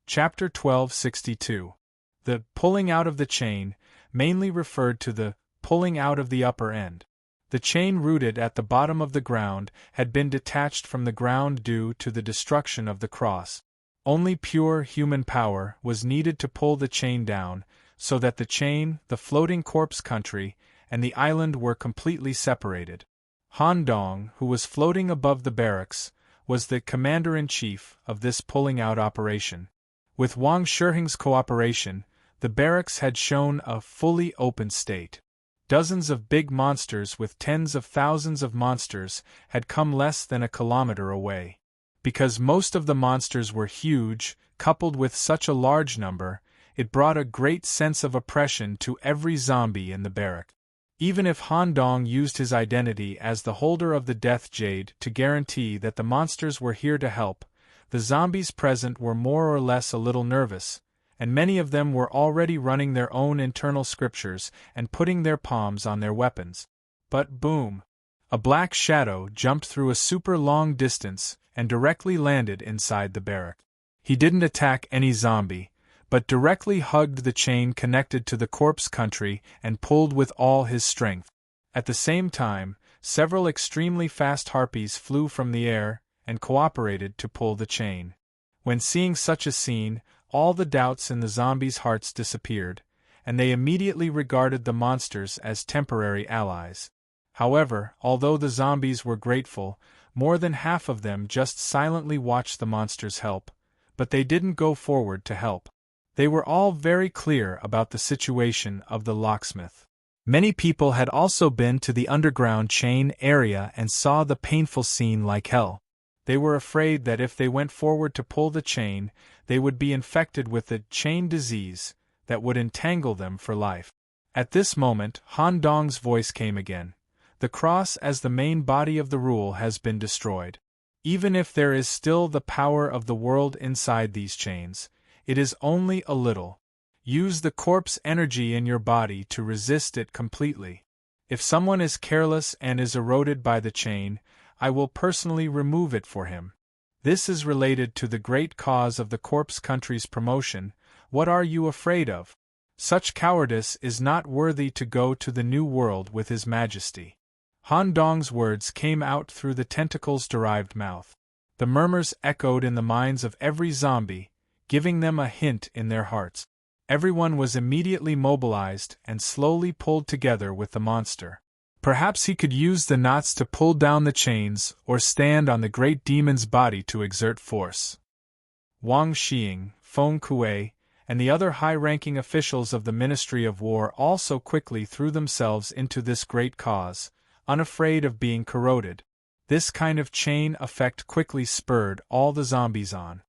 Chapter 1262. The pulling out of the chain mainly referred to the pulling out of the upper end. The chain rooted at the bottom of the ground had been detached from the ground due to the destruction of the cross. Only pure human power was needed to pull the chain down, so that the chain, the floating corpse country, and the island were completely separated. Han Dong, who was floating above the barracks, was the commander-in-chief of this pulling-out operation. With Wang Shiheng's cooperation, the barracks had shown a fully open state. Dozens of big monsters with tens of thousands of monsters had come less than a kilometer away. Because most of the monsters were huge, coupled with such a large number, it brought a great sense of oppression to every zombie in the barrack. Even if Han Dong used his identity as the holder of the Death Jade to guarantee that the monsters were here to help, the zombies present were more or less a little nervous, and many of them were already running their own internal scriptures and putting their palms on their weapons. But boom! A black shadow jumped through a super long distance and directly landed inside the barrack. He didn't attack any zombie, but directly hugged the chain connected to the corpse country and pulled with all his strength. At the same time, several extremely fast harpies flew from the air and cooperated to pull the chain. When seeing such a scene, all the doubts in the zombies' hearts disappeared, and they immediately regarded the monsters as temporary allies. However, although the zombies were grateful, more than half of them just silently watched the monsters help, but they didn't go forward to help. They were all very clear about the situation of the locksmith. Many people had also been to the underground chain area and saw the painful scene like hell. They were afraid that if they went forward to pull the chain, they would be infected with the chain disease that would entangle them for life. At this moment, Han Dong's voice came again. The cross as the main body of the rule has been destroyed. Even if there is still the power of the world inside these chains, it is only a little. Use the corpse energy in your body to resist it completely. If someone is careless and is eroded by the chain, I will personally remove it for him. This is related to the great cause of the corpse country's promotion. What are you afraid of? Such cowardice is not worthy to go to the new world with His Majesty. Han Dong's words came out through the tentacles-derived mouth. The murmurs echoed in the minds of every zombie, giving them a hint in their hearts. Everyone was immediately mobilized and slowly pulled together with the monster. Perhaps he could use the knots to pull down the chains or stand on the great demon's body to exert force. Wang Shiheng, Feng Kuei, and the other high-ranking officials of the Ministry of War also quickly threw themselves into this great cause, unafraid of being corroded. This kind of chain effect quickly spurred all the zombies on.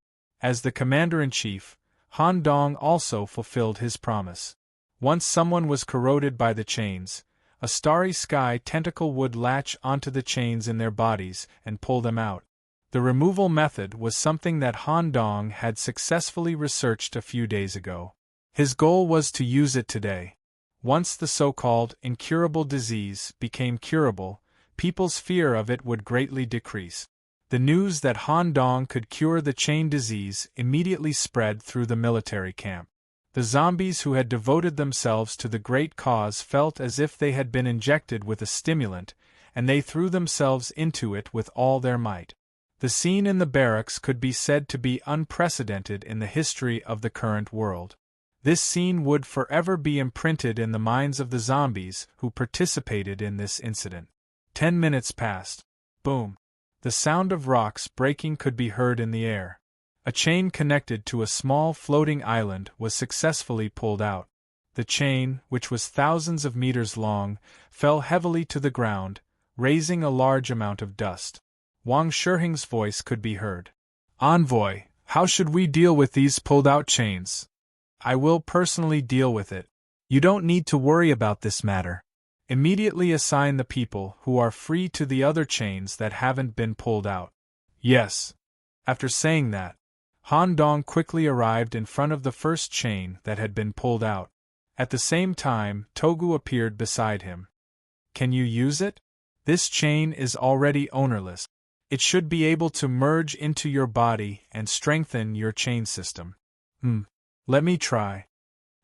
As the commander-in-chief, Han Dong also fulfilled his promise. Once someone was corroded by the chains, a starry sky tentacle would latch onto the chains in their bodies and pull them out. The removal method was something that Han Dong had successfully researched a few days ago. His goal was to use it today. Once the so-called incurable disease became curable, people's fear of it would greatly decrease. The news that Han Dong could cure the chain disease immediately spread through the military camp. The zombies who had devoted themselves to the great cause felt as if they had been injected with a stimulant, and they threw themselves into it with all their might. The scene in the barracks could be said to be unprecedented in the history of the current world. This scene would forever be imprinted in the minds of the zombies who participated in this incident. 10 minutes passed. Boom! The sound of rocks breaking could be heard in the air. A chain connected to a small floating island was successfully pulled out. The chain, which was thousands of meters long, fell heavily to the ground, raising a large amount of dust. Wang Shiheng's voice could be heard. "Envoy, how should we deal with these pulled-out chains?" "I will personally deal with it. You don't need to worry about this matter. Immediately assign the people who are free to the other chains that haven't been pulled out." "Yes." After saying that, Han Dong quickly arrived in front of the first chain that had been pulled out. At the same time, Togu appeared beside him. "Can you use it? This chain is already ownerless. It should be able to merge into your body and strengthen your chain system." Let me try.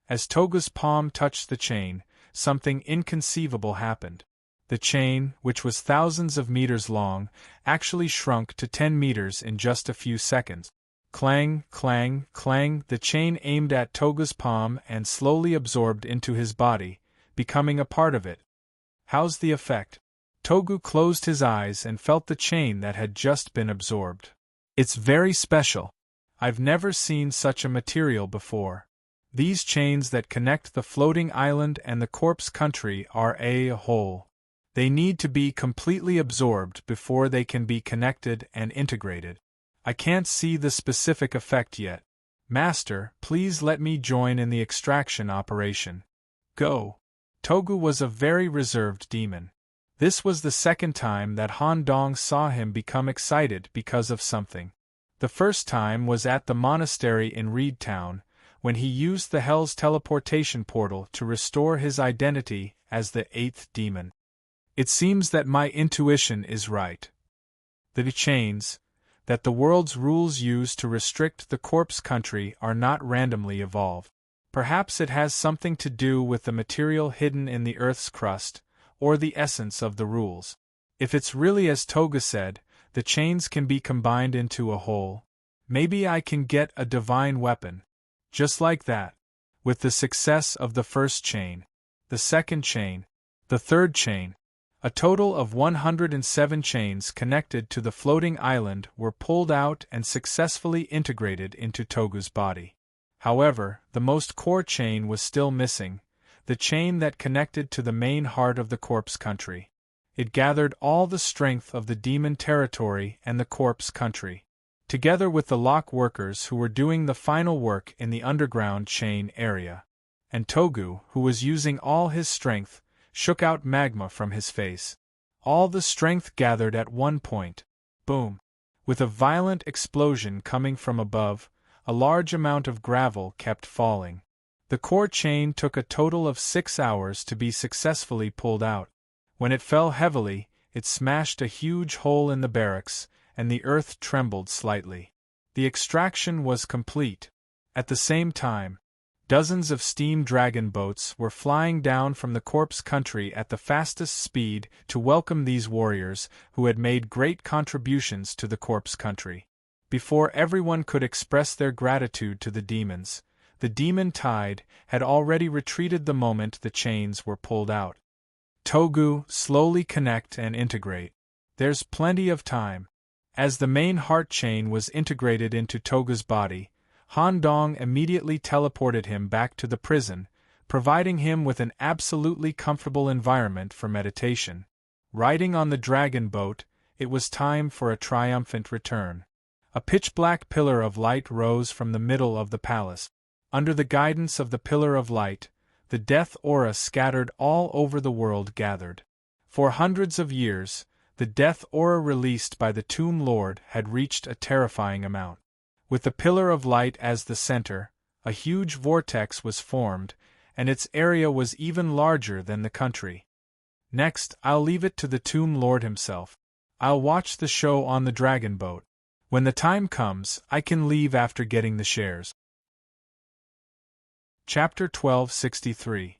As Togu's palm touched the chain, something inconceivable happened. The chain, which was thousands of meters long, actually shrunk to 10 meters in just a few seconds. Clang, clang, clang, the chain aimed at Togu's palm and slowly absorbed into his body, becoming a part of it. How's the effect? Togu closed his eyes and felt the chain that had just been absorbed. It's very special. I've never seen such a material before. These chains that connect the floating island and the corpse country are a whole. They need to be completely absorbed before they can be connected and integrated. I can't see the specific effect yet. Master, please let me join in the extraction operation. Go. Togu was a very reserved demon. This was the second time that Han Dong saw him become excited because of something. The first time was at the monastery in Reed Town, when he used the Hell's teleportation portal to restore his identity as the eighth demon. It seems that my intuition is right. The chains that the world's rules use to restrict the corpse country are not randomly evolved. Perhaps it has something to do with the material hidden in the Earth's crust, or the essence of the rules. If it's really as Toga said, the chains can be combined into a whole. Maybe I can get a divine weapon. Just like that. With the success of the first chain, the second chain, the third chain, a total of 107 chains connected to the floating island were pulled out and successfully integrated into Togu's body. However, the most core chain was still missing, the chain that connected to the main heart of the corpse country. It gathered all the strength of the demon territory and the corpse country, together with the lock workers who were doing the final work in the underground chain area. And Togu, who was using all his strength, shook out magma from his face. All the strength gathered at one point. Boom! With a violent explosion coming from above, a large amount of gravel kept falling. The core chain took a total of 6 hours to be successfully pulled out. When it fell heavily, it smashed a huge hole in the barracks, and the earth trembled slightly. The extraction was complete. At the same time, dozens of steam dragon boats were flying down from the corpse country at the fastest speed to welcome these warriors who had made great contributions to the corpse country. Before everyone could express their gratitude to the demons, the demon tide had already retreated the moment the chains were pulled out. Togu, slowly connect and integrate. There's plenty of time. As the main heart chain was integrated into Togu's body, Han Dong immediately teleported him back to the prison, providing him with an absolutely comfortable environment for meditation. Riding on the dragon boat, it was time for a triumphant return. A pitch-black pillar of light rose from the middle of the palace. Under the guidance of the pillar of light, the death aura scattered all over the world gathered. For hundreds of years, the death aura released by the Tomb Lord had reached a terrifying amount. With the pillar of light as the center, a huge vortex was formed, and its area was even larger than the country. Next, I'll leave it to the Tomb Lord himself. I'll watch the show on the dragon boat. When the time comes, I can leave after getting the shares. Chapter 1263.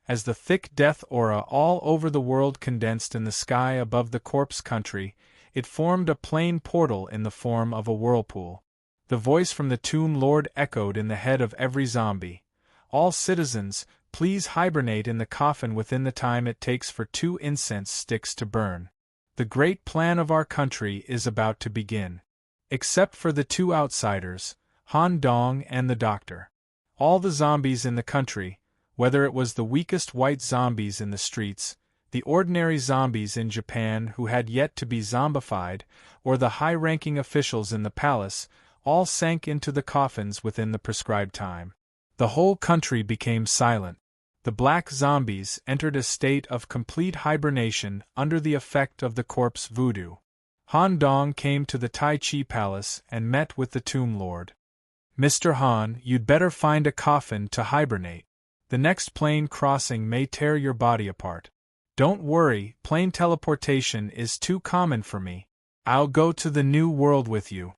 As the thick death aura all over the world condensed in the sky above the corpse country, it formed a plane portal in the form of a whirlpool. The voice from the Tomb Lord echoed in the head of every zombie. All citizens, please hibernate in the coffin within the time it takes for 2 incense sticks to burn. The great plan of our country is about to begin. Except for the 2 outsiders, Han Dong and the doctor. All the zombies in the country, whether it was the weakest white zombies in the streets, the ordinary zombies in Japan who had yet to be zombified, or the high-ranking officials in the palace, all sank into the coffins within the prescribed time. The whole country became silent. The black zombies entered a state of complete hibernation under the effect of the corpse voodoo. Han Dong came to the Tai Chi Palace and met with the Tomb Lord. Mr. Han, you'd better find a coffin to hibernate. The next plane crossing may tear your body apart. Don't worry, plane teleportation is too common for me. I'll go to the new world with you.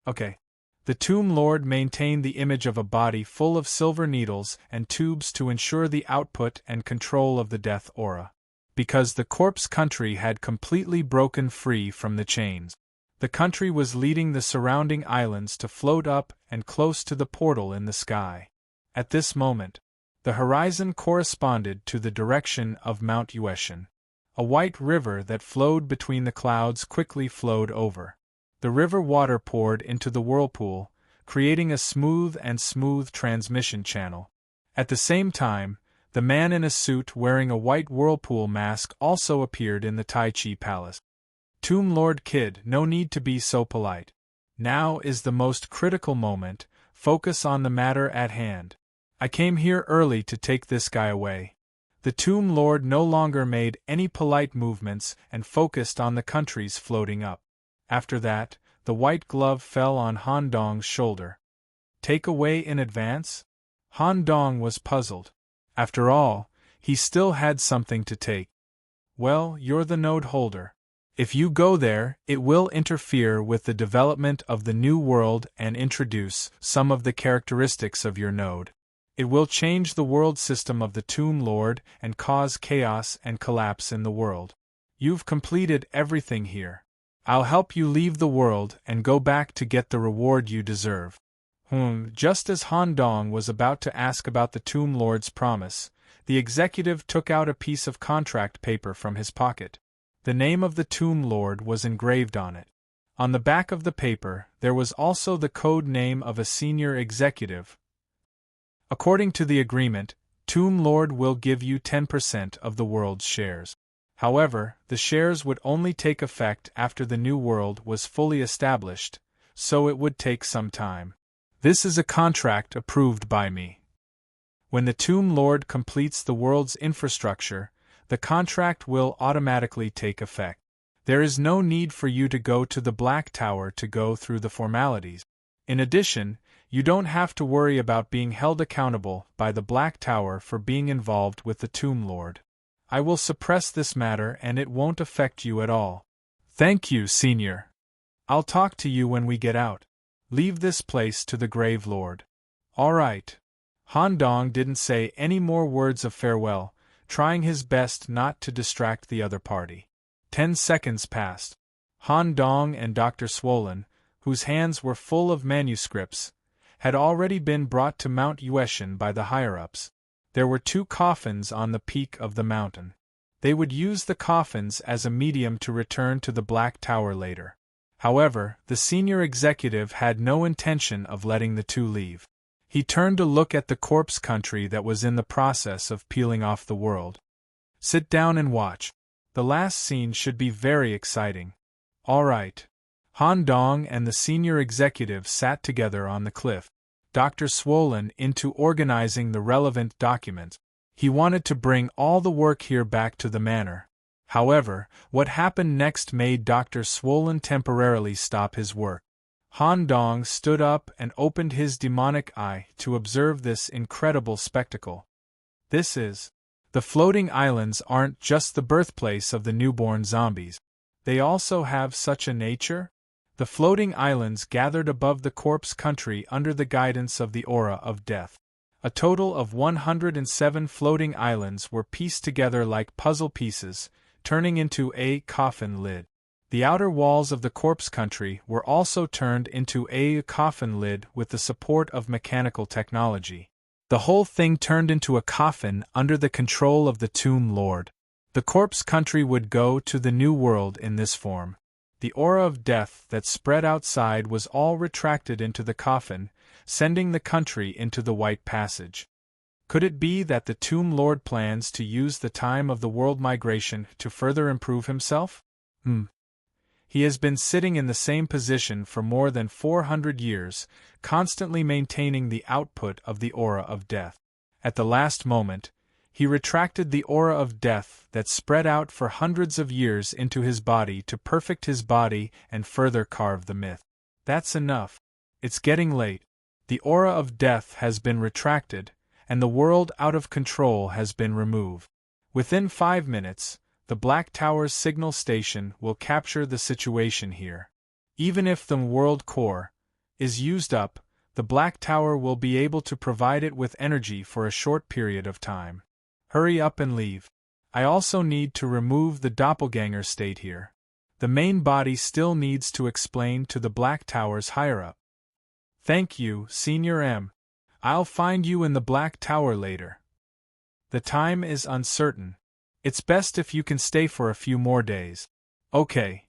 Okay. The Tomb Lord maintained the image of a body full of silver needles and tubes to ensure the output and control of the death aura. Because the corpse country had completely broken free from the chains, the country was leading the surrounding islands to float up and close to the portal in the sky. At this moment, the horizon corresponded to the direction of Mount Yueshan. A white river that flowed between the clouds quickly flowed over. The river water poured into the whirlpool, creating a smooth transmission channel. At the same time, the man in a suit wearing a white whirlpool mask also appeared in the Tai Chi Palace. Tomb Lord Kid, no need to be so polite. Now is the most critical moment, focus on the matter at hand. I came here early to take this guy away. The Tomb Lord no longer made any polite movements and focused on the countries floating up. After that, the white glove fell on Han Dong's shoulder. Take away in advance? Han Dong was puzzled. After all, he still had something to take. Well, you're the node holder. If you go there, it will interfere with the development of the new world and introduce some of the characteristics of your node. It will change the world system of the Tomb Lord and cause chaos and collapse in the world. You've completed everything here. I'll help you leave the world and go back to get the reward you deserve. Just as Han Dong was about to ask about the Tomb Lord's promise, the executive took out a piece of contract paper from his pocket. The name of the Tomb Lord was engraved on it. On the back of the paper, there was also the code name of a senior executive. According to the agreement, Tomb Lord will give you 10% of the world's shares. However, the shares would only take effect after the new world was fully established, so it would take some time. This is a contract approved by me. When the Tomb Lord completes the world's infrastructure, the contract will automatically take effect. There is no need for you to go to the Black Tower to go through the formalities. In addition, you don't have to worry about being held accountable by the Black Tower for being involved with the Tomb Lord. I will suppress this matter and it won't affect you at all. Thank you, Senior. I'll talk to you when we get out. Leave this place to the Grave Lord. All right. Han Dong didn't say any more words of farewell, trying his best not to distract the other party. 10 seconds passed. Han Dong and Dr. Swollen, whose hands were full of manuscripts, had already been brought to Mount Yueshan by the higher-ups. There were 2 coffins on the peak of the mountain. They would use the coffins as a medium to return to the Black Tower later. However, the senior executive had no intention of letting the 2 leave. He turned to look at the corpse country that was in the process of peeling off the world. Sit down and watch. The last scene should be very exciting. All right. Han Dong and the senior executive sat together on the cliff. Dr. Swollen into organizing the relevant documents. He wanted to bring all the work here back to the manor. However, what happened next made Dr. Swollen temporarily stop his work. Han Dong stood up and opened his demonic eye to observe this incredible spectacle. This is. The floating islands aren't just the birthplace of the newborn zombies. They also have such a nature? The floating islands gathered above the corpse country under the guidance of the aura of death. A total of 107 floating islands were pieced together like puzzle pieces, turning into a coffin lid. The outer walls of the corpse country were also turned into a coffin lid with the support of mechanical technology. The whole thing turned into a coffin under the control of the Tomb Lord. The corpse country would go to the new world in this form. The aura of death that spread outside was all retracted into the coffin, sending the country into the White Passage. Could it be that the Tomb Lord plans to use the time of the world migration to further improve himself? He has been sitting in the same position for more than 400 years, constantly maintaining the output of the aura of death. At the last moment, he retracted the aura of death that spread out for hundreds of years into his body to perfect his body and further carve the myth. That's enough. It's getting late. The aura of death has been retracted, and the world out of control has been removed. Within 5 minutes, the Black Tower's signal station will capture the situation here. Even if the world core is used up, the Black Tower will be able to provide it with energy for a short period of time. Hurry up and leave. I also need to remove the doppelganger state here. The main body still needs to explain to the Black Tower's higher-up. Thank you, Senior M. I'll find you in the Black Tower later. The time is uncertain. It's best if you can stay for a few more days. Okay.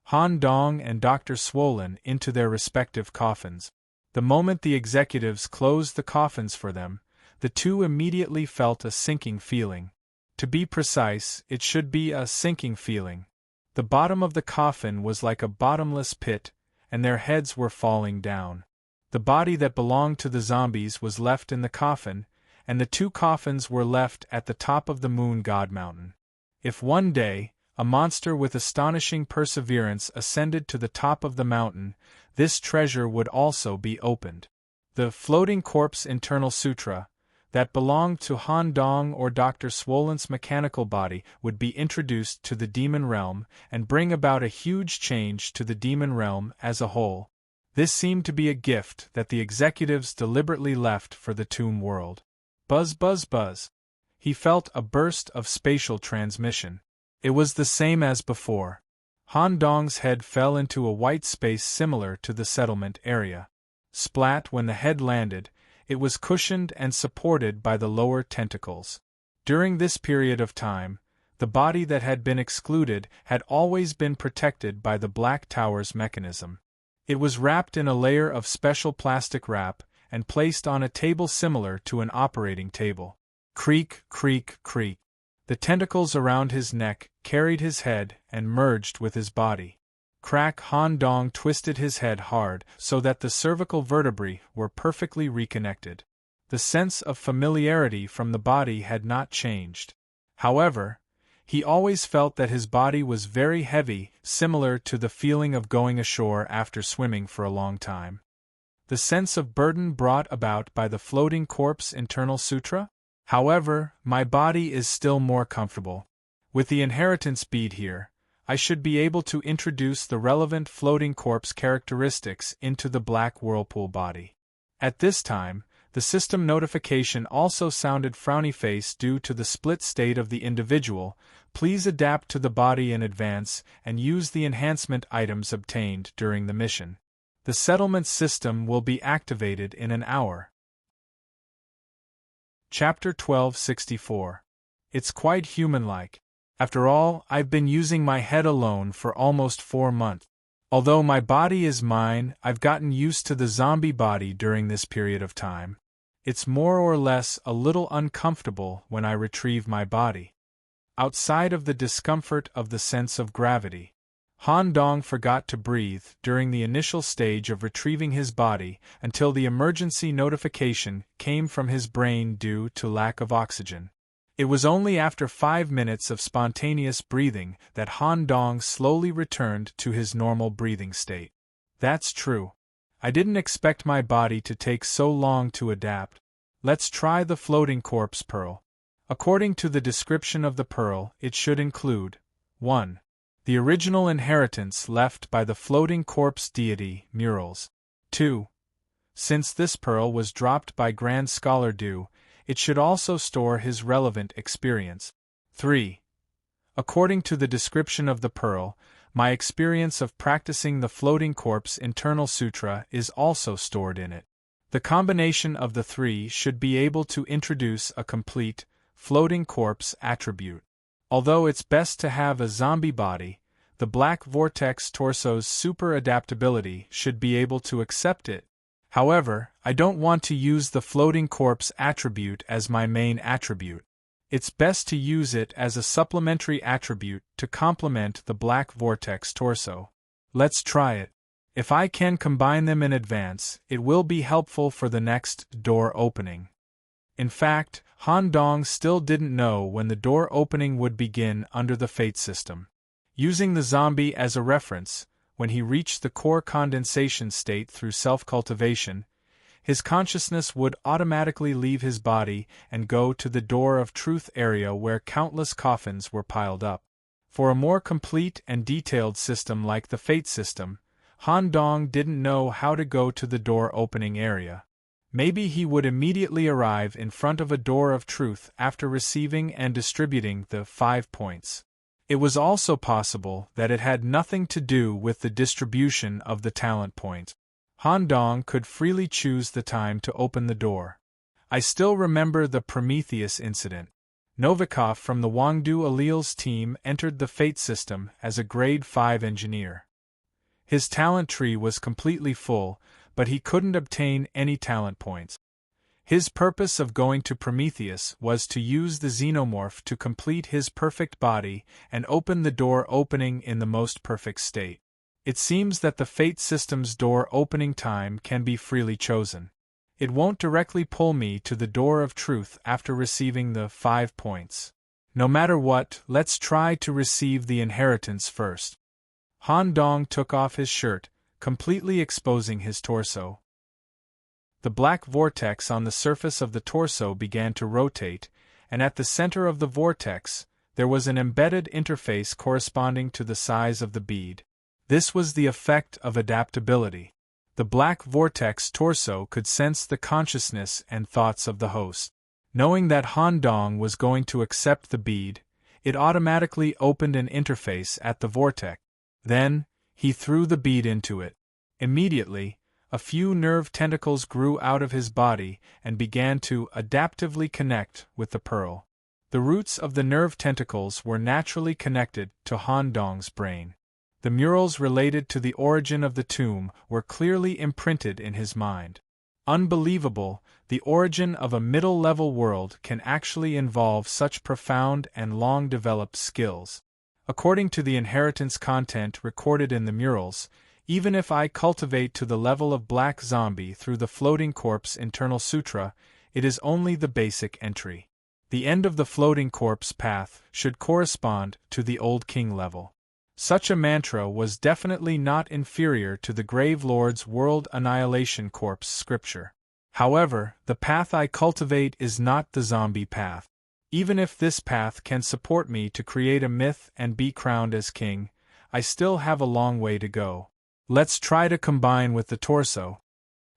Han Dong and Dr. Swollen into their respective coffins. The moment the executives closed the coffins for them, the two immediately felt a sinking feeling. To be precise, it should be a sinking feeling. The bottom of the coffin was like a bottomless pit, and their heads were falling down. The body that belonged to the zombies was left in the coffin, and the two coffins were left at the top of the Moon God Mountain. If one day, a monster with astonishing perseverance ascended to the top of the mountain, this treasure would also be opened. The floating corpse internal sutra, that belonged to Han Dong or Dr. Swollen's mechanical body, would be introduced to the demon realm and bring about a huge change to the demon realm as a whole. This seemed to be a gift that the executives deliberately left for the tomb world. Buzz buzz buzz. He felt a burst of spatial transmission. It was the same as before. Han Dong's head fell into a white space similar to the settlement area. Splat when the head landed, it was cushioned and supported by the lower tentacles. During this period of time, the body that had been excluded had always been protected by the Black Tower's mechanism. It was wrapped in a layer of special plastic wrap and placed on a table similar to an operating table. Creak, creak, creak. The tentacles around his neck carried his head and merged with his body. Crack. Han Dong twisted his head hard so that the cervical vertebrae were perfectly reconnected. The sense of familiarity from the body had not changed. However, he always felt that his body was very heavy, similar to the feeling of going ashore after swimming for a long time. The sense of burden brought about by the floating corpse internal sutra? However, my body is still more comfortable. With the inheritance bead here, I should be able to introduce the relevant floating corpse characteristics into the black whirlpool body. At this time, the system notification also sounded frowny face due to the split state of the individual. Please adapt to the body in advance and use the enhancement items obtained during the mission. The settlement system will be activated in an hour. Chapter 1264. It's quite human-like. After all, I've been using my head alone for almost 4 months. Although my body is mine, I've gotten used to the zombie body during this period of time. It's more or less a little uncomfortable when I retrieve my body. Outside of the discomfort of the sense of gravity, Han Dong forgot to breathe during the initial stage of retrieving his body until the emergency notification came from his brain due to lack of oxygen. It was only after 5 minutes of spontaneous breathing that Han Dong slowly returned to his normal breathing state. That's true. I didn't expect my body to take so long to adapt. Let's try the floating corpse pearl. According to the description of the pearl, it should include 1. The original inheritance left by the floating corpse deity, Murals. 2. Since this pearl was dropped by Grand Scholar Du, it should also store his relevant experience. 3. According to the description of the pearl, my experience of practicing the floating corpse internal sutra is also stored in it. The combination of the 3 should be able to introduce a complete, floating corpse attribute. Although it's best to have a zombie body, the Black Vortex torso's super adaptability should be able to accept it. However, I don't want to use the floating corpse attribute as my main attribute. It's best to use it as a supplementary attribute to complement the Black Vortex torso. Let's try it. If I can combine them in advance, it will be helpful for the next door opening. In fact, Han Dong still didn't know when the door opening would begin under the fate system. Using the zombie as a reference, when he reached the core condensation state through self-cultivation, his consciousness would automatically leave his body and go to the door of truth area where countless coffins were piled up. For a more complete and detailed system like the fate system, Han Dong didn't know how to go to the door opening area. Maybe he would immediately arrive in front of a door of truth after receiving and distributing the 5 points. It was also possible that it had nothing to do with the distribution of the talent points. Han Dong could freely choose the time to open the door. I still remember the Prometheus incident. Novikov from the Wangdu Alleles team entered the Fate system as a grade 5 engineer. His talent tree was completely full, but he couldn't obtain any talent points. His purpose of going to Prometheus was to use the xenomorph to complete his perfect body and open the door opening in the most perfect state. It seems that the Fate system's door opening time can be freely chosen. It won't directly pull me to the door of truth after receiving the 5 points. No matter what, let's try to receive the inheritance first. Han Dong took off his shirt, completely exposing his torso. The black vortex on the surface of the torso began to rotate, and at the center of the vortex, there was an embedded interface corresponding to the size of the bead. This was the effect of adaptability. The black vortex torso could sense the consciousness and thoughts of the host. Knowing that Han Dong was going to accept the bead, it automatically opened an interface at the vortex. Then, he threw the bead into it. Immediately, a few nerve tentacles grew out of his body and began to adaptively connect with the pearl. The roots of the nerve tentacles were naturally connected to Han Dong's brain. The murals related to the origin of the tomb were clearly imprinted in his mind. Unbelievable, the origin of a middle-level world can actually involve such profound and long-developed skills. According to the inheritance content recorded in the murals, even if I cultivate to the level of Black Zombie through the Floating Corpse Internal Sutra, it is only the basic entry. The end of the Floating Corpse path should correspond to the Old King level. Such a mantra was definitely not inferior to the Grave Lord's World Annihilation Corpse scripture. However, the path I cultivate is not the zombie path. Even if this path can support me to create a myth and be crowned as king, I still have a long way to go. Let's try to combine with the torso.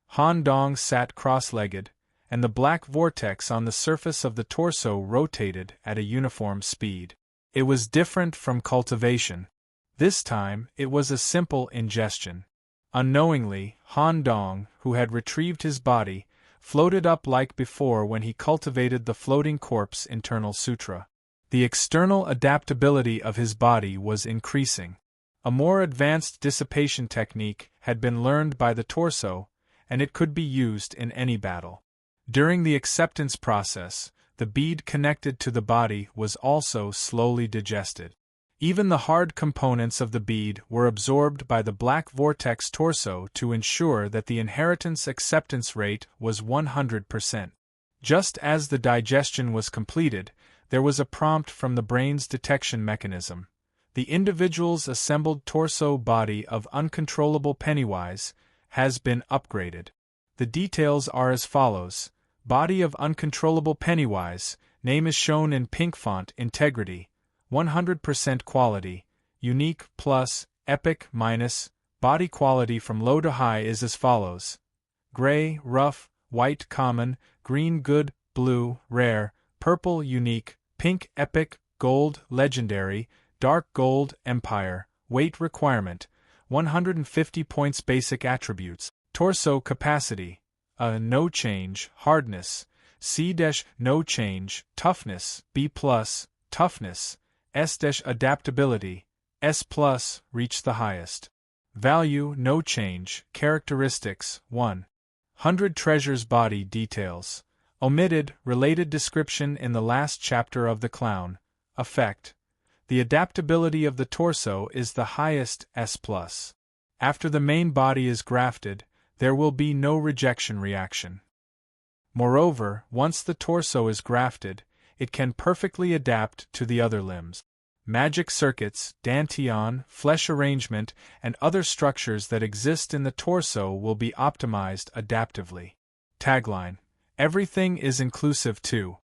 Han Dong sat cross-legged, and the black vortex on the surface of the torso rotated at a uniform speed. It was different from cultivation. This time, it was a simple ingestion. Unknowingly, Han Dong, who had retrieved his body, floated up like before when he cultivated the Floating Corpse Internal Sutra. The external adaptability of his body was increasing. A more advanced dissipation technique had been learned by the torso, and it could be used in any battle. During the acceptance process, the bead connected to the body was also slowly digested. Even the hard components of the bead were absorbed by the black vortex torso to ensure that the inheritance acceptance rate was 100%. Just as the digestion was completed, there was a prompt from the brain's detection mechanism. The individual's assembled torso body of uncontrollable Pennywise has been upgraded. The details are as follows: body of uncontrollable Pennywise, name is shown in pink font, integrity, 100% quality, unique plus, epic minus, body quality from low to high is as follows: gray, rough, white, common, green, good, blue, rare, purple, unique, pink, epic, gold, legendary, dark gold, empire, weight requirement, 150 points. Basic attributes, torso capacity, no change, hardness, C-no change, toughness, B+, toughness, S-adaptability, S+, reach the highest. Value, no change, characteristics, 100 treasures. Body details. Omitted, related description in the last chapter of The Clown. Effect. The adaptability of the torso is the highest, S+. After the main body is grafted, there will be no rejection reaction. Moreover, once the torso is grafted, it can perfectly adapt to the other limbs. Magic circuits, dantian, flesh arrangement, and other structures that exist in the torso will be optimized adaptively. Tagline: everything is inclusive too.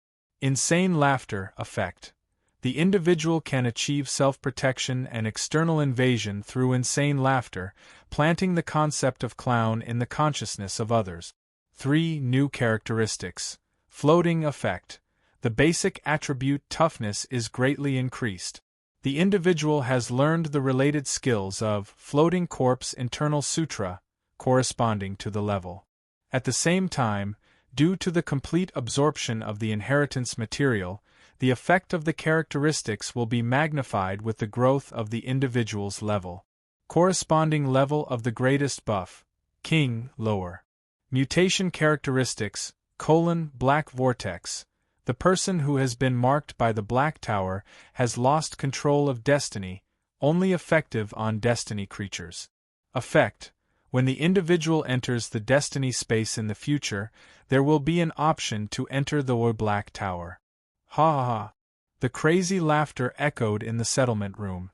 Insane laughter effect. The individual can achieve self-protection and external invasion through insane laughter, planting the concept of clown in the consciousness of others. 3. New characteristics. Floating effect. The basic attribute toughness is greatly increased. The individual has learned the related skills of floating corpse internal sutra, corresponding to the level. At the same time, due to the complete absorption of the inheritance material, the effect of the characteristics will be magnified with the growth of the individual's level. Corresponding level of the greatest buff, king, lower. Mutation characteristics, black vortex. The person who has been marked by the Black Tower has lost control of destiny, only effective on destiny creatures. Effect. When the individual enters the destiny space in the future, there will be an option to enter the Black Tower. Ha ha ha. The crazy laughter echoed in the settlement room.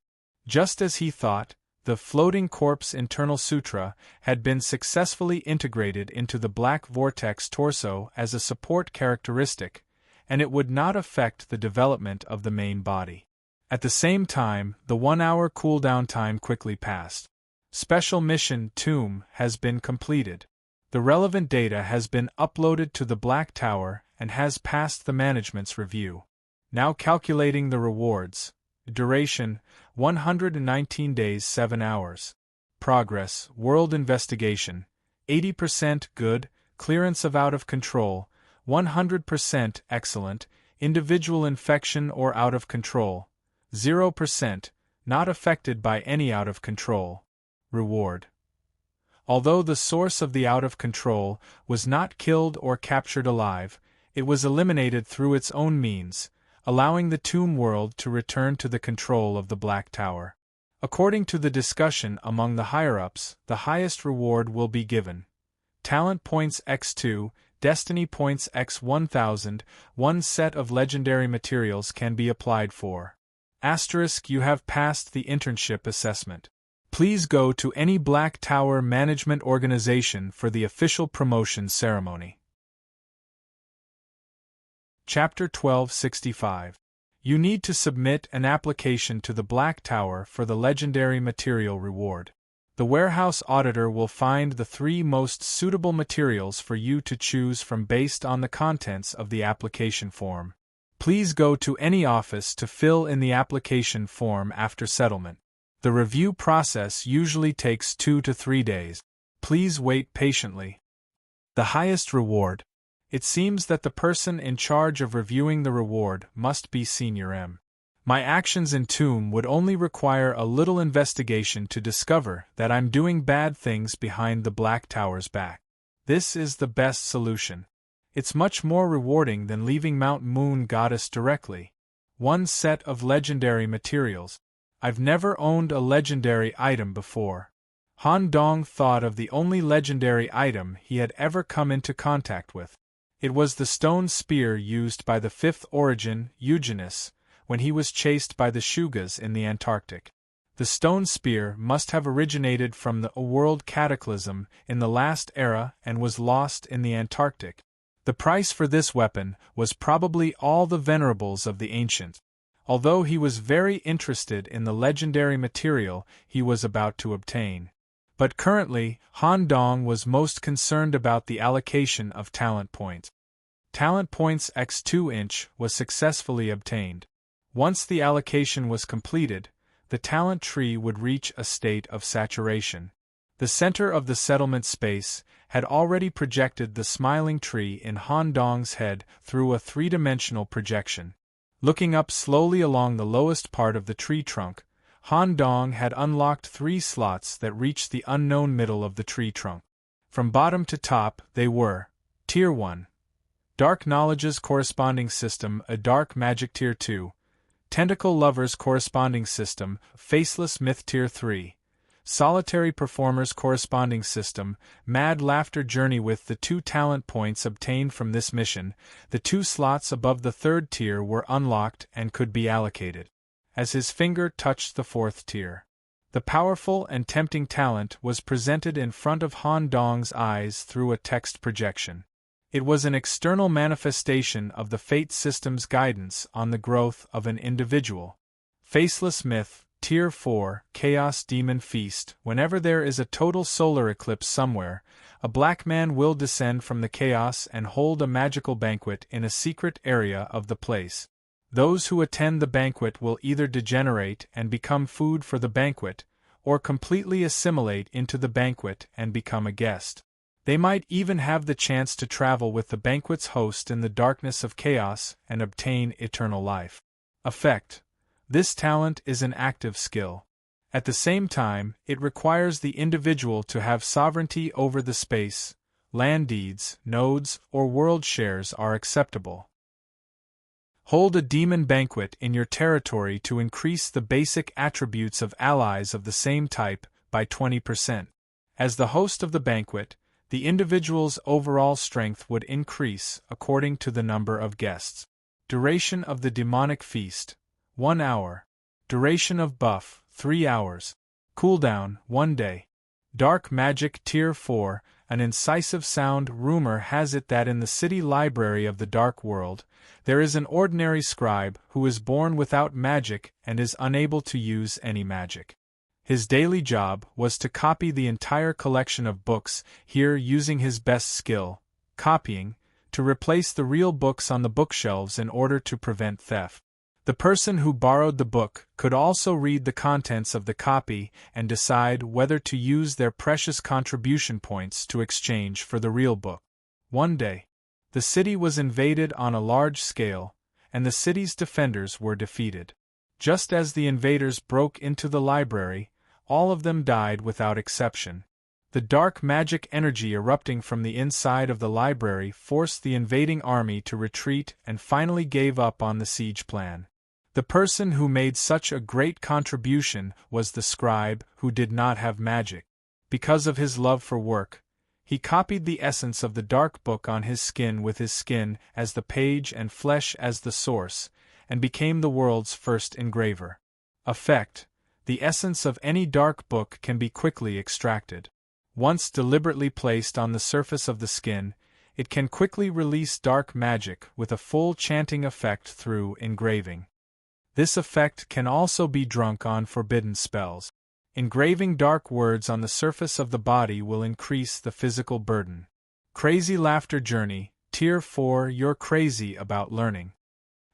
Just as he thought, the floating corpse internal sutra had been successfully integrated into the black vortex torso as a support characteristic, and it would not affect the development of the main body. At the same time, the 1-hour cooldown time quickly passed. Special Mission Tomb has been completed. The relevant data has been uploaded to the Black Tower and has passed the management's review. Now calculating the rewards. Duration, 119 days 7 hours. Progress, World Investigation, 80% good, clearance of out of control, 100% excellent, individual infection or out of control, 0%, not affected by any out of control. Reward. Although the source of the out of control was not killed or captured alive, it was eliminated through its own means, allowing the tomb world to return to the control of the Black Tower. According to the discussion among the higher-ups, the highest reward will be given. Talent points x2, Destiny points x1000, one set of legendary materials can be applied for. *, you have passed the internship assessment. Please go to any Black Tower management organization for the official promotion ceremony. Chapter 1265. You need to submit an application to the Black Tower for the legendary material reward. The warehouse auditor will find the 3 most suitable materials for you to choose from based on the contents of the application form. Please go to any office to fill in the application form after settlement. The review process usually takes 2 to 3 days. Please wait patiently. The highest reward. It seems that the person in charge of reviewing the reward must be Senior M. My actions in Tomb would only require a little investigation to discover that I'm doing bad things behind the Black Tower's back. This is the best solution. It's much more rewarding than leaving Mount Moon Goddess directly. 1 set of legendary materials. I've never owned a legendary item before. Han Dong thought of the only legendary item he had ever come into contact with. It was the stone spear used by the 5th Origin, Eugenus, when he was chased by the Shugas in the Antarctic. The stone spear must have originated from the world cataclysm in the last era and was lost in the Antarctic. The price for this weapon was probably all the venerables of the ancient. Although he was very interested in the legendary material he was about to obtain. But currently, Han Dong was most concerned about the allocation of talent points. Talent points x2 was successfully obtained. Once the allocation was completed, the talent tree would reach a state of saturation. The center of the settlement space had already projected the smiling tree in Han Dong's head through a 3-dimensional projection. Looking up slowly along the lowest part of the tree trunk, Han Dong had unlocked 3 slots that reached the unknown middle of the tree trunk. From bottom to top, they were Tier 1. Dark Knowledge's corresponding system, a Dark Magic Tier 2. Tentacle Lover's corresponding system, Faceless Myth Tier 3. Solitary Performer's corresponding system, Mad Laughter Journey. With the 2 talent points obtained from this mission, the 2 slots above the 3rd tier were unlocked and could be allocated. As his finger touched the 4th tier, the powerful and tempting talent was presented in front of Han Dong's eyes through a text projection. It was an external manifestation of the fate system's guidance on the growth of an individual. Faceless Myth, Tier 4, Chaos Demon Feast. Whenever there is a total solar eclipse somewhere, a black man will descend from the chaos and hold a magical banquet in a secret area of the place. Those who attend the banquet will either degenerate and become food for the banquet, or completely assimilate into the banquet and become a guest. They might even have the chance to travel with the banquet's host in the darkness of chaos and obtain eternal life. Effect: this talent is an active skill. At the same time, it requires the individual to have sovereignty over the space. Land deeds, nodes, or world shares are acceptable. Hold a demon banquet in your territory to increase the basic attributes of allies of the same type by 20%. As the host of the banquet, the individual's overall strength would increase according to the number of guests. Duration of the demonic feast: 1 hour. Duration of buff: 3 hours. Cooldown: 1 day. Dark Magic Tier 4. An incisive sound. Rumor has it that in the city library of the Dark World, there is an ordinary scribe who is born without magic and is unable to use any magic. His daily job was to copy the entire collection of books here using his best skill, copying, to replace the real books on the bookshelves in order to prevent theft. The person who borrowed the book could also read the contents of the copy and decide whether to use their precious contribution points to exchange for the real book. One day, the city was invaded on a large scale, and the city's defenders were defeated. Just as the invaders broke into the library, all of them died without exception. The dark magic energy erupting from the inside of the library forced the invading army to retreat and finally gave up on the siege plan. The person who made such a great contribution was the scribe who did not have magic. Because of his love for work, he copied the essence of the dark book on his skin with his skin as the page and flesh as the source, and became the world's first engraver. Effect: the essence of any dark book can be quickly extracted. Once deliberately placed on the surface of the skin, it can quickly release dark magic with a full chanting effect through engraving. This effect can also be drunk on forbidden spells. Engraving dark words on the surface of the body will increase the physical burden. Crazy Laughter Journey, Tier 4. You're crazy about learning.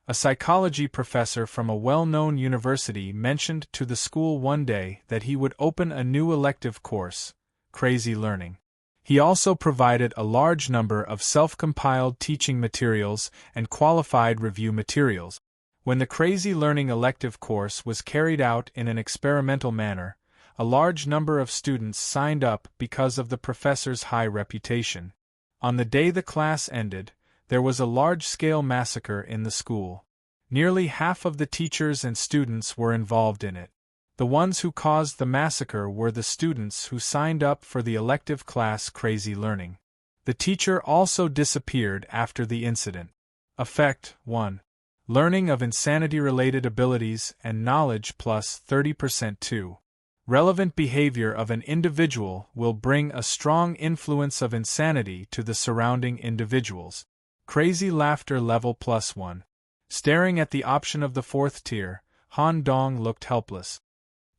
A psychology professor from a well-known university mentioned to the school one day that he would open a new elective course, Crazy Learning. He also provided a large number of self-compiled teaching materials and qualified review materials. When the Crazy Learning elective course was carried out in an experimental manner, a large number of students signed up because of the professor's high reputation. On the day the class ended, there was a large-scale massacre in the school. Nearly half of the teachers and students were involved in it. The ones who caused the massacre were the students who signed up for the elective class Crazy Learning. The teacher also disappeared after the incident. Effect: 1. Learning of insanity-related abilities and knowledge plus 30%. 2. Relevant behavior of an individual will bring a strong influence of insanity to the surrounding individuals. Crazy Laughter Level plus 1. Staring at the option of the 4th tier, Han Dong looked helpless.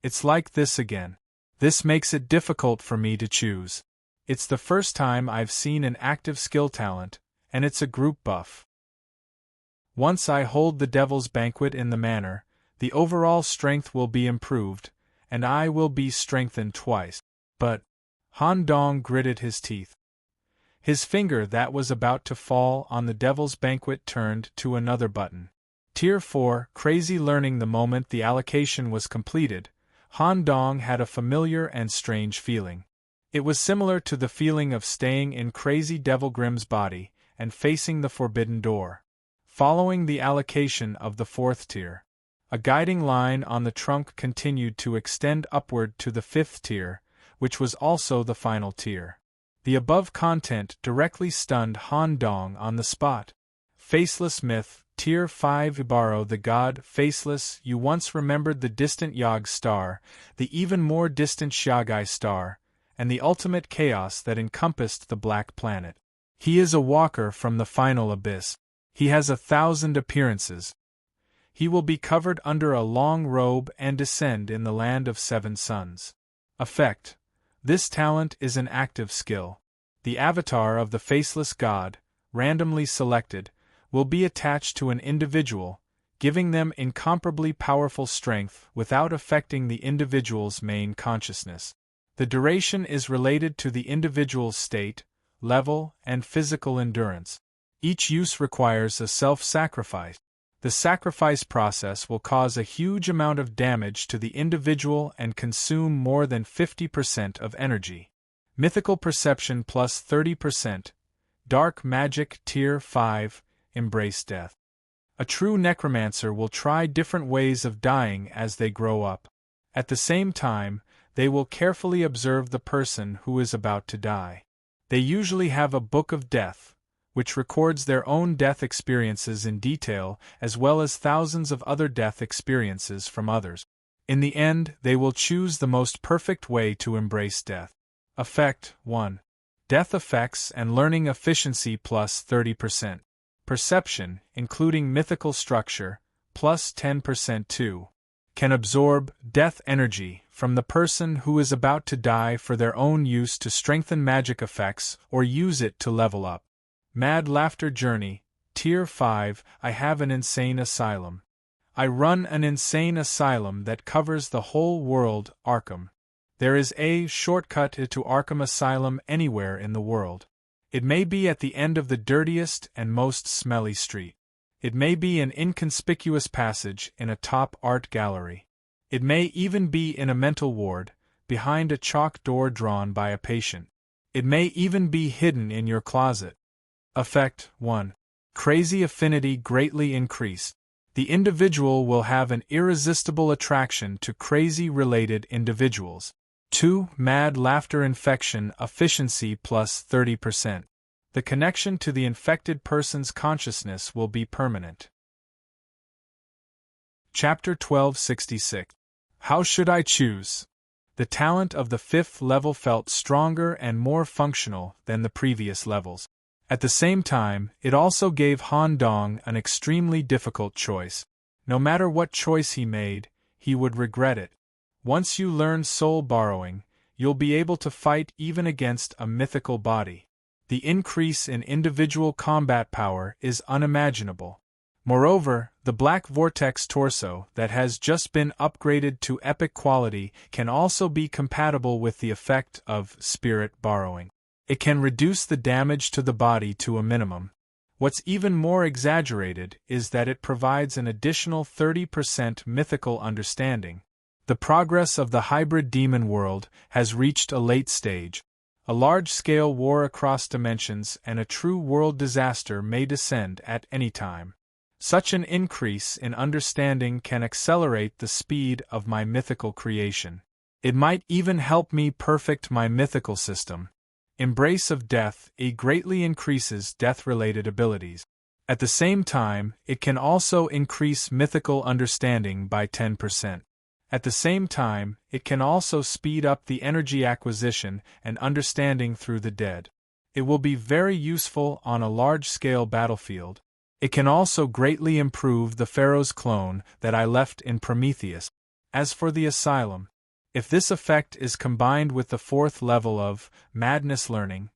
It's like this again. This makes it difficult for me to choose. It's the first time I've seen an active skill talent, and it's a group buff. Once I hold the Devil's Banquet in the manner, the overall strength will be improved, and I will be strengthened twice. But Han Dong gritted his teeth. His finger that was about to fall on the Devil's Banquet turned to another button. Tier 4, Crazy Learning. The moment the allocation was completed, Han Dong had a familiar and strange feeling. It was similar to the feeling of staying in Crazy Devil Grimm's body and facing the forbidden door. Following the allocation of the 4th tier, a guiding line on the trunk continued to extend upward to the 5th tier, which was also the final tier. The above content directly stunned Han Dong on the spot. Faceless Myth, Tier 5. Ibaro the god, faceless. You once remembered the distant Yog star, the even more distant Xiagai star, and the ultimate chaos that encompassed the Black Planet. He is a walker from the final abyss. He has 1,000 appearances. He will be covered under a long robe and descend in the land of 7 suns. Effect: this talent is an active skill. The avatar of the faceless god, randomly selected, will be attached to an individual, giving them incomparably powerful strength without affecting the individual's main consciousness. The duration is related to the individual's state, level, and physical endurance. Each use requires a self-sacrifice. The sacrifice process will cause a huge amount of damage to the individual and consume more than 50% of energy. Mythical Perception plus 30%. Dark Magic Tier 5. Embrace Death. A true necromancer will try different ways of dying as they grow up. At the same time, they will carefully observe the person who is about to die. They usually have a book of death, which records their own death experiences in detail as well as thousands of other death experiences from others. In the end, they will choose the most perfect way to embrace death. Effect 1. Death effects and learning efficiency plus 30%. Perception, including mythical structure, plus 10% 2. Can absorb death energy from the person who is about to die for their own use to strengthen magic effects or use it to level up. Mad Laughter Journey, Tier 5. I have an insane asylum. I run an insane asylum that covers the whole world, Arkham. There is a shortcut to Arkham Asylum anywhere in the world. It may be at the end of the dirtiest and most smelly street. It may be an inconspicuous passage in a top art gallery. It may even be in a mental ward, behind a chalk door drawn by a patient. It may even be hidden in your closet. Effect 1. Crazy affinity greatly increased. The individual will have an irresistible attraction to crazy-related individuals. 2. Mad Laughter Infection Efficiency plus 30%. The connection to the infected person's consciousness will be permanent. Chapter 1266. How should I choose? The talent of the 5th level felt stronger and more functional than the previous levels. At the same time, it also gave Han Dong an extremely difficult choice. No matter what choice he made, he would regret it. Once you learn soul borrowing, you'll be able to fight even against a mythical body. The increase in individual combat power is unimaginable. Moreover, the Black Vortex torso that has just been upgraded to epic quality can also be compatible with the effect of spirit borrowing. It can reduce the damage to the body to a minimum. What's even more exaggerated is that it provides an additional 30% mythical understanding. The progress of the hybrid demon world has reached a late stage. A large-scale war across dimensions and a true world disaster may descend at any time. Such an increase in understanding can accelerate the speed of my mythical creation. It might even help me perfect my mythical system. Embrace of Death greatly increases death-related abilities. At the same time, it can also increase mythical understanding by 10%. At the same time, it can also speed up the energy acquisition and understanding through the dead. It will be very useful on a large-scale battlefield. It can also greatly improve the Pharaoh's clone that I left in Prometheus. As for the asylum, if this effect is combined with the 4th level of Madness Learning,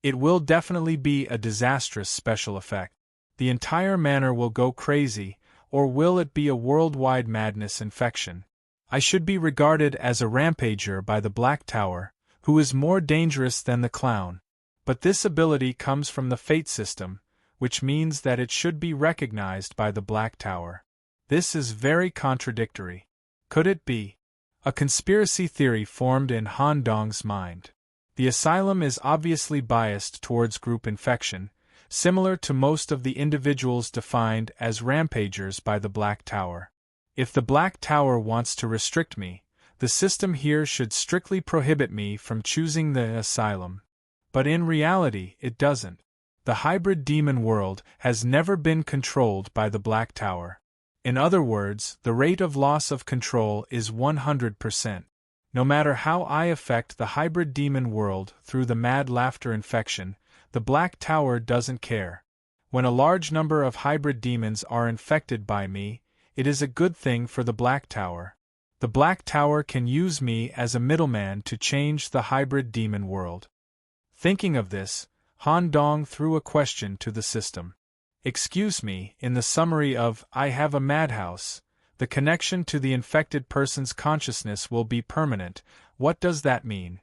it will definitely be a disastrous special effect. The entire manor will go crazy, or will it be a worldwide madness infection? I should be regarded as a rampager by the Black Tower, who is more dangerous than the clown. But this ability comes from the Fate system, which means that it should be recognized by the Black Tower. This is very contradictory. Could it be? A conspiracy theory formed in Han Dong's mind. The asylum is obviously biased towards group infection, similar to most of the individuals defined as rampagers by the Black Tower. If the Black Tower wants to restrict me, the system here should strictly prohibit me from choosing the asylum. But in reality, it doesn't. The hybrid demon world has never been controlled by the Black Tower. In other words, the rate of loss of control is 100%. No matter how I affect the hybrid demon world through the Mad Laughter infection, the Black Tower doesn't care. When a large number of hybrid demons are infected by me, it is a good thing for the Black Tower. The Black Tower can use me as a middleman to change the hybrid demon world. Thinking of this, Han Dong threw a question to the system. Excuse me, in the summary of I have a madhouse, the connection to the infected person's consciousness will be permanent. What does that mean?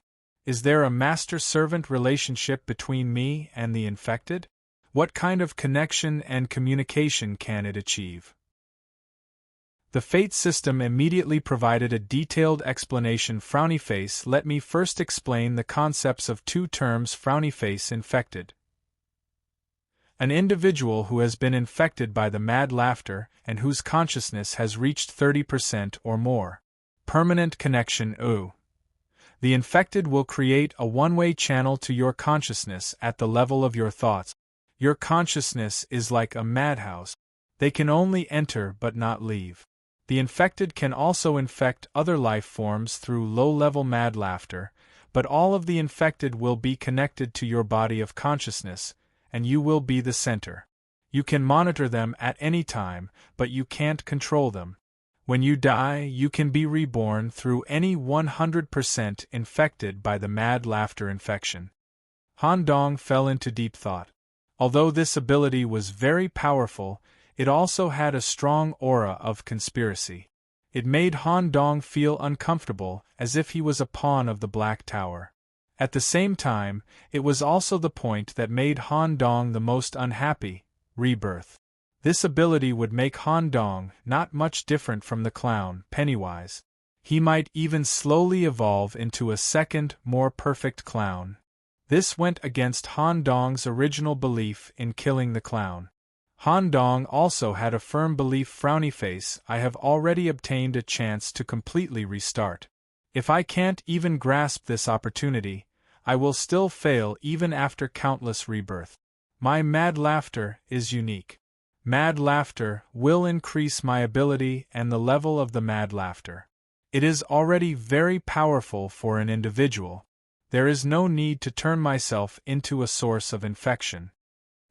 Is there a master-servant relationship between me and the infected? What kind of connection and communication can it achieve? The Fate system immediately provided a detailed explanation. Frowny face. Let me first explain the concepts of two terms. Frowny face infected. An individual who has been infected by the mad laughter and whose consciousness has reached 30% or more. Permanent connection. The infected will create a one-way channel to your consciousness at the level of your thoughts. Your consciousness is like a madhouse. They can only enter but not leave. The infected can also infect other life forms through low-level mad laughter, but all of the infected will be connected to your body of consciousness, and you will be the center. You can monitor them at any time, but you can't control them. When you die, you can be reborn through any 100% infected by the mad laughter infection. Han Dong fell into deep thought. Although this ability was very powerful, it also had a strong aura of conspiracy. It made Han Dong feel uncomfortable, as if he was a pawn of the Black Tower. At the same time, it was also the point that made Han Dong the most unhappy: rebirth. This ability would make Han Dong not much different from the clown, Pennywise. He might even slowly evolve into a second, more perfect clown. This went against Han Dong's original belief in killing the clown. Han Dong also had a firm belief. Frowny face. I have already obtained a chance to completely restart. If I can't even grasp this opportunity, I will still fail even after countless rebirths. My mad laughter is unique. Mad laughter will increase my ability and the level of the mad laughter. It is already very powerful for an individual. There is no need to turn myself into a source of infection.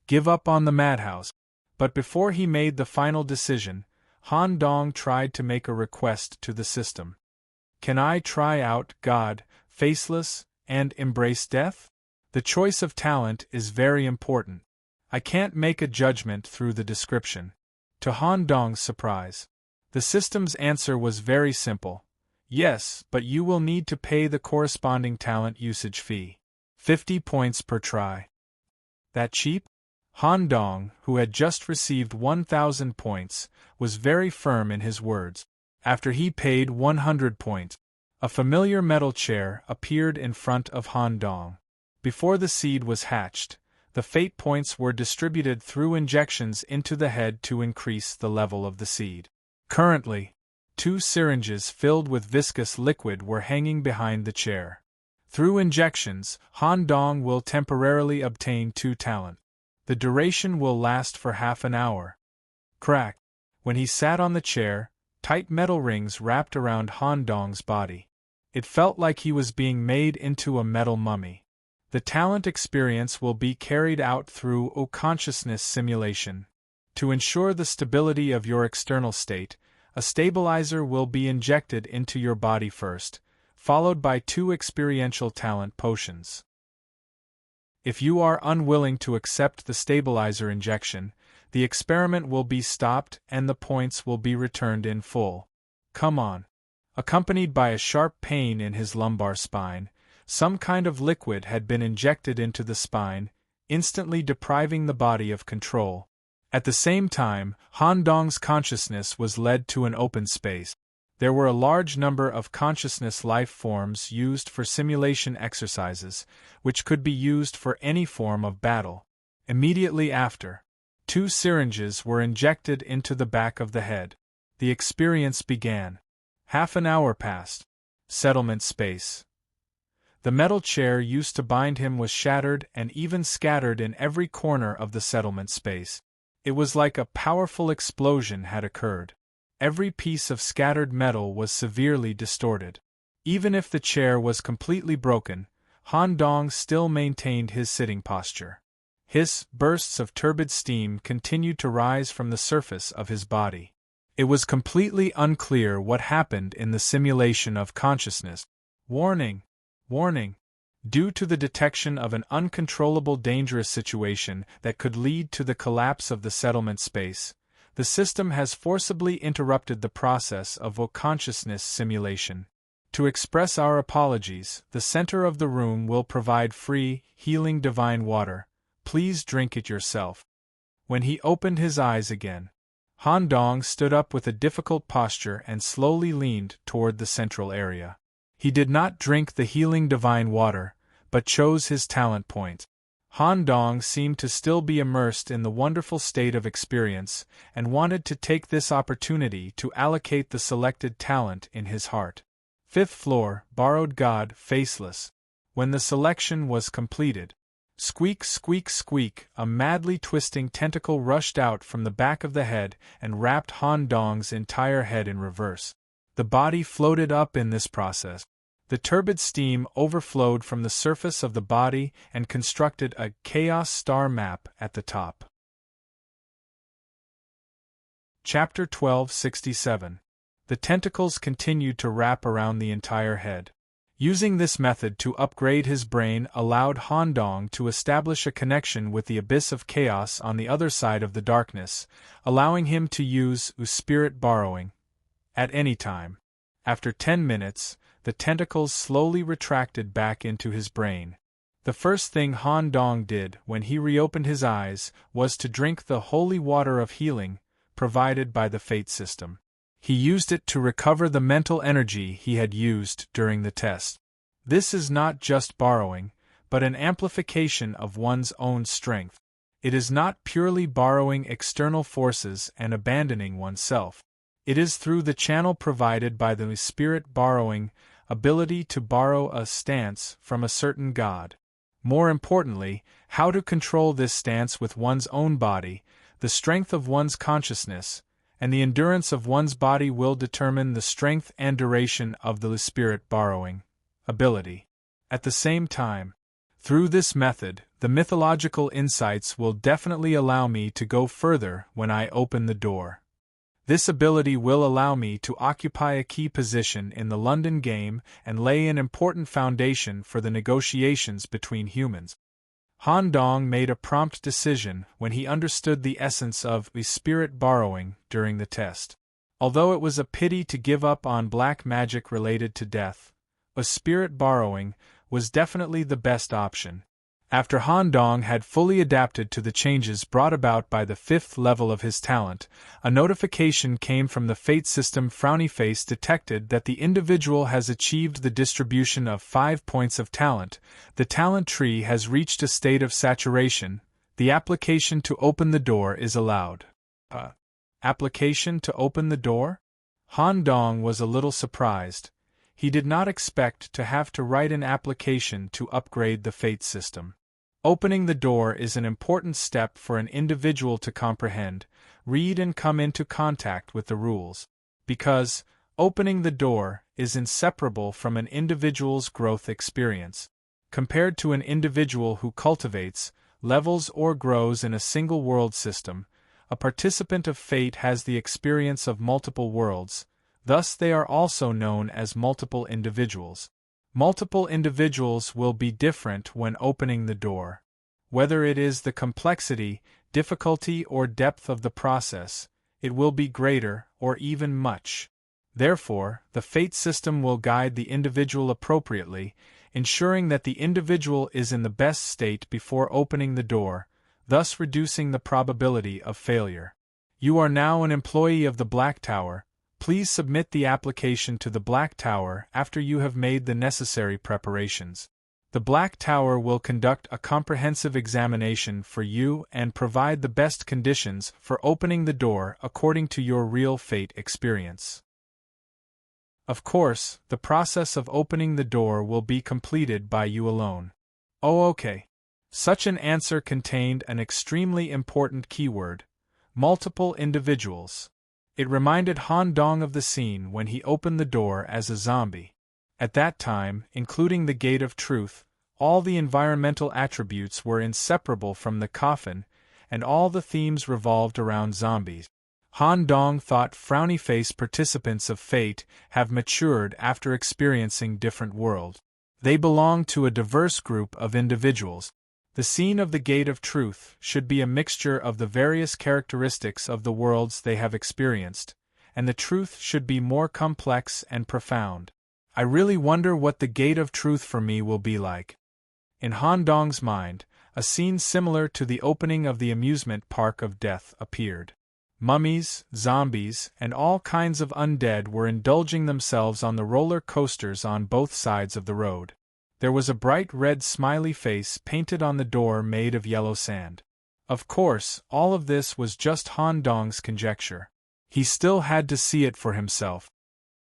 Give up on the madhouse. But before he made the final decision, Han Dong tried to make a request to the system. Can I try out God, Faceless, and Embrace Death? The choice of talent is very important. I can't make a judgment through the description. To Han Dong's surprise, the system's answer was very simple. Yes, but you will need to pay the corresponding talent usage fee. 50 points per try. That cheap? Han Dong, who had just received 1,000 points, was very firm in his words. After he paid 100 points, a familiar metal chair appeared in front of Han Dong. Before the seed was hatched, the fate points were distributed through injections into the head to increase the level of the seed. Currently, 2 syringes filled with viscous liquid were hanging behind the chair. Through injections, Han Dong will temporarily obtain 2 talent. The duration will last for half an hour. Crack. When he sat on the chair, tight metal rings wrapped around Han Dong's body. It felt like he was being made into a metal mummy. The talent experience will be carried out through a consciousness simulation. To ensure the stability of your external state, a stabilizer will be injected into your body first, followed by 2 experiential talent potions. If you are unwilling to accept the stabilizer injection, the experiment will be stopped and the points will be returned in full. Come on. Accompanied by a sharp pain in his lumbar spine, some kind of liquid had been injected into the spine, instantly depriving the body of control. At the same time, Han Dong's consciousness was led to an open space. There were a large number of consciousness life forms used for simulation exercises, which could be used for any form of battle. Immediately after, 2 syringes were injected into the back of the head. The experience began. Half an hour passed. Settlement space. The metal chair used to bind him was shattered and even scattered in every corner of the settlement space. It was like a powerful explosion had occurred. Every piece of scattered metal was severely distorted. Even if the chair was completely broken, Han Dong still maintained his sitting posture. Bursts of turbid steam continued to rise from the surface of his body. It was completely unclear what happened in the simulation of consciousness. Warning! Warning! Due to the detection of an uncontrollable dangerous situation that could lead to the collapse of the settlement space, the system has forcibly interrupted the process of consciousness simulation. To express our apologies, the center of the room will provide free, healing divine water. Please drink it yourself. When he opened his eyes again, Han Dong stood up with a difficult posture and slowly leaned toward the central area. He did not drink the healing divine water, but chose his talent point. Han Dong seemed to still be immersed in the wonderful state of experience and wanted to take this opportunity to allocate the selected talent in his heart. 5th floor, borrowed God, faceless. When the selection was completed, squeak, squeak, squeak, a madly twisting tentacle rushed out from the back of the head and wrapped Han Dong's entire head in reverse. The body floated up in this process. The turbid steam overflowed from the surface of the body and constructed a chaos star map at the top. Chapter 1267. The tentacles continued to wrap around the entire head. Using this method to upgrade his brain allowed Han Dong to establish a connection with the abyss of chaos on the other side of the darkness, allowing him to use spirit borrowing at any time. After 10 minutes, the tentacles slowly retracted back into his brain. The first thing Han Dong did when he reopened his eyes was to drink the holy water of healing, provided by the fate system. He used it to recover the mental energy he had used during the test. This is not just borrowing, but an amplification of one's own strength. It is not purely borrowing external forces and abandoning oneself. It is through the channel provided by the spirit borrowing ability to borrow a stance from a certain god. More importantly, how to control this stance with one's own body, the strength of one's consciousness, and the endurance of one's body will determine the strength and duration of the spirit borrowing ability. At the same time, through this method, the mythological insights will definitely allow me to go further when I open the door. This ability will allow me to occupy a key position in the London game and lay an important foundation for the negotiations between humans. Han Dong made a prompt decision when he understood the essence of spirit borrowing during the test. Although it was a pity to give up on black magic related to death, spirit borrowing was definitely the best option. After Han Dong had fully adapted to the changes brought about by the 5th level of his talent, a notification came from the fate system. Frowny face detected that the individual has achieved the distribution of 5 points of talent. The talent tree has reached a state of saturation. The application to open the door is allowed. Application to open the door? Han Dong was a little surprised. He did not expect to have to write an application to upgrade the fate system. Opening the door is an important step for an individual to comprehend, read and come into contact with the rules. Because opening the door is inseparable from an individual's growth experience. Compared to an individual who cultivates, levels or grows in a single world system, a participant of fate has the experience of multiple worlds, thus they are also known as multiple individuals. Multiple individuals will be different when opening the door. Whether it is the complexity, difficulty or depth of the process, it will be greater or even much. Therefore, the fate system will guide the individual appropriately, ensuring that the individual is in the best state before opening the door, thus reducing the probability of failure. You are now an employee of the Black Tower. Please submit the application to the Black Tower after you have made the necessary preparations. The Black Tower will conduct a comprehensive examination for you and provide the best conditions for opening the door according to your real fate experience. Of course, the process of opening the door will be completed by you alone. Oh, okay. Such an answer contained an extremely important keyword: multiple individuals. It reminded Han Dong of the scene when he opened the door as a zombie. At that time, including the Gate of Truth, All the environmental attributes were inseparable from the coffin, and all the themes revolved around zombies. Han Dong thought frowny-face participants of Fate have matured after experiencing different worlds. They belong to a diverse group of individuals. The scene of the Gate of Truth should be a mixture of the various characteristics of the worlds they have experienced, and the truth should be more complex and profound. I really wonder what the Gate of Truth for me will be like. In Han Dong's mind, a scene similar to the opening of the amusement park of death appeared. Mummies, zombies, and all kinds of undead were indulging themselves on the roller coasters on both sides of the road. There was a bright red smiley face painted on the door made of yellow sand. Of course, all of this was just Han Dong's conjecture. He still had to see it for himself.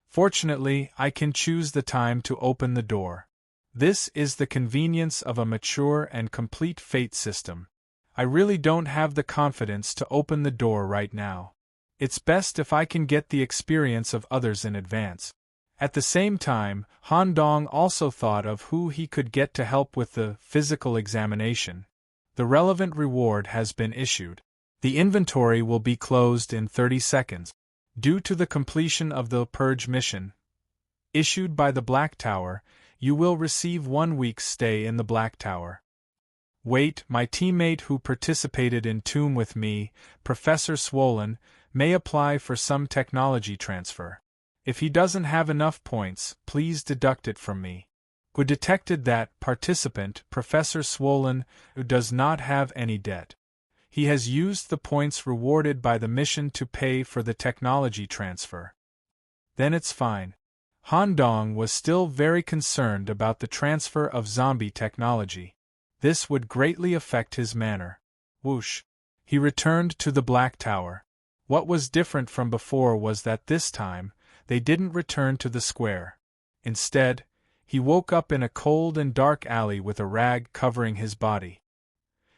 Fortunately, I can choose the time to open the door. This is the convenience of a mature and complete fate system. I really don't have the confidence to open the door right now. It's best if I can get the experience of others in advance. At the same time, Han Dong also thought of who he could get to help with the physical examination. The relevant reward has been issued. The inventory will be closed in 30 seconds. Due to the completion of the Purge mission, issued by the Black Tower, you will receive 1 week's stay in the Black Tower. Wait, my teammate who participated in Tomb with me, Professor Swollen, may apply for some technology transfer. If he doesn't have enough points, please deduct it from me. We detected that participant, Professor Swollen, who does not have any debt. He has used the points rewarded by the mission to pay for the technology transfer. Then it's fine. Han Dong was still very concerned about the transfer of zombie technology. This would greatly affect his manner. Whoosh! He returned to the Black Tower. What was different from before was that this time, they didn't return to the square. Instead, he woke up in a cold and dark alley with a rag covering his body.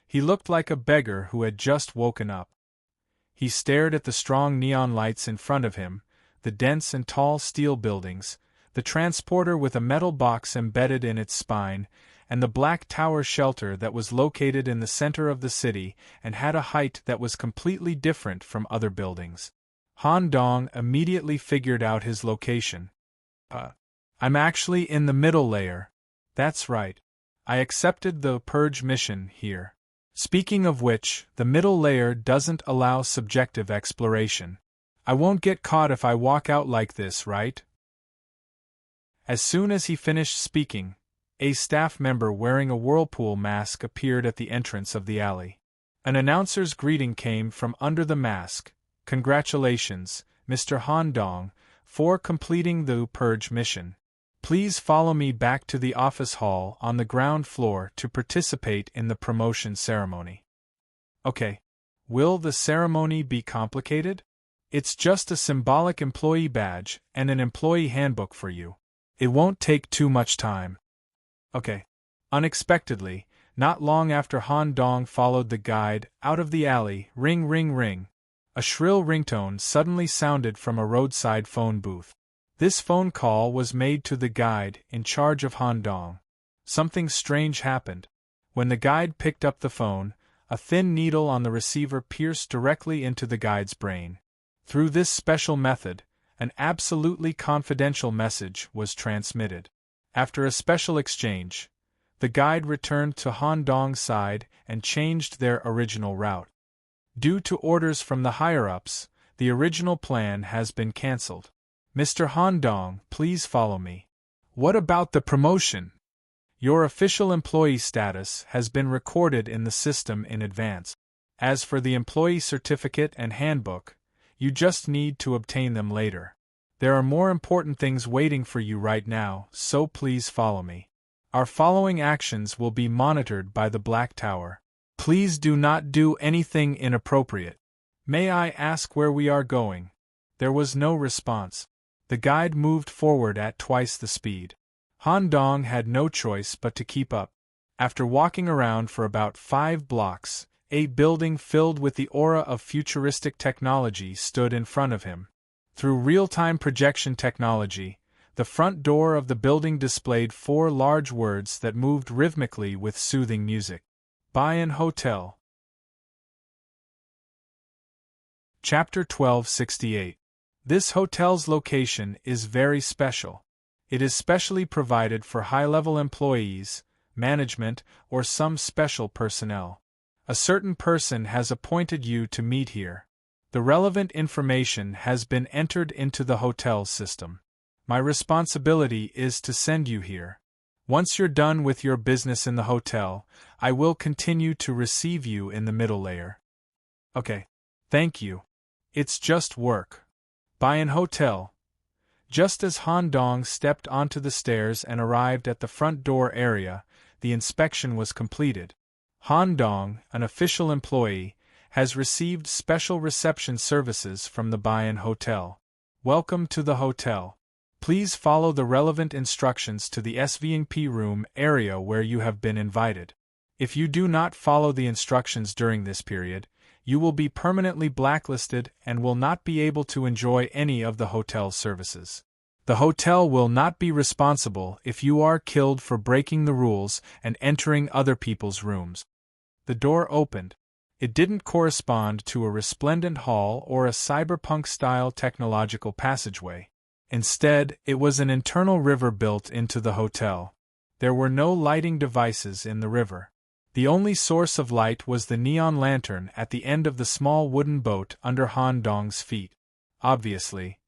He looked like a beggar who had just woken up. He stared at the strong neon lights in front of him, the dense and tall steel buildings, the transporter with a metal box embedded in its spine, and the Black Tower shelter that was located in the center of the city and had a height that was completely different from other buildings. Han Dong immediately figured out his location. I'm actually in the middle layer. That's right. I accepted the Purge mission here. Speaking of which, the middle layer doesn't allow subjective exploration. I won't get caught if I walk out like this, right? As soon as he finished speaking, a staff member wearing a whirlpool mask appeared at the entrance of the alley. An announcer's greeting came from under the mask. Congratulations, Mr. Han Dong, for completing the Purge mission. Please follow me back to the office hall on the ground floor to participate in the promotion ceremony. Okay. Will the ceremony be complicated? It's just a symbolic employee badge and an employee handbook for you. It won't take too much time. Okay. Unexpectedly, not long after Han Dong followed the guide out of the alley, ring ring ring, a shrill ringtone suddenly sounded from a roadside phone booth. This phone call was made to the guide in charge of Han Dong. Something strange happened. When the guide picked up the phone, a thin needle on the receiver pierced directly into the guide's brain. Through this special method, an absolutely confidential message was transmitted. After a special exchange, the guide returned to Han Dong's side and changed their original route. Due to orders from the higher-ups, the original plan has been cancelled. Mr. Han Dong, please follow me. What about the promotion? Your official employee status has been recorded in the system in advance. As for the employee certificate and handbook, you just need to obtain them later. There are more important things waiting for you right now, so please follow me. Our following actions will be monitored by the Black Tower. Please do not do anything inappropriate. May I ask where we are going? There was no response. The guide moved forward at twice the speed. Han Dong had no choice but to keep up. After walking around for about 5 blocks, a building filled with the aura of futuristic technology stood in front of him. Through real-time projection technology, The front door of the building displayed 4 large words that moved rhythmically with soothing music. Buy-in Hotel. Chapter 1268. This hotel's location is very special. It is specially provided for high-level employees, management, or some special personnel. A certain person has appointed you to meet here. The relevant information has been entered into the hotel system. My responsibility is to send you here. Once you're done with your business in the hotel, I will continue to receive you in the middle layer. Okay. Thank you. It's just work. Buy-in Hotel. Just as Han Dong stepped onto the stairs and arrived at the front door area, the inspection was completed. Han Dong, an official employee, has received special reception services from the Buy-in Hotel. Welcome to the hotel. Please follow the relevant instructions to the SVP room area where you have been invited. If you do not follow the instructions during this period, you will be permanently blacklisted and will not be able to enjoy any of the hotel services. The hotel will not be responsible if you are killed for breaking the rules and entering other people's rooms. The door opened. It didn't correspond to a resplendent hall or a cyberpunk-style technological passageway. Instead, it was an internal river built into the hotel. There were no lighting devices in the river. The only source of light was the neon lantern at the end of the small wooden boat under Han Dong's feet. Obviously,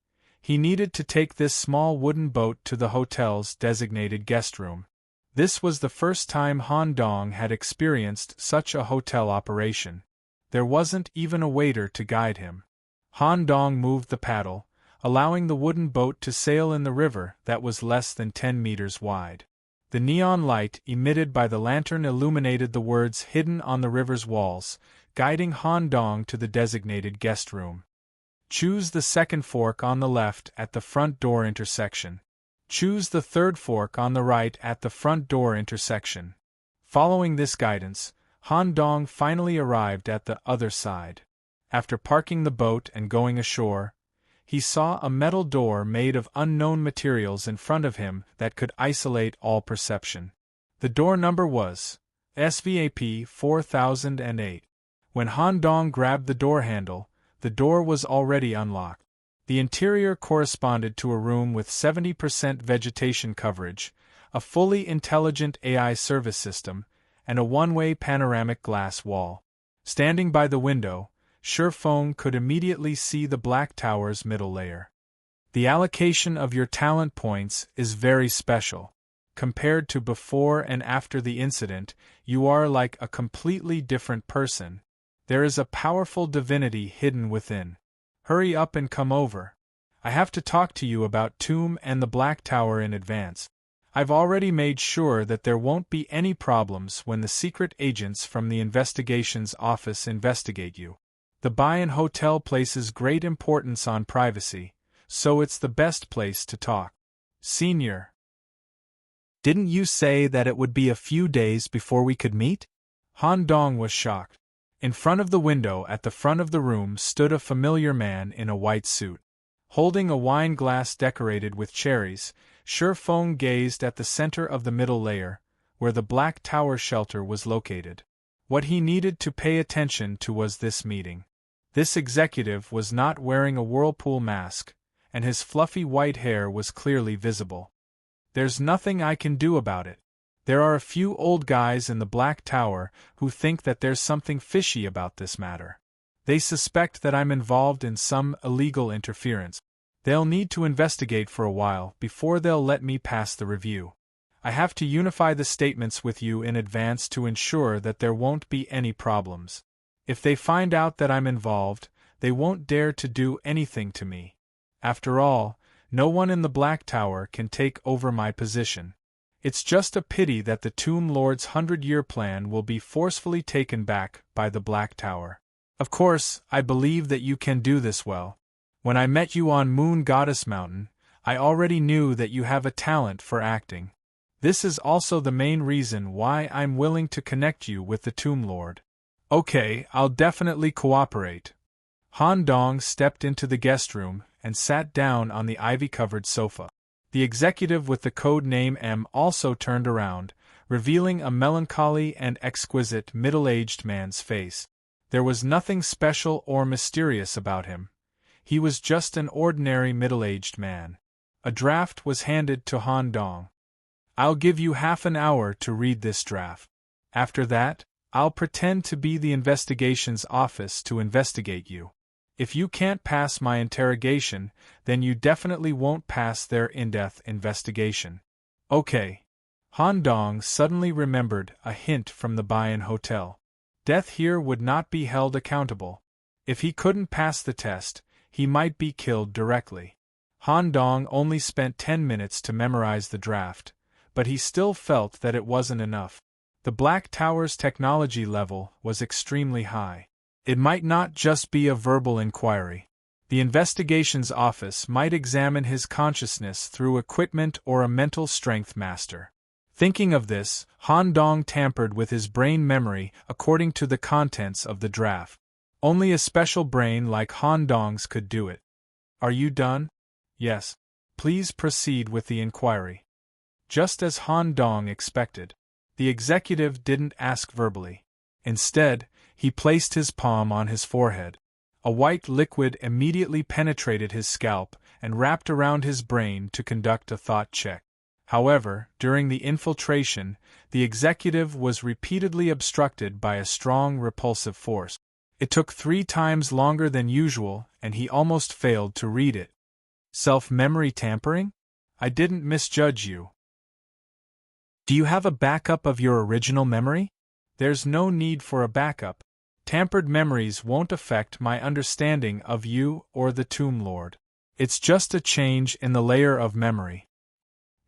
he needed to take this small wooden boat to the hotel's designated guest room. This was the first time Han Dong had experienced such a hotel operation. There wasn't even a waiter to guide him. Han Dong moved the paddle, allowing the wooden boat to sail in the river that was less than 10 meters wide. The neon light emitted by the lantern illuminated the words hidden on the river's walls, guiding Han Dong to the designated guest room. Choose the second fork on the left at the front door intersection. Choose the third fork on the right at the front door intersection. Following this guidance, Han Dong finally arrived at the other side. After parking the boat and going ashore, he saw a metal door made of unknown materials in front of him that could isolate all perception. The door number was SVP 4008. When Han Dong grabbed the door handle, the door was already unlocked. The interior corresponded to a room with 70% vegetation coverage, a fully intelligent AI service system, and a one-way panoramic glass wall. Standing by the window, Feng could immediately see the Black Tower's middle layer. The allocation of your talent points is very special. Compared to before and after the incident, you are like a completely different person. There is a powerful divinity hidden within. Hurry up and come over. I have to talk to you about Tomb and the Black Tower in advance. I've already made sure that there won't be any problems when the secret agents from the investigations office investigate you. The Buy-in Hotel places great importance on privacy, so it's the best place to talk. Senior. Didn't you say that it would be a few days before we could meet? Han Dong was shocked. In front of the window at the front of the room stood a familiar man in a white suit. Holding a wine glass decorated with cherries, Feng gazed at the center of the middle layer, where the Black Tower shelter was located. What he needed to pay attention to was this meeting. This executive was not wearing a whirlpool mask, and his fluffy white hair was clearly visible. There's nothing I can do about it. There are a few old guys in the Black Tower who think that there's something fishy about this matter. They suspect that I'm involved in some illegal interference. They'll need to investigate for a while before they'll let me pass the review. I have to unify the statements with you in advance to ensure that there won't be any problems. If they find out that I'm involved, they won't dare to do anything to me. After all, no one in the Black Tower can take over my position. It's just a pity that the Tomb Lord's 100-year plan will be forcefully taken back by the Black Tower. Of course, I believe that you can do this well. When I met you on Moon Goddess Mountain, I already knew that you have a talent for acting. This is also the main reason why I'm willing to connect you with the Tomb Lord. Okay, I'll definitely cooperate. Han Dong stepped into the guest room and sat down on the ivy-covered sofa. The executive with the code name M also turned around, revealing a melancholy and exquisite middle-aged man's face. There was nothing special or mysterious about him. He was just an ordinary middle-aged man. A draft was handed to Han Dong. "I'll give you half an hour to read this draft. After that, I'll pretend to be the investigations office to investigate you. If you can't pass my interrogation, then you definitely won't pass their in-depth investigation." Okay. Han Dong suddenly remembered a hint from the Bayan Hotel. Death here would not be held accountable. If he couldn't pass the test, he might be killed directly. Han Dong only spent 10 minutes to memorize the draft, but he still felt that it wasn't enough. The Black Tower's technology level was extremely high. It might not just be a verbal inquiry. The investigations office might examine his consciousness through equipment or a mental strength master. Thinking of this, Han Dong tampered with his brain memory according to the contents of the draft. Only a special brain like Han Dong's could do it. "Are you done?" "Yes. Please proceed with the inquiry." Just as Han Dong expected, the executive didn't ask verbally. Instead, he placed his palm on his forehead. A white liquid immediately penetrated his scalp and wrapped around his brain to conduct a thought check. However, during the infiltration, the executive was repeatedly obstructed by a strong repulsive force. It took 3 times longer than usual, and he almost failed to read it. "Self-memory tampering? I didn't misjudge you. Do you have a backup of your original memory?" "There's no need for a backup. Tampered memories won't affect my understanding of you or the Tomb Lord. It's just a change in the layer of memory."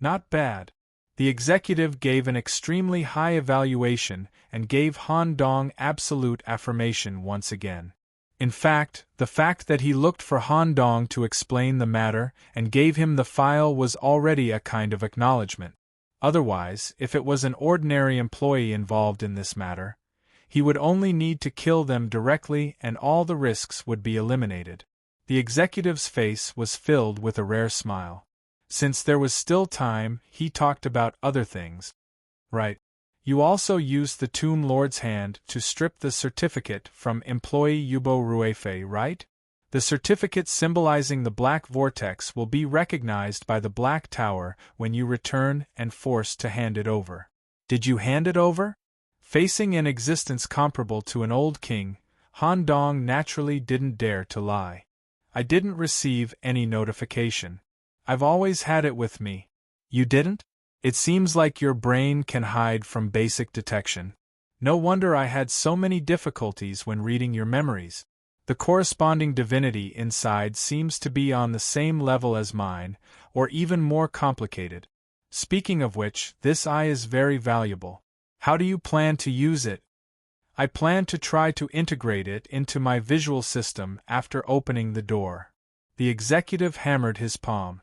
"Not bad." The executive gave an extremely high evaluation and gave Han Dong absolute affirmation once again. In fact, the fact that he looked for Han Dong to explain the matter and gave him the file was already a kind of acknowledgement. Otherwise, if it was an ordinary employee involved in this matter, he would only need to kill them directly and all the risks would be eliminated. The executive's face was filled with a rare smile. Since there was still time, he talked about other things. "Right. You also used the Tomb Lord's hand to strip the certificate from employee Yubo Ruefei, right? The certificate symbolizing the Black Vortex will be recognized by the Black Tower when you return and forced to hand it over." "Did you hand it over?" Facing an existence comparable to an old king, Han Dong naturally didn't dare to lie. "I didn't receive any notification. I've always had it with me." "You didn't? It seems like your brain can hide from basic detection. No wonder I had so many difficulties when reading your memories. The corresponding divinity inside seems to be on the same level as mine, or even more complicated. Speaking of which, this eye is very valuable. How do you plan to use it?" "I plan to try to integrate it into my visual system after opening the door." The executive hammered his palm.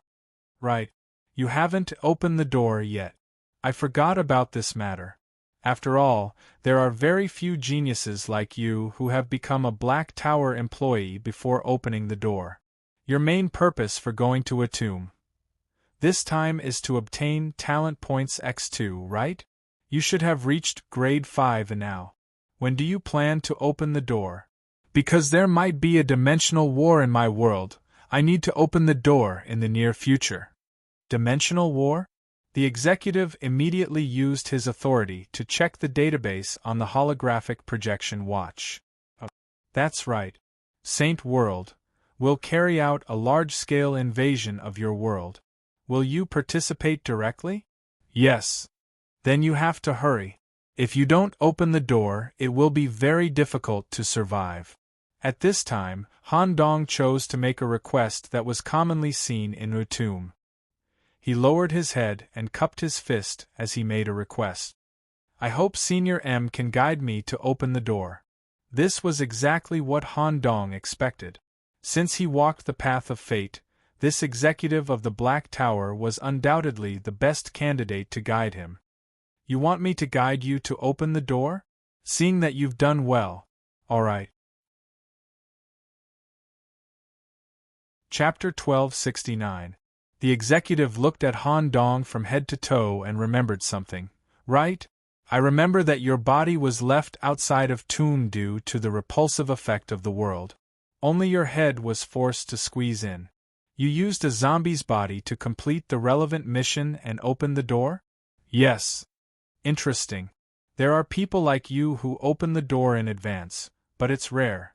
"Right. You haven't opened the door yet. I forgot about this matter. After all, there are very few geniuses like you who have become a Black Tower employee before opening the door. Your main purpose for going to a tomb this time is to obtain talent points X2, right? You should have reached grade 5 now. When do you plan to open the door?" "Because there might be a dimensional war in my world, I need to open the door in the near future." "Dimensional war?" The executive immediately used his authority to check the database on the holographic projection watch. "That's right. Saint World will carry out a large-scale invasion of your world. Will you participate directly?" "Yes." "Then you have to hurry. If you don't open the door, it will be very difficult to survive." At this time, Han Dong chose to make a request that was commonly seen in a tomb. He lowered his head and cupped his fist as he made a request. "I hope Senior M can guide me to open the door." This was exactly what Han Dong expected. Since he walked the path of fate, this executive of the Black Tower was undoubtedly the best candidate to guide him. "You want me to guide you to open the door? Seeing that you've done well. All right." Chapter 1269. The executive looked at Han Dong from head to toe and remembered something. Right? I remember that your body was left outside of Tomb due to the repulsive effect of the world. Only your head was forced to squeeze in. You used a zombie's body to complete the relevant mission and open the door? Yes. Interesting. There are people like you who open the door in advance, but it's rare.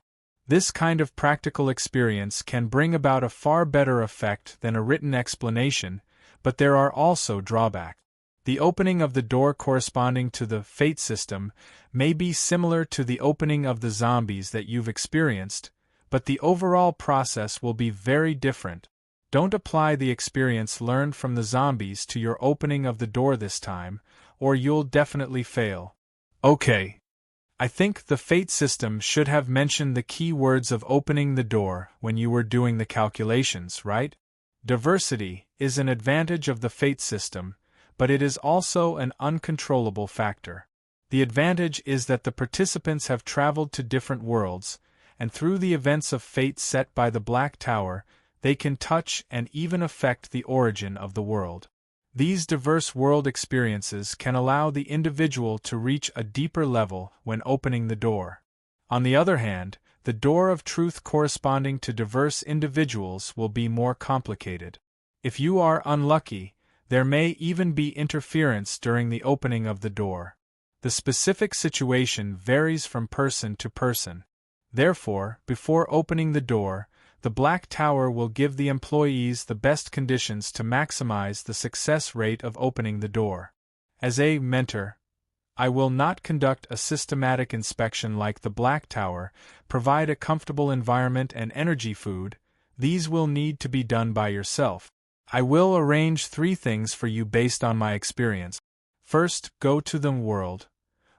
This kind of practical experience can bring about a far better effect than a written explanation, but there are also drawbacks. The opening of the door corresponding to the fate system may be similar to the opening of the zombies that you've experienced, but the overall process will be very different. Don't apply the experience learned from the zombies to your opening of the door this time, or you'll definitely fail. Okay. I think the fate system should have mentioned the key words of opening the door when you were doing the calculations, right? Diversity is an advantage of the fate system, but it is also an uncontrollable factor. The advantage is that the participants have traveled to different worlds, and through the events of fate set by the Black Tower, they can touch and even affect the origin of the world. These diverse world experiences can allow the individual to reach a deeper level when opening the door. On the other hand, the door of truth corresponding to diverse individuals will be more complicated. If you are unlucky, there may even be interference during the opening of the door. The specific situation varies from person to person. Therefore, before opening the door, the Black Tower will give the employees the best conditions to maximize the success rate of opening the door. As a mentor, I will not conduct a systematic inspection like the Black Tower, provide a comfortable environment and energy food. These will need to be done by yourself. I will arrange 3 things for you based on my experience. First, go to the world,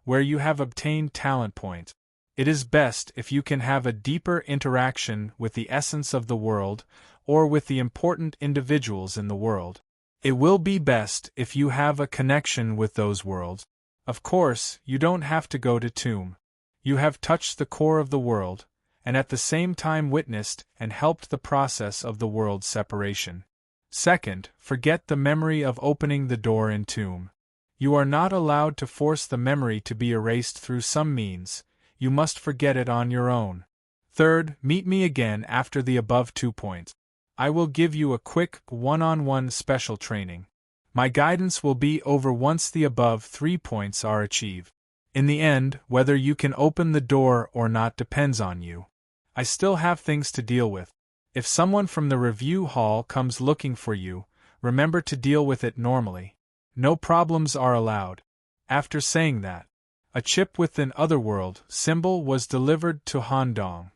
where you have obtained talent points. It is best if you can have a deeper interaction with the essence of the world, or with the important individuals in the world. It will be best if you have a connection with those worlds. Of course, you don't have to go to Tomb. You have touched the core of the world, and at the same time witnessed and helped the process of the world's separation. Second, forget the memory of opening the door in Tomb. You are not allowed to force the memory to be erased through some means. You must forget it on your own. Third, meet me again after the above 2 points. I will give you a quick, one-on-one special training. My guidance will be over once the above 3 points are achieved. In the end, whether you can open the door or not depends on you. I still have things to deal with. If someone from the review hall comes looking for you, remember to deal with it normally. No problems are allowed. After saying that, a chip with an Otherworld symbol was delivered to Han Dong.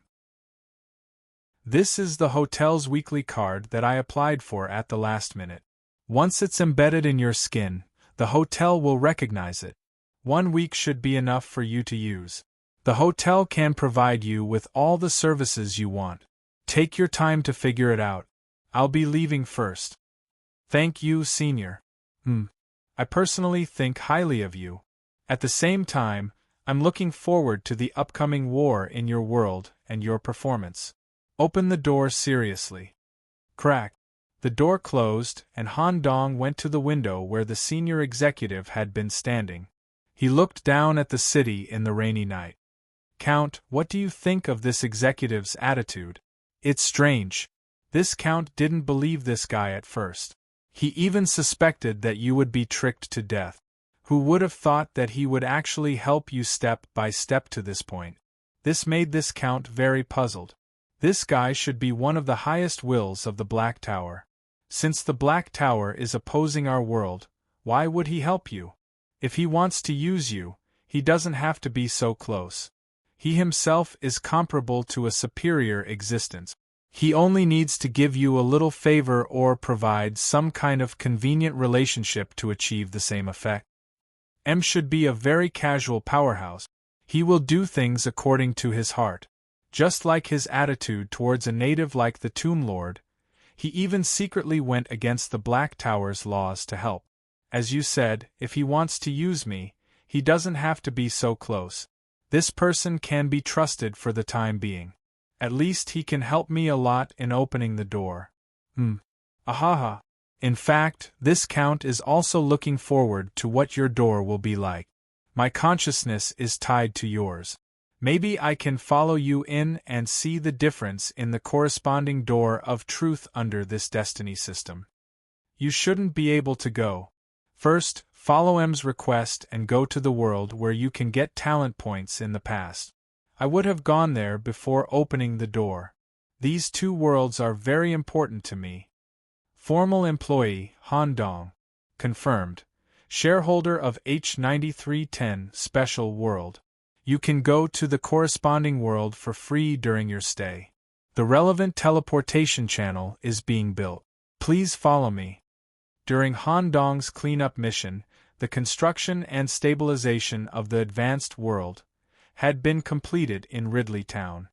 This is the hotel's weekly card that I applied for at the last minute. Once it's embedded in your skin, the hotel will recognize it. 1 week should be enough for you to use. The hotel can provide you with all the services you want. Take your time to figure it out. I'll be leaving first. Thank you, Senior. I personally think highly of you. At the same time, I'm looking forward to the upcoming war in your world and your performance. Open the door seriously. Crack. The door closed, and Han Dong went to the window where the senior executive had been standing. He looked down at the city in the rainy night. Count, what do you think of this executive's attitude? It's strange. This Count didn't believe this guy at first. He even suspected that you would be tricked to death. Who would have thought that he would actually help you step by step to this point? This made this Count very puzzled. This guy should be one of the highest wills of the Black Tower. Since the Black Tower is opposing our world, why would he help you? If he wants to use you, he doesn't have to be so close. He himself is comparable to a superior existence. He only needs to give you a little favor or provide some kind of convenient relationship to achieve the same effect. M should be a very casual powerhouse. He will do things according to his heart. Just like his attitude towards a native like the Tomb Lord, he even secretly went against the Black Tower's laws to help. As you said, if he wants to use me, he doesn't have to be so close. This person can be trusted for the time being. At least he can help me a lot in opening the door. Ahaha. In fact, this count is also looking forward to what your door will be like. My consciousness is tied to yours. Maybe I can follow you in and see the difference in the corresponding door of truth under this destiny system. You shouldn't be able to go. First, follow M's request and go to the world where you can get talent points in the past. I would have gone there before opening the door. These two worlds are very important to me. Formal employee, Han Dong. Confirmed. Shareholder of H9310 Special World. You can go to the corresponding world for free during your stay. The relevant teleportation channel is being built. Please follow me. During Han Dong's cleanup mission, the construction and stabilization of the advanced world had been completed in Ridley Town.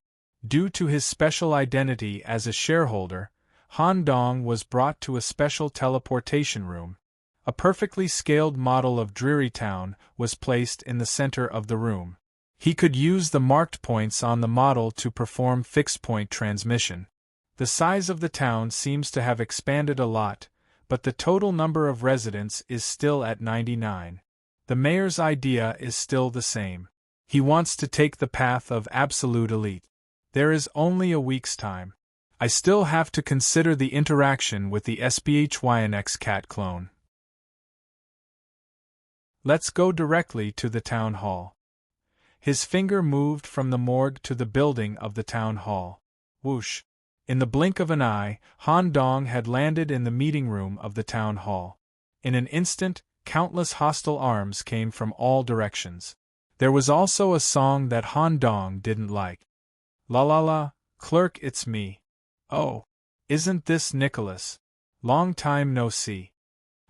Due to his special identity as a shareholder, Han Dong was brought to a special teleportation room. A perfectly scaled model of Dreary Town was placed in the center of the room. He could use the marked points on the model to perform fixed-point transmission. The size of the town seems to have expanded a lot, but the total number of residents is still at 99. The mayor's idea is still the same. He wants to take the path of absolute elite. There is only a week's time. I still have to consider the interaction with the SBHYNX cat clone. Let's go directly to the town hall. His finger moved from the morgue to the building of the town hall. Whoosh! In the blink of an eye, Han Dong had landed in the meeting room of the town hall. In an instant, countless hostile arms came from all directions. There was also a song that Han Dong didn't like. La la la, clerk, it's me. Oh, isn't this Nicholas? Long time no see.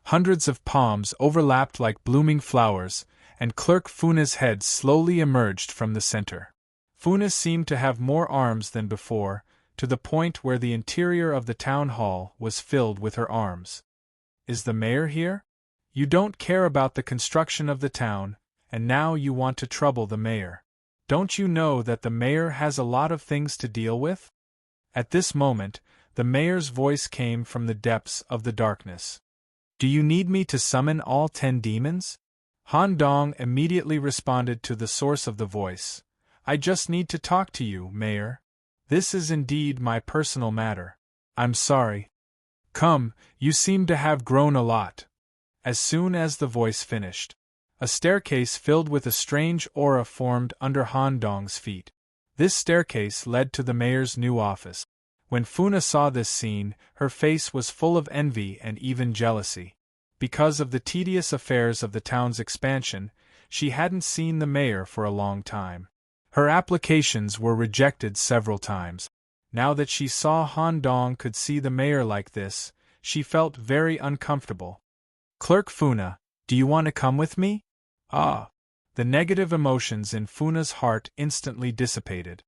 Hundreds of palms overlapped like blooming flowers, and Clerk Funa's head slowly emerged from the center. Funa seemed to have more arms than before, to the point where the interior of the town hall was filled with her arms. Is the mayor here? You don't care about the construction of the town, and now you want to trouble the mayor. Don't you know that the mayor has a lot of things to deal with? At this moment, the mayor's voice came from the depths of the darkness. Do you need me to summon all 10 demons? Han Dong immediately responded to the source of the voice. I just need to talk to you, Mayor. This is indeed my personal matter. I'm sorry. Come, you seem to have grown a lot. As soon as the voice finished, a staircase filled with a strange aura formed under Han Dong's feet. This staircase led to the mayor's new office. When Funa saw this scene, her face was full of envy and even jealousy. Because of the tedious affairs of the town's expansion, she hadn't seen the mayor for a long time. Her applications were rejected several times. Now that she saw Han Dong could see the mayor like this, she felt very uncomfortable. Clerk Funa, do you want to come with me? Ah! The negative emotions in Funa's heart instantly dissipated.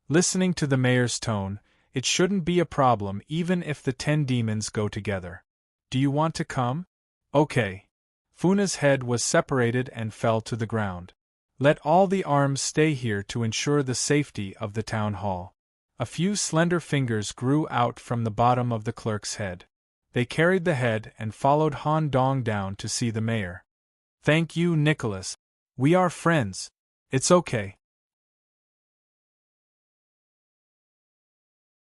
Listening to the mayor's tone, it shouldn't be a problem even if the 10 demons go together. Do you want to come? Okay. Funa's head was separated and fell to the ground. Let all the arms stay here to ensure the safety of the town hall. A few slender fingers grew out from the bottom of the clerk's head. They carried the head and followed Han Dong down to see the mayor. Thank you, Nicholas. We are friends. It's okay.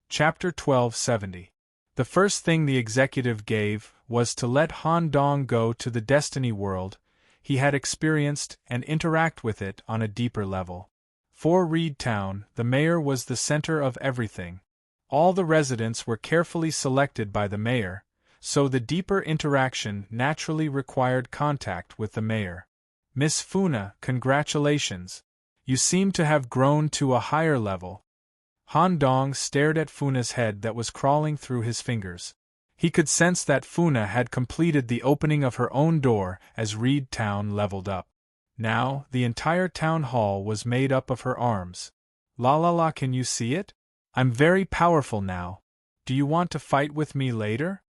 Chapter 1270. The first thing the executive gave was to let Han Dong go to the Destiny world he had experienced and interact with it on a deeper level. For Reed Town, the mayor was the center of everything. All the residents were carefully selected by the mayor, so the deeper interaction naturally required contact with the mayor. Miss Funa, congratulations. You seem to have grown to a higher level. Han Dong stared at Funa's head that was crawling through his fingers. He could sense that Funa had completed the opening of her own door as Reed Town leveled up. Now, the entire town hall was made up of her arms. La la la, can you see it? I'm very powerful now. Do you want to fight with me later?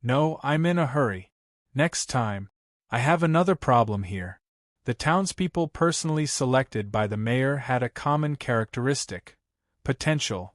No, I'm in a hurry. Next time. I have another problem here. The townspeople personally selected by the mayor had a common characteristic: potential.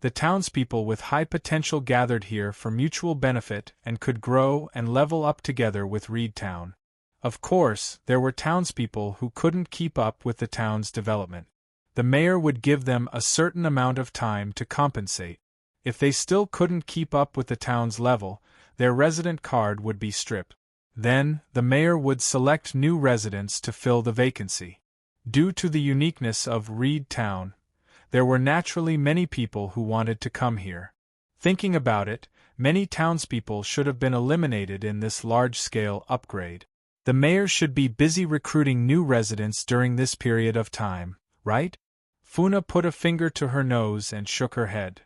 The townspeople with high potential gathered here for mutual benefit and could grow and level up together with Reedtown. Of course, there were townspeople who couldn't keep up with the town's development. The mayor would give them a certain amount of time to compensate. If they still couldn't keep up with the town's level, their resident card would be stripped. Then, the mayor would select new residents to fill the vacancy. Due to the uniqueness of Reedtown, there were naturally many people who wanted to come here. Thinking about it, many townspeople should have been eliminated in this large-scale upgrade. The mayor should be busy recruiting new residents during this period of time, right? Funa put a finger to her nose and shook her head.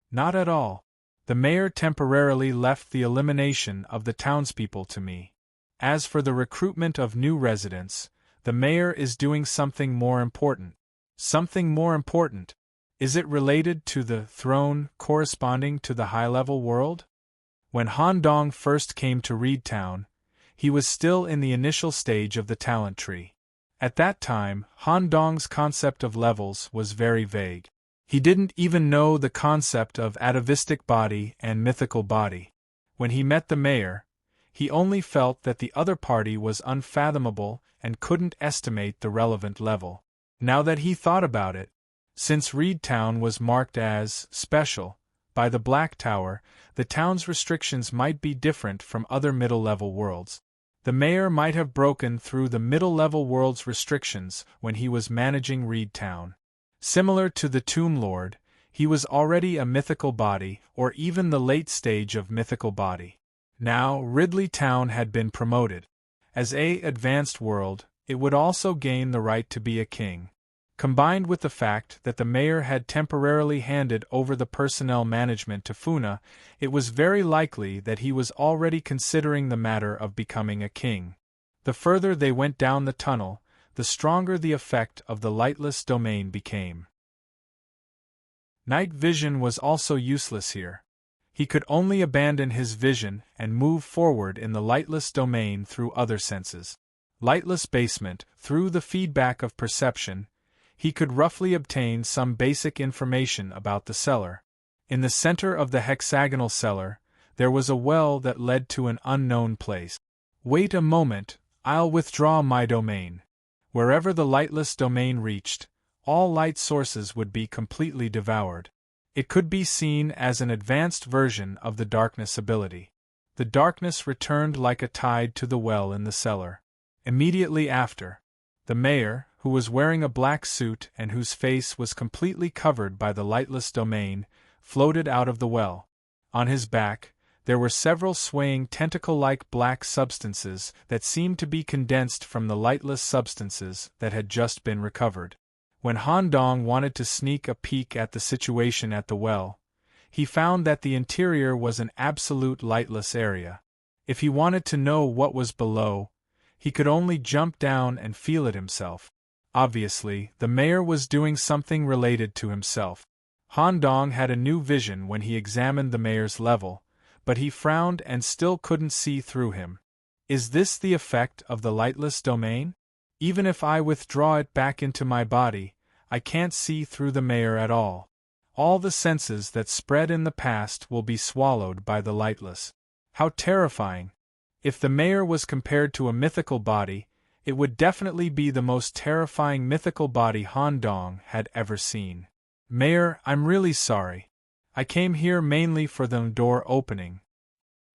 Not at all. The mayor temporarily left the elimination of the townspeople to me. As for the recruitment of new residents, the mayor is doing something more important. Something more important? Is it related to the throne corresponding to the high-level world? When Han Dong first came to Reedtown, he was still in the initial stage of the talent tree. At that time, Han Dong's concept of levels was very vague. He didn't even know the concept of atavistic body and mythical body. When he met the mayor, he only felt that the other party was unfathomable and couldn't estimate the relevant level. Now that he thought about it, since Reedtown was marked as special by the Black Tower, the town's restrictions might be different from other middle-level worlds. The mayor might have broken through the middle-level world's restrictions when he was managing Reedtown. Similar to the Tomb Lord, he was already a mythical body, or even the late stage of mythical body. Now, Ridley Town had been promoted. As an advanced world, it would also gain the right to be a king. Combined with the fact that the mayor had temporarily handed over the personnel management to Funa, it was very likely that he was already considering the matter of becoming a king. The further they went down the tunnel, the stronger the effect of the lightless domain became. Night vision was also useless here. He could only abandon his vision and move forward in the lightless domain through other senses. Lightless basement, through the feedback of perception, he could roughly obtain some basic information about the cellar. In the center of the hexagonal cellar, there was a well that led to an unknown place. Wait a moment, I'll withdraw my domain. Wherever the lightless domain reached, all light sources would be completely devoured. It could be seen as an advanced version of the darkness ability. The darkness returned like a tide to the well in the cellar. Immediately after, the mayor, who was wearing a black suit and whose face was completely covered by the lightless domain, floated out of the well. On his back, there were several swaying tentacle-like black substances that seemed to be condensed from the lightless substances that had just been recovered. When Han Dong wanted to sneak a peek at the situation at the well, he found that the interior was an absolute lightless area. If he wanted to know what was below, he could only jump down and feel it himself. Obviously, the mayor was doing something related to himself. Han Dong had a new vision when he examined the mayor's level, but he frowned and still couldn't see through him. Is this the effect of the lightless domain? Even if I withdraw it back into my body, I can't see through the mayor at all. All the senses that spread in the past will be swallowed by the lightless. How terrifying! If the mayor was compared to a mythical body, it would definitely be the most terrifying mythical body Han Dong had ever seen. Mayor, I'm really sorry. I came here mainly for the door opening.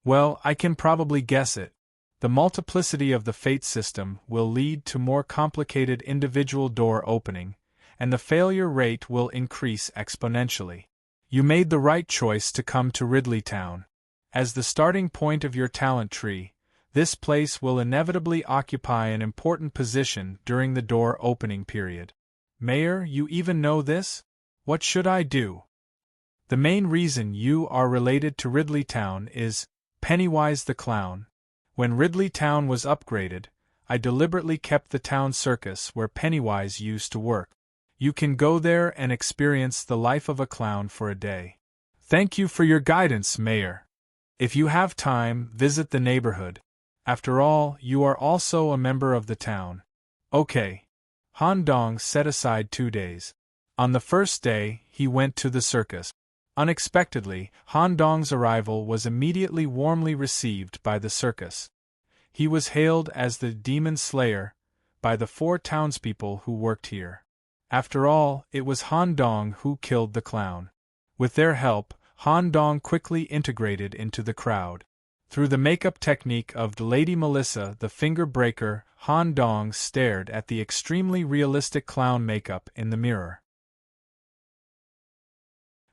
Well, I can probably guess it. The multiplicity of the fate system will lead to more complicated individual door opening, and the failure rate will increase exponentially. You made the right choice to come to Ridley Town. As the starting point of your talent tree, this place will inevitably occupy an important position during the door opening period. Mayor, you even know this? What should I do? The main reason you are related to Ridley Town is Pennywise the Clown. When Ridley Town was upgraded, I deliberately kept the town circus where Pennywise used to work. You can go there and experience the life of a clown for a day. Thank you for your guidance, Mayor. If you have time, visit the neighborhood. After all, you are also a member of the town. Okay. Han Dong set aside 2 days. On the first day, he went to the circus. Unexpectedly, Han Dong's arrival was immediately warmly received by the circus. He was hailed as the Demon Slayer by the 4 townspeople who worked here. After all, it was Han Dong who killed the clown. With their help, Han Dong quickly integrated into the crowd. Through the makeup technique of Lady Melissa the Finger Breaker, Han Dong stared at the extremely realistic clown makeup in the mirror.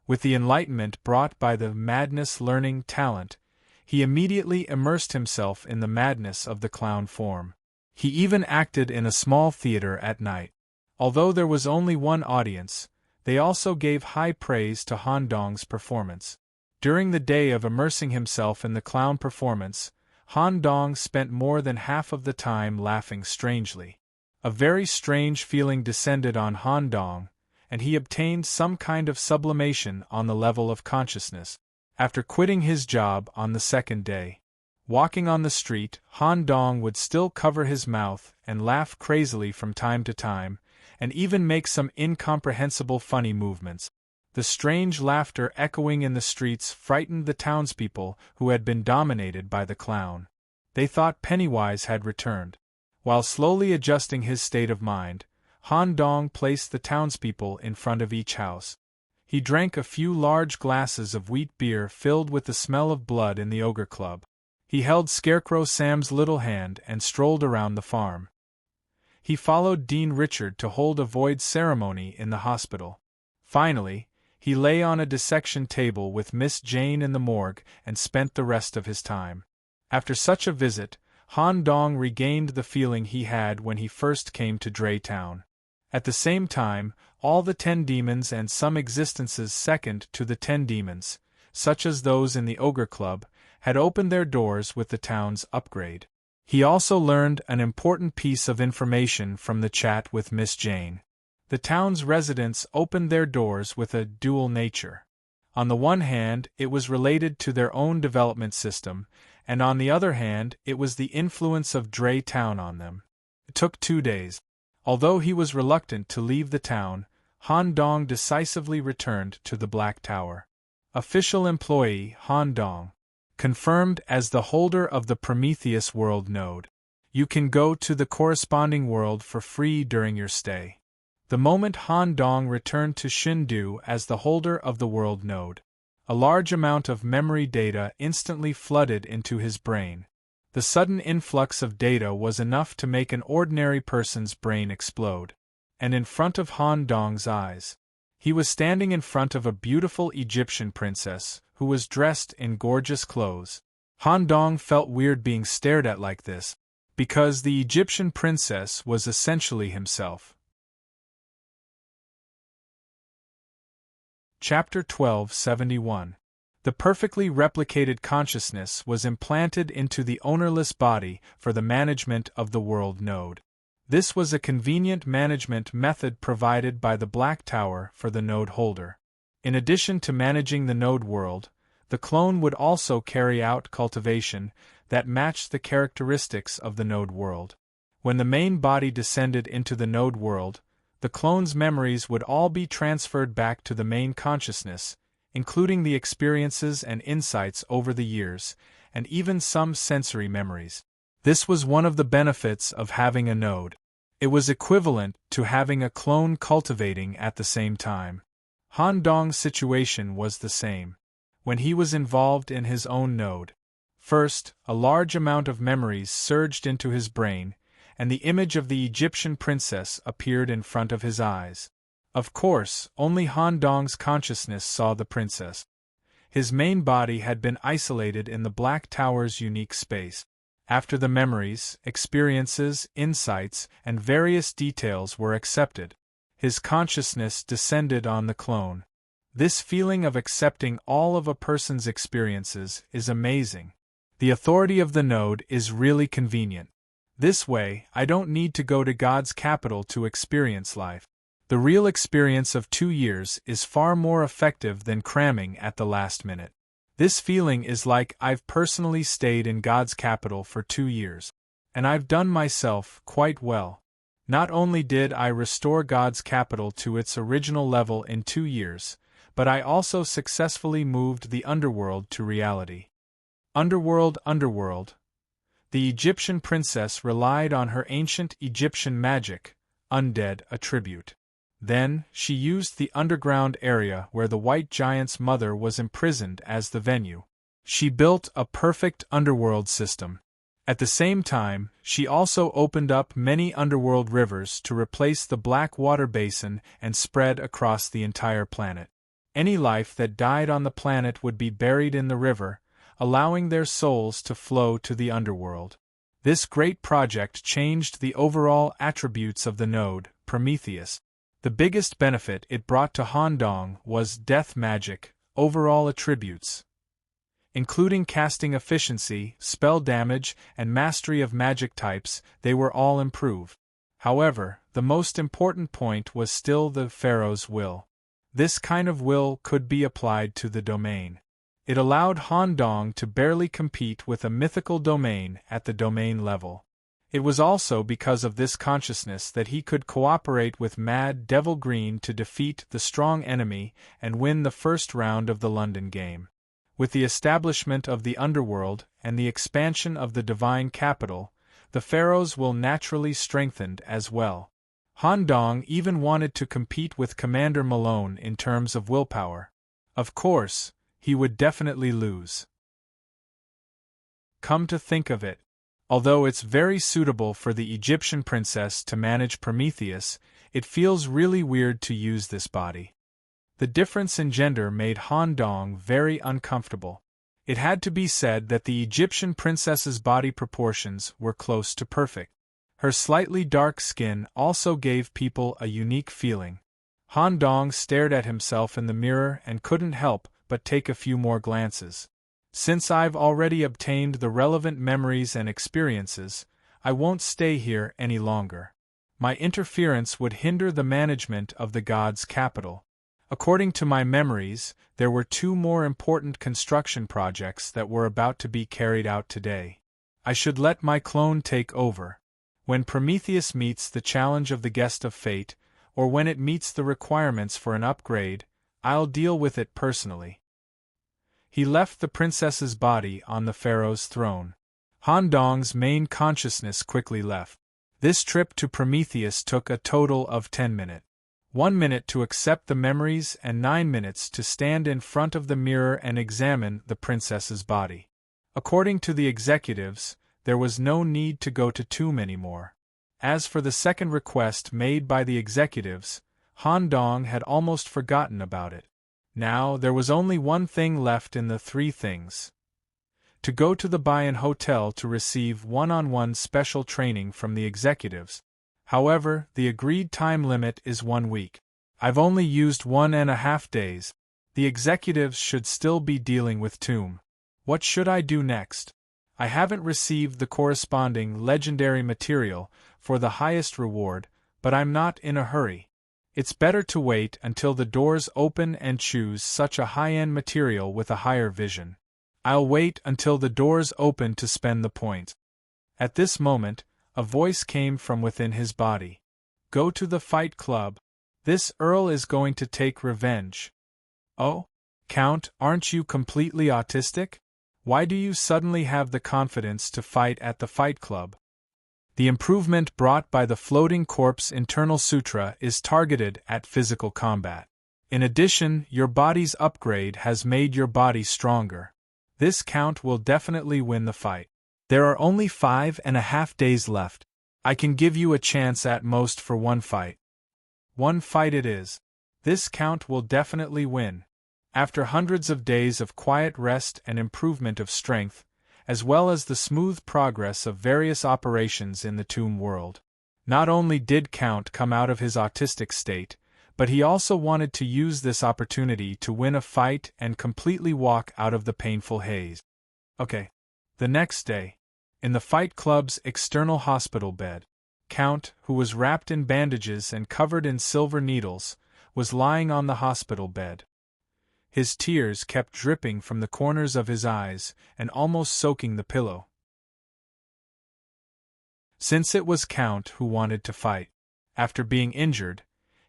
With the enlightenment brought by the madness learning talent, he immediately immersed himself in the madness of the clown form. He even acted in a small theater at night. Although there was only one audience, they also gave high praise to Han Dong's performance. During the day of immersing himself in the clown performance, Han Dong spent more than half of the time laughing strangely. A very strange feeling descended on Han Dong, and he obtained some kind of sublimation on the level of consciousness. After quitting his job on the second day, walking on the street, Han Dong would still cover his mouth and laugh crazily from time to time, and even make some incomprehensible funny movements. The strange laughter echoing in the streets frightened the townspeople who had been dominated by the clown. They thought Pennywise had returned. While slowly adjusting his state of mind, Han Dong placed the townspeople in front of each house. He drank a few large glasses of wheat beer filled with the smell of blood in the Ogre Club. He held Scarecrow Sam's little hand and strolled around the farm. He followed Dean Richard to hold a void ceremony in the hospital. Finally, he lay on a dissection table with Miss Jane in the morgue and spent the rest of his time. After such a visit, Han Dong regained the feeling he had when he first came to Dray Town. At the same time, all the 10 demons and some existences second to the 10 demons, such as those in the Ogre Club, had opened their doors with the town's upgrade. He also learned an important piece of information from the chat with Miss Jane. The town's residents opened their doors with a dual nature. On the one hand, it was related to their own development system, and on the other hand, it was the influence of Dray Town on them. It took 2 days. Although he was reluctant to leave the town, Han Dong decisively returned to the Black Tower. Official employee Han Dong. Confirmed as the holder of the Prometheus World Node. You can go to the corresponding world for free during your stay. The moment Han Dong returned to Shindu as the holder of the World Node, a large amount of memory data instantly flooded into his brain. The sudden influx of data was enough to make an ordinary person's brain explode. And in front of Han Dong's eyes, he was standing in front of a beautiful Egyptian princess, who was dressed in gorgeous clothes. Han Dong felt weird being stared at like this, because the Egyptian princess was essentially himself. Chapter 1271. The perfectly replicated consciousness was implanted into the ownerless body for the management of the world node. This was a convenient management method provided by the Black Tower for the node holder. In addition to managing the node world, the clone would also carry out cultivation that matched the characteristics of the node world. When the main body descended into the node world, the clone's memories would all be transferred back to the main consciousness, including the experiences and insights over the years, and even some sensory memories. This was one of the benefits of having a node. It was equivalent to having a clone cultivating at the same time. Han Dong's situation was the same. When he was involved in his own node, first, a large amount of memories surged into his brain, and the image of the Egyptian princess appeared in front of his eyes. Of course, only Han Dong's consciousness saw the princess. His main body had been isolated in the Black Tower's unique space. After the memories, experiences, insights, and various details were accepted, his consciousness descended on the clone. This feeling of accepting all of a person's experiences is amazing. The authority of the node is really convenient. This way, I don't need to go to God's capital to experience life. The real experience of 2 years is far more effective than cramming at the last minute. This feeling is like I've personally stayed in God's capital for 2 years. And I've done myself quite well. Not only did I restore God's capital to its original level in 2 years, but I also successfully moved the underworld to reality. Underworld. The Egyptian princess relied on her ancient Egyptian magic, undead attribute. Then, she used the underground area where the White Giant's mother was imprisoned as the venue. She built a perfect underworld system. At the same time, she also opened up many underworld rivers to replace the black water basin and spread across the entire planet. Any life that died on the planet would be buried in the river, allowing their souls to flow to the underworld. This great project changed the overall attributes of the node, Prometheus. The biggest benefit it brought to Handong was death magic, overall attributes, including casting efficiency, spell damage, and mastery of magic types. They were all improved. However, the most important point was still the Pharaoh's will. This kind of will could be applied to the domain. It allowed Handong to barely compete with a mythical domain at the domain level. It was also because of this consciousness that he could cooperate with Mad Devil Green to defeat the strong enemy and win the first round of the London game. With the establishment of the underworld and the expansion of the divine capital, the pharaohs will naturally strengthened as well. Handong even wanted to compete with Commander Malone in terms of willpower. Of course, he would definitely lose. Come to think of it, although it's very suitable for the Egyptian princess to manage Prometheus, it feels really weird to use this body. The difference in gender made Handong very uncomfortable. It had to be said that the Egyptian princess's body proportions were close to perfect. Her slightly dark skin also gave people a unique feeling. Handong stared at himself in the mirror and couldn't help but take a few more glances. Since I've already obtained the relevant memories and experiences, I won't stay here any longer. My interference would hinder the management of the god's capital. According to my memories, there were 2 more important construction projects that were about to be carried out today. I should let my clone take over. When Prometheus meets the challenge of the Guest of Fate, or when it meets the requirements for an upgrade, I'll deal with it personally. He left the princess's body on the pharaoh's throne. Handong's main consciousness quickly left. This trip to Prometheus took a total of 10 minutes. 1 minute to accept the memories and 9 minutes to stand in front of the mirror and examine the princess's body. According to the executives, there was no need to go to Tomb anymore. As for the second request made by the executives, Handong had almost forgotten about it. Now there was only one thing left in the 3 things. To go to the Bayan Hotel to receive one-on-one special training from the executives. However, the agreed time limit is 1 week. I've only used 1.5 days. The executives should still be dealing with Tomb. What should I do next? I haven't received the corresponding legendary material for the highest reward, but I'm not in a hurry. It's better to wait until the doors open and choose such a high-end material with a higher vision. I'll wait until the doors open to spend the points. At this moment, a voice came from within his body. Go to the fight club. This Earl is going to take revenge. Oh? Count, aren't you completely autistic? Why do you suddenly have the confidence to fight at the fight club? The improvement brought by the Floating Corpse Internal Sutra is targeted at physical combat. In addition, your body's upgrade has made your body stronger. This count will definitely win the fight. There are only 5.5 days left. I can give you a chance at most for 1 fight. 1 fight it is. This count will definitely win. After hundreds of days of quiet rest and improvement of strength, as well as the smooth progress of various operations in the Tomb world, not only did Count come out of his autistic state, but he also wanted to use this opportunity to win a fight and completely walk out of the painful haze. Okay. The next day, in the fight club's external hospital bed, Count, who was wrapped in bandages and covered in silver needles, was lying on the hospital bed. His tears kept dripping from the corners of his eyes and almost soaking the pillow. Since it was Count who wanted to fight, after being injured,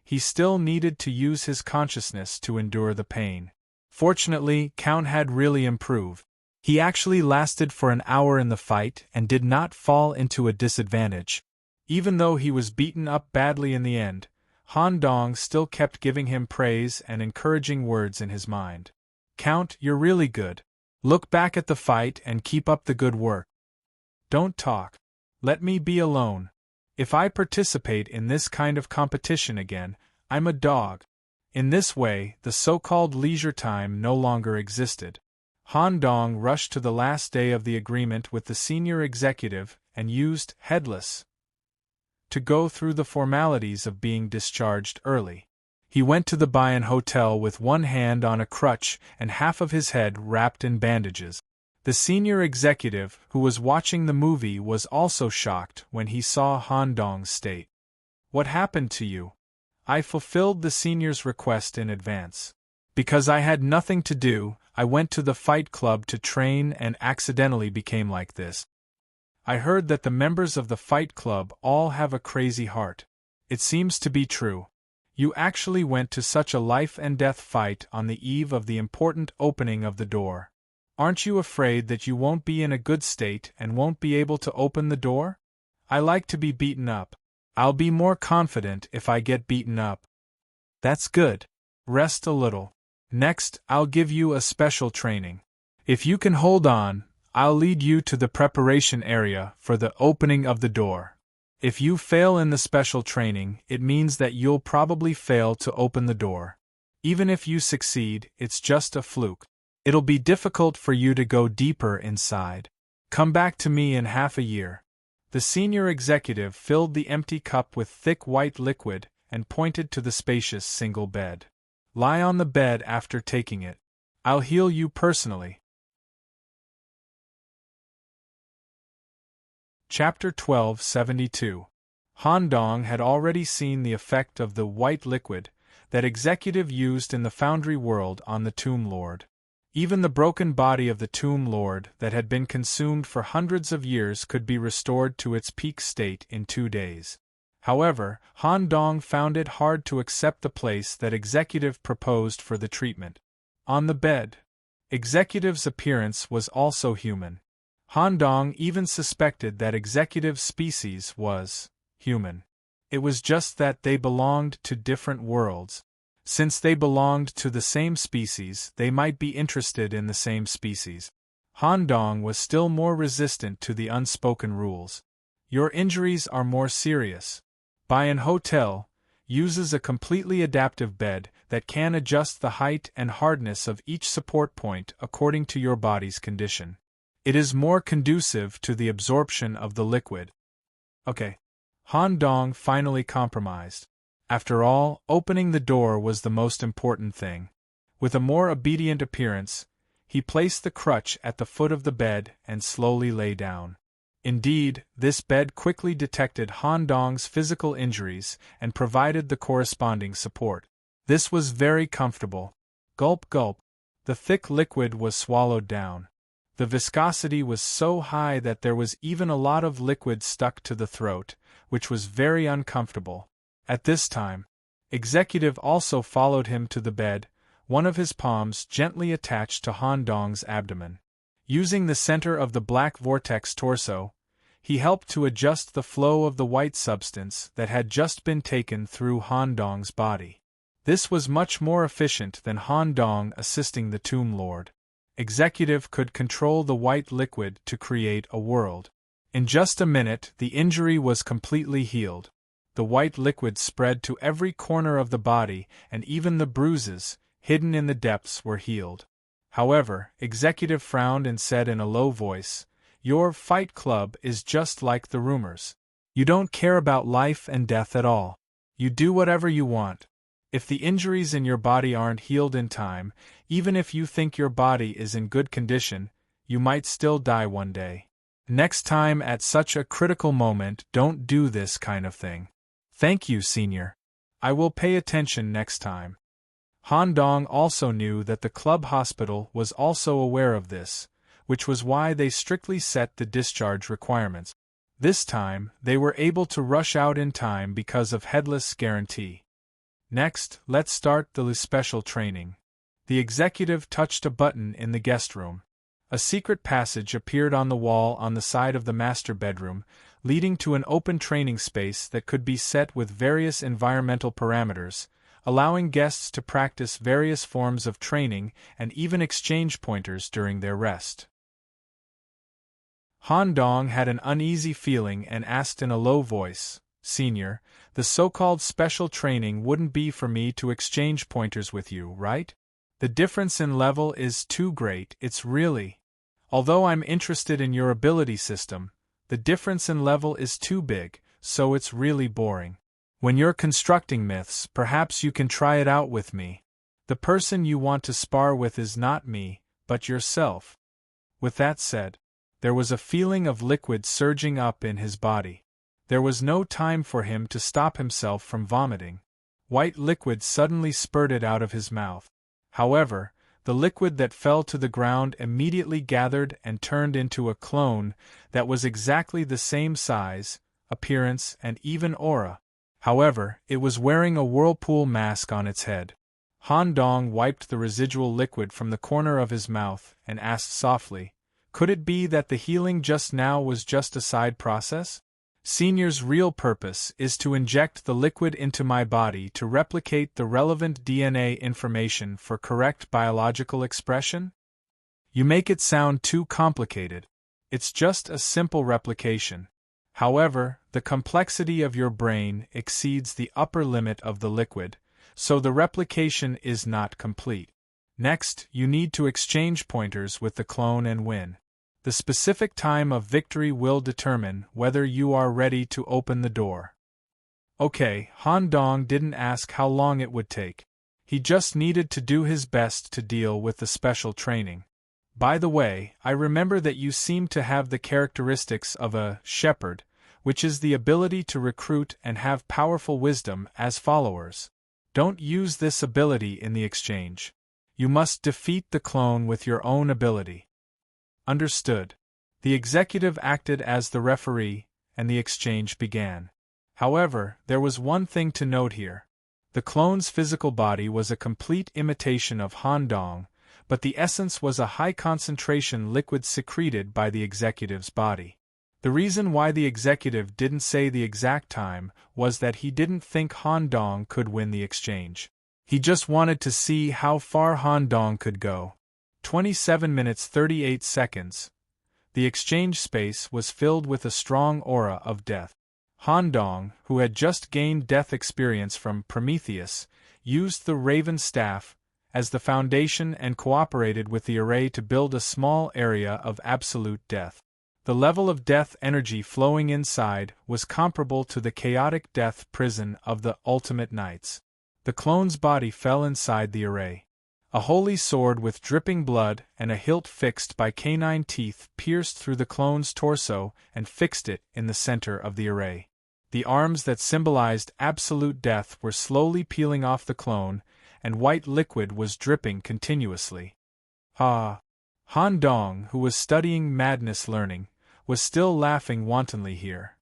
he still needed to use his consciousness to endure the pain. Fortunately, Count had really improved. He actually lasted for an hour in the fight and did not fall into a disadvantage. Even though he was beaten up badly in the end, Han Dong still kept giving him praise and encouraging words in his mind. Count, you're really good. Look back at the fight and keep up the good work. Don't talk. Let me be alone. If I participate in this kind of competition again, I'm a dog. In this way, the so-called leisure time no longer existed. Han Dong rushed to the last day of the agreement with the senior executive and used Headless to go through the formalities of being discharged early. He went to the Bayan Hotel with one hand on a crutch and half of his head wrapped in bandages. The senior executive, who was watching the movie, was also shocked when he saw Han Dong's state. What happened to you? I fulfilled the senior's request in advance. Because I had nothing to do, I went to the fight club to train and accidentally became like this. I heard that the members of the fight club all have a crazy heart. It seems to be true. You actually went to such a life-and-death fight on the eve of the important opening of the door. Aren't you afraid that you won't be in a good state and won't be able to open the door? I like to be beaten up. I'll be more confident if I get beaten up. That's good. Rest a little. Next, I'll give you a special training. If you can hold on, I'll lead you to the preparation area for the opening of the door. If you fail in the special training, it means that you'll probably fail to open the door. Even if you succeed, it's just a fluke. It'll be difficult for you to go deeper inside. Come back to me in half a year. The senior executive filled the empty cup with thick white liquid and pointed to the spacious single bed. Lie on the bed after taking it. I'll heal you personally. Chapter 1272. Han Dong had already seen the effect of the white liquid that executive used in the foundry world on the Tomb Lord. Even the broken body of the Tomb Lord that had been consumed for hundreds of years could be restored to its peak state in 2 days. However, Han Dong found it hard to accept the place that executive proposed for the treatment. On the bed, executive's appearance was also human. Han Dong even suspected that executive's species was human. It was just that they belonged to different worlds. Since they belonged to the same species, they might be interested in the same species. Han Dong was still more resistant to the unspoken rules. Your injuries are more serious. Bayan Hotel uses a completely adaptive bed that can adjust the height and hardness of each support point according to your body's condition. It is more conducive to the absorption of the liquid. Okay. Han Dong finally compromised. After all, opening the door was the most important thing. With a more obedient appearance, he placed the crutch at the foot of the bed and slowly lay down. Indeed, this bed quickly detected Han Dong's physical injuries and provided the corresponding support. This was very comfortable. Gulp gulp. The thick liquid was swallowed down. The viscosity was so high that there was even a lot of liquid stuck to the throat, which was very uncomfortable. At this time, executive also followed him to the bed, one of his palms gently attached to Han Dong's abdomen. Using the center of the black vortex torso, he helped to adjust the flow of the white substance that had just been taken through Han Dong's body. This was much more efficient than Han Dong assisting the Tomb Lord. Executive could control the white liquid to create a world. In just a minute, the injury was completely healed. The white liquid spread to every corner of the body, and even the bruises, hidden in the depths, were healed. However, executive frowned and said in a low voice, "Your fight club is just like the rumors. You don't care about life and death at all. You do whatever you want. If the injuries in your body aren't healed in time, even if you think your body is in good condition, you might still die one day. Next time at such a critical moment, don't do this kind of thing." "Thank you, Senior. I will pay attention next time." Han Dong also knew that the club hospital was also aware of this, which was why they strictly set the discharge requirements. This time, they were able to rush out in time because of Headless' guarantee. Next, let's start the special training. The executive touched a button in the guest room. A secret passage appeared on the wall on the side of the master bedroom, leading to an open training space that could be set with various environmental parameters, allowing guests to practice various forms of training and even exchange pointers during their rest. Han Dong had an uneasy feeling and asked in a low voice, "Senior, the so-called special training wouldn't be for me to exchange pointers with you, right? The difference in level is too great, it's really. Although I'm interested in your ability system, the difference in level is too big, so it's really boring. When you're constructing myths, perhaps you can try it out with me. The person you want to spar with is not me, but yourself." With that said, there was a feeling of liquid surging up in his body. There was no time for him to stop himself from vomiting. White liquid suddenly spurted out of his mouth. However, the liquid that fell to the ground immediately gathered and turned into a clone that was exactly the same size, appearance, and even aura. However, it was wearing a whirlpool mask on its head. Han Dong wiped the residual liquid from the corner of his mouth and asked softly, "Could it be that the healing just now was just a side process? Senior's real purpose is to inject the liquid into my body to replicate the relevant DNA information for correct biological expression? You make it sound too complicated. It's just a simple replication. However, the complexity of your brain exceeds the upper limit of the liquid, so the replication is not complete. Next, you need to exchange pointers with the clone and win. The specific time of victory will determine whether you are ready to open the door." Okay, Han Dong didn't ask how long it would take. He just needed to do his best to deal with the special training. "By the way, I remember that you seem to have the characteristics of a shepherd, which is the ability to recruit and have powerful wisdom as followers. Don't use this ability in the exchange. You must defeat the clone with your own ability." Understood. The executive acted as the referee, and the exchange began. However, there was one thing to note here. The clone's physical body was a complete imitation of Han Dong, but the essence was a high-concentration liquid secreted by the executive's body. The reason why the executive didn't say the exact time was that he didn't think Han Dong could win the exchange. He just wanted to see how far Han Dong could go. 27 minutes 38 seconds. The exchange space was filled with a strong aura of death. Han Dong, who had just gained death experience from Prometheus, used the Raven Staff as the foundation and cooperated with the array to build a small area of absolute death. The level of death energy flowing inside was comparable to the chaotic death prison of the Ultimate Knights. The clone's body fell inside the array. A holy sword with dripping blood and a hilt fixed by canine teeth pierced through the clone's torso and fixed it in the center of the array. The arms that symbolized absolute death were slowly peeling off the clone, and white liquid was dripping continuously. Han Dong, who was studying madness learning, was still laughing wantonly here.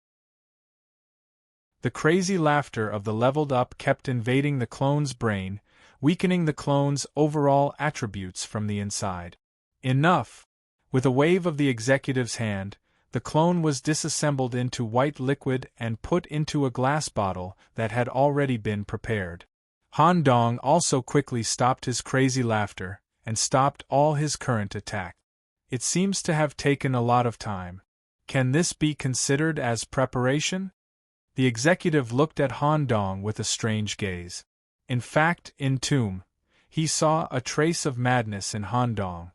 The crazy laughter of the leveled up kept invading the clone's brain, weakening the clone's overall attributes from the inside. Enough! With a wave of the executive's hand, the clone was disassembled into white liquid and put into a glass bottle that had already been prepared. Han Dong also quickly stopped his crazy laughter and stopped all his current attack. It seems to have taken a lot of time. Can this be considered as preparation? The executive looked at Han Dong with a strange gaze. In fact, in Tomb, he saw a trace of madness in Han Dong.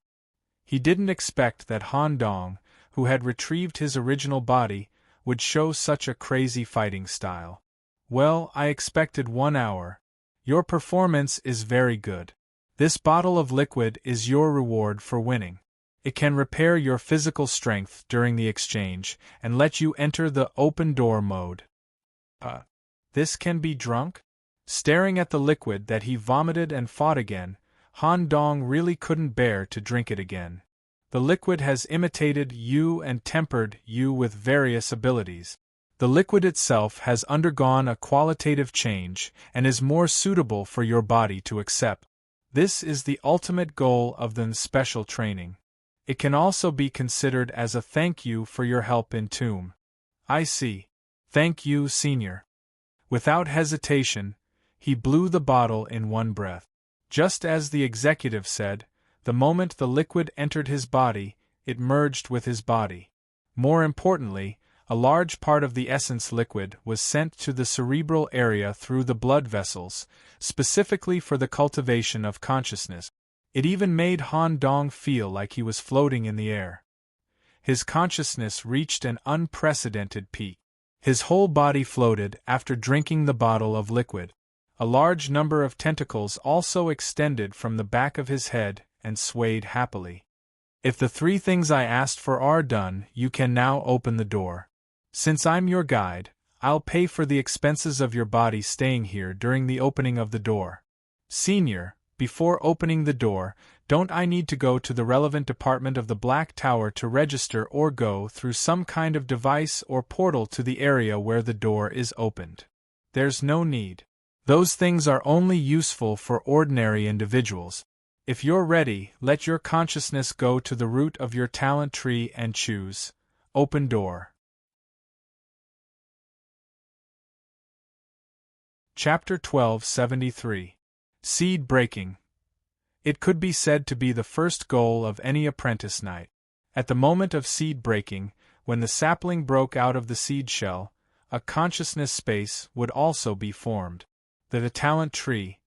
He didn't expect that Han Dong, who had retrieved his original body, would show such a crazy fighting style. "Well, I expected 1 hour. Your performance is very good. This bottle of liquid is your reward for winning. It can repair your physical strength during the exchange and let you enter the open door mode." This can be drunk? Staring at the liquid that he vomited and fought again, Han Dong really couldn't bear to drink it again. The liquid has imitated you and tempered you with various abilities. The liquid itself has undergone a qualitative change and is more suitable for your body to accept. This is the ultimate goal of the special training. It can also be considered as a thank you for your help in Tomb. I see. Thank you, Senior. Without hesitation, he blew the bottle in one breath. Just as the executive said, the moment the liquid entered his body, it merged with his body. More importantly, a large part of the essence liquid was sent to the cerebral area through the blood vessels, specifically for the cultivation of consciousness. It even made Han Dong feel like he was floating in the air. His consciousness reached an unprecedented peak. His whole body floated after drinking the bottle of liquid. A large number of tentacles also extended from the back of his head and swayed happily. If the 3 things I asked for are done, you can now open the door. Since I'm your guide, I'll pay for the expenses of your body staying here during the opening of the door. Senior, before opening the door, don't I need to go to the relevant department of the Black Tower to register or go through some kind of device or portal to the area where the door is opened? There's no need. Those things are only useful for ordinary individuals. If you're ready, let your consciousness go to the root of your talent tree and choose Open Door. Chapter 1273. Seed Breaking. It could be said to be the first goal of any apprentice knight. At the moment of seed breaking, when the sapling broke out of the seed shell, a consciousness space would also be formed. The talent tree,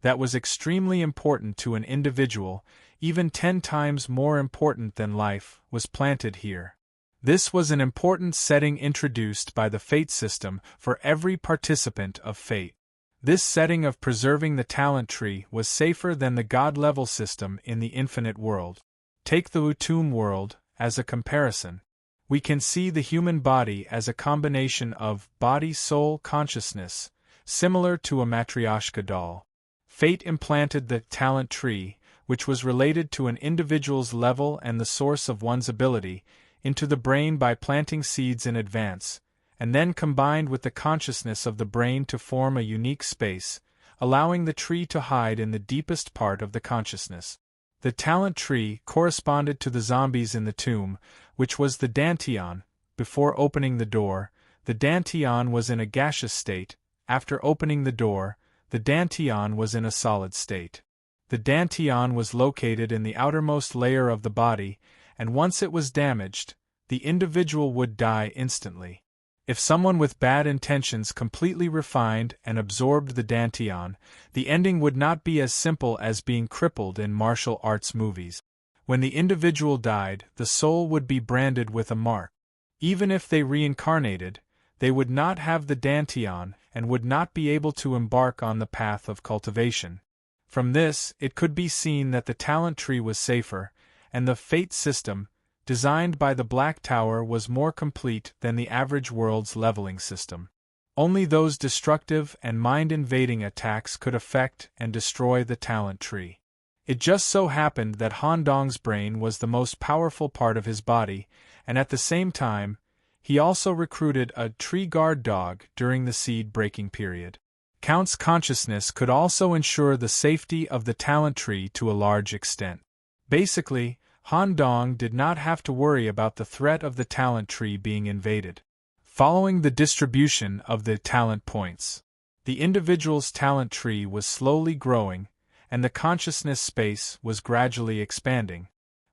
that was extremely important to an individual, even 10 times more important than life, was planted here. This was an important setting introduced by the fate system for every participant of fate. This setting of preserving the talent tree was safer than the God-level system in the infinite world. Take the Utum world as a comparison. We can see the human body as a combination of body-soul consciousness, similar to a Matryoshka doll. Fate implanted the talent tree, which was related to an individual's level and the source of one's ability, into the brain by planting seeds in advance, and then combined with the consciousness of the brain to form a unique space, allowing the tree to hide in the deepest part of the consciousness. The talent tree corresponded to the zombies in the tomb, which was the Dantian. Before opening the door, the Dantian was in a gaseous state. After opening the door, the Dantian was in a solid state. The Dantian was located in the outermost layer of the body, and once it was damaged, the individual would die instantly. If someone with bad intentions completely refined and absorbed the Dantian, the ending would not be as simple as being crippled in martial arts movies. When the individual died, the soul would be branded with a mark. Even if they reincarnated, they would not have the Dantian and would not be able to embark on the path of cultivation. From this, it could be seen that the talent tree was safer, and the fate system, designed by the Black Tower, was more complete than the average world's leveling system. Only those destructive and mind-invading attacks could affect and destroy the talent tree. It just so happened that Han Dong's brain was the most powerful part of his body, and at the same time, he also recruited a tree guard dog during the seed-breaking period. Count's consciousness could also ensure the safety of the talent tree to a large extent. Basically, Han Dong did not have to worry about the threat of the talent tree being invaded. Following the distribution of the talent points, the individual's talent tree was slowly growing, and the consciousness space was gradually expanding.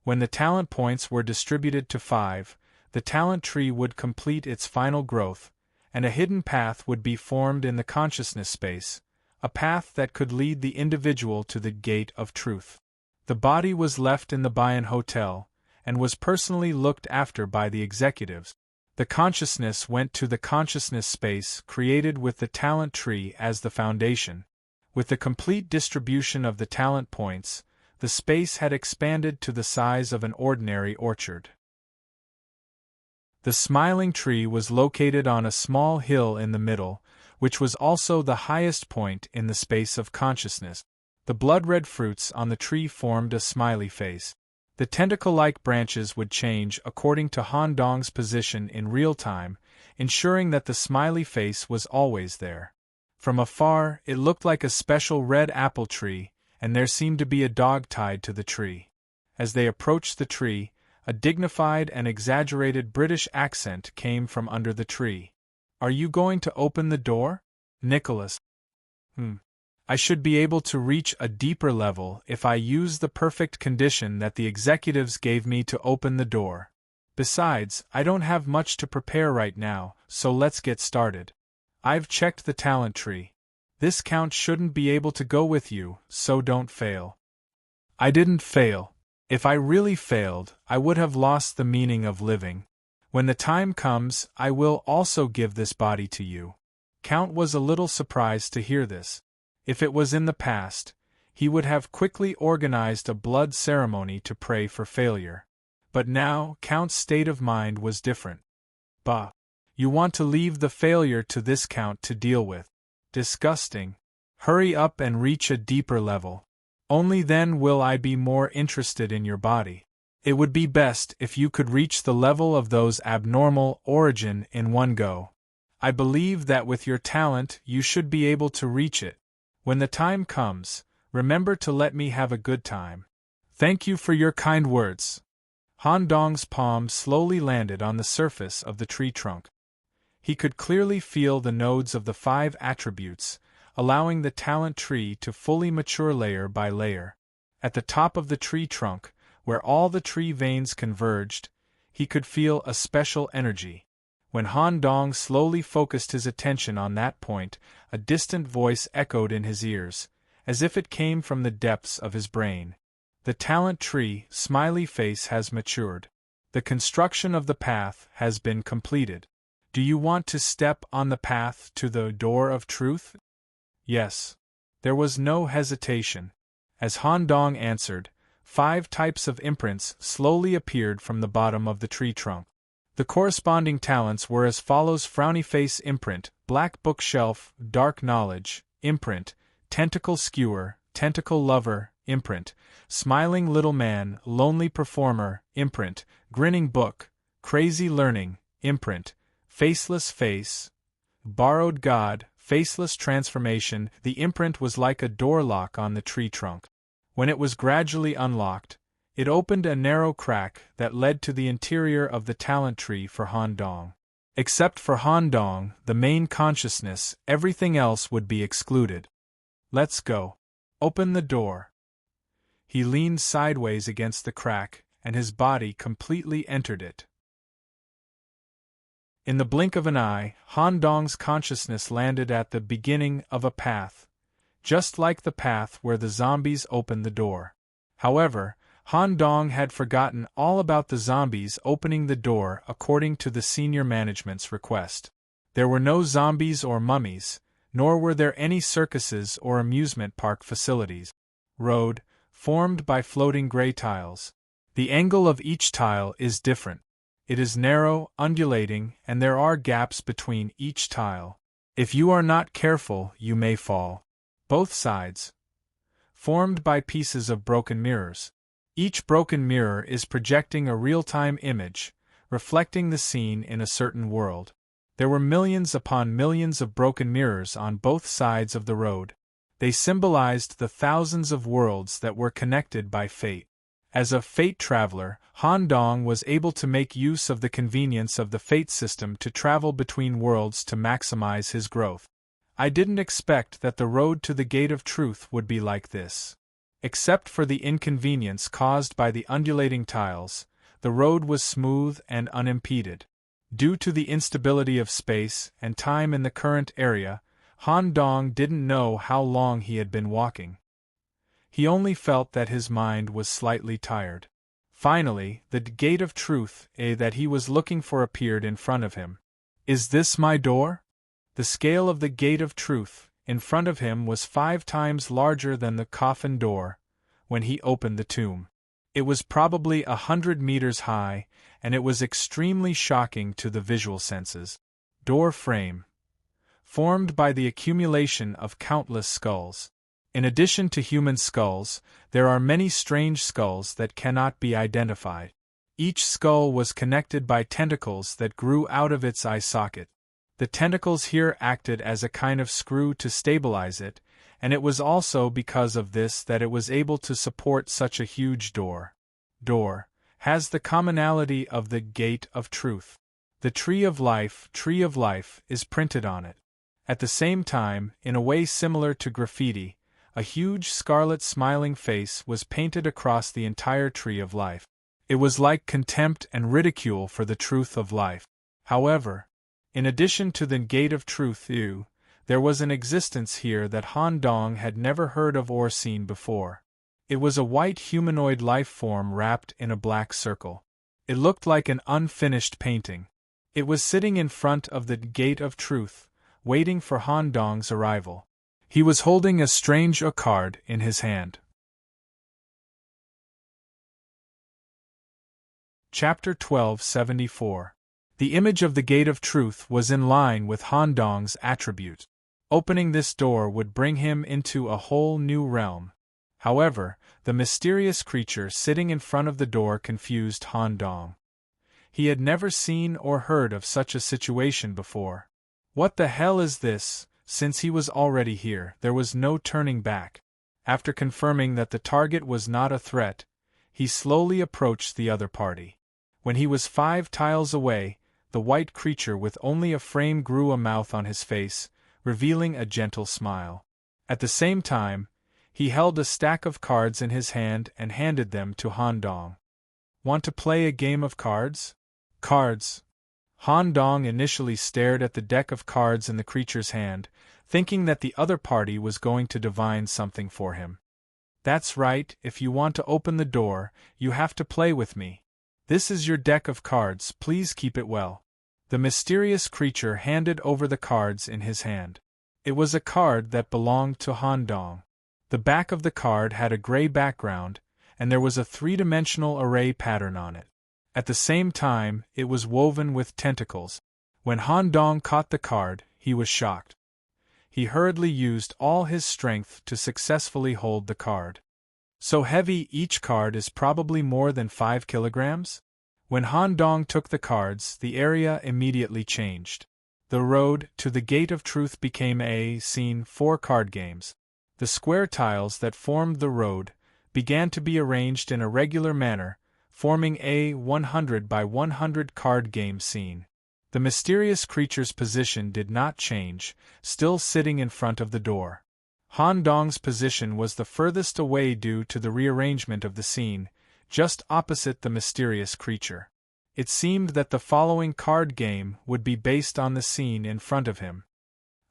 When the talent points were distributed to 5, the talent tree would complete its final growth, and a hidden path would be formed in the consciousness space, a path that could lead the individual to the gate of truth. The body was left in the Bayan Hotel, and was personally looked after by the executives. The consciousness went to the consciousness space created with the talent tree as the foundation. With the complete distribution of the talent points, the space had expanded to the size of an ordinary orchard. The smiling tree was located on a small hill in the middle, which was also the highest point in the space of consciousness. The blood-red fruits on the tree formed a smiley face. The tentacle-like branches would change according to Han Dong's position in real time, ensuring that the smiley face was always there. From afar, it looked like a special red apple tree, and there seemed to be a dog tied to the tree. As they approached the tree, a dignified and exaggerated British accent came from under the tree. "Are you going to open the door, Nicholas?" I should be able to reach a deeper level if I use the perfect condition that the executives gave me to open the door. Besides, I don't have much to prepare right now, so let's get started. I've checked the talent tree. This count shouldn't be able to go with you, so don't fail." I didn't fail. If I really failed, I would have lost the meaning of living. When the time comes, I will also give this body to you. Count was a little surprised to hear this. If it was in the past, he would have quickly organized a blood ceremony to pray for failure. But now, Count's state of mind was different. "Bah! You want to leave the failure to this Count to deal with. Disgusting. Hurry up and reach a deeper level. Only then will I be more interested in your body. It would be best if you could reach the level of those abnormal origin in one go. I believe that with your talent you should be able to reach it. When the time comes, remember to let me have a good time." "Thank you for your kind words." Han Dong's palm slowly landed on the surface of the tree trunk. He could clearly feel the nodes of the 5 attributes, allowing the talent tree to fully mature layer by layer. At the top of the tree trunk, where all the tree veins converged, he could feel a special energy. When Han Dong slowly focused his attention on that point, a distant voice echoed in his ears, as if it came from the depths of his brain. "The talent tree, smiley face, has matured. The construction of the path has been completed. Do you want to step on the path to the door of truth?" "Yes." There was no hesitation. As Han Dong answered, 5 types of imprints slowly appeared from the bottom of the tree trunk. The corresponding talents were as follows: frowny face imprint, black bookshelf, dark knowledge imprint, tentacle skewer, tentacle lover imprint, smiling little man, lonely performer imprint, grinning book, crazy learning imprint, faceless face, borrowed god, faceless transformation. The imprint was like a door lock on the tree trunk. When it was gradually unlocked, it opened a narrow crack that led to the interior of the talent tree for Han Dong. Except for Han Dong, the main consciousness, everything else would be excluded. "Let's go. Open the door." He leaned sideways against the crack, and his body completely entered it. In the blink of an eye, Han Dong's consciousness landed at the beginning of a path, just like the path where the zombies opened the door. However, Han Dong had forgotten all about the zombies opening the door according to the senior management's request. There were no zombies or mummies, nor were there any circuses or amusement park facilities. Road, formed by floating gray tiles. The angle of each tile is different. It is narrow, undulating, and there are gaps between each tile. If you are not careful, you may fall. Both sides, formed by pieces of broken mirrors. Each broken mirror is projecting a real-time image, reflecting the scene in a certain world. There were millions upon millions of broken mirrors on both sides of the road. They symbolized the thousands of worlds that were connected by fate. As a fate traveler, Han Dong was able to make use of the convenience of the fate system to travel between worlds to maximize his growth. I didn't expect that the road to the gate of truth would be like this. Except for the inconvenience caused by the undulating tiles, the road was smooth and unimpeded. Due to the instability of space and time in the current area, Han Dong didn't know how long he had been walking. He only felt that his mind was slightly tired. Finally, the gate of truth that he was looking for appeared in front of him. "Is this my door?" The scale of the gate of truth in front of him was 5 times larger than the coffin door when he opened the tomb. It was probably 100 meters high, and it was extremely shocking to the visual senses. Door frame, formed by the accumulation of countless skulls. In addition to human skulls, there are many strange skulls that cannot be identified. Each skull was connected by tentacles that grew out of its eye socket. The tentacles here acted as a kind of screw to stabilize it, and it was also because of this that it was able to support such a huge door. Door has the commonality of the Gate of Truth. The Tree of Life is printed on it. At the same time, in a way similar to graffiti, a huge scarlet smiling face was painted across the entire Tree of Life. It was like contempt and ridicule for the truth of life. However, in addition to the Gate of Truth, there was an existence here that Han Dong had never heard of or seen before. It was a white humanoid life form wrapped in a black circle. It looked like an unfinished painting. It was sitting in front of the Gate of Truth, waiting for Han Dong's arrival. He was holding a strange card in his hand. Chapter 1274. The image of the Gate of Truth was in line with Han Dong's attribute. Opening this door would bring him into a whole new realm. However, the mysterious creature sitting in front of the door confused Han Dong. He had never seen or heard of such a situation before. What the hell is this? Since he was already here, there was no turning back. After confirming that the target was not a threat, he slowly approached the other party. When he was 5 tiles away, the white creature with only a frame grew a mouth on his face, revealing a gentle smile. At the same time, he held a stack of cards in his hand and handed them to Han Dong. Want to play a game of cards? Cards. Han Dong initially stared at the deck of cards in the creature's hand, thinking that the other party was going to divine something for him. That's right, if you want to open the door, you have to play with me. This is your deck of cards, please keep it well. The mysterious creature handed over the cards in his hand. It was a card that belonged to Han Dong. The back of the card had a gray background, and there was a 3-dimensional array pattern on it. At the same time, it was woven with tentacles. When Han Dong caught the card, he was shocked. He hurriedly used all his strength to successfully hold the card. So heavy, each card is probably more than 5 kilograms? When Han Dong took the cards, the area immediately changed. The road to the Gate of Truth became a scene for card games. The square tiles that formed the road began to be arranged in a regular manner, forming a 100 by 100 card game scene. The mysterious creature's position did not change, still sitting in front of the door. Han Dong's position was the furthest away due to the rearrangement of the scene, just opposite the mysterious creature. It seemed that the following card game would be based on the scene in front of him.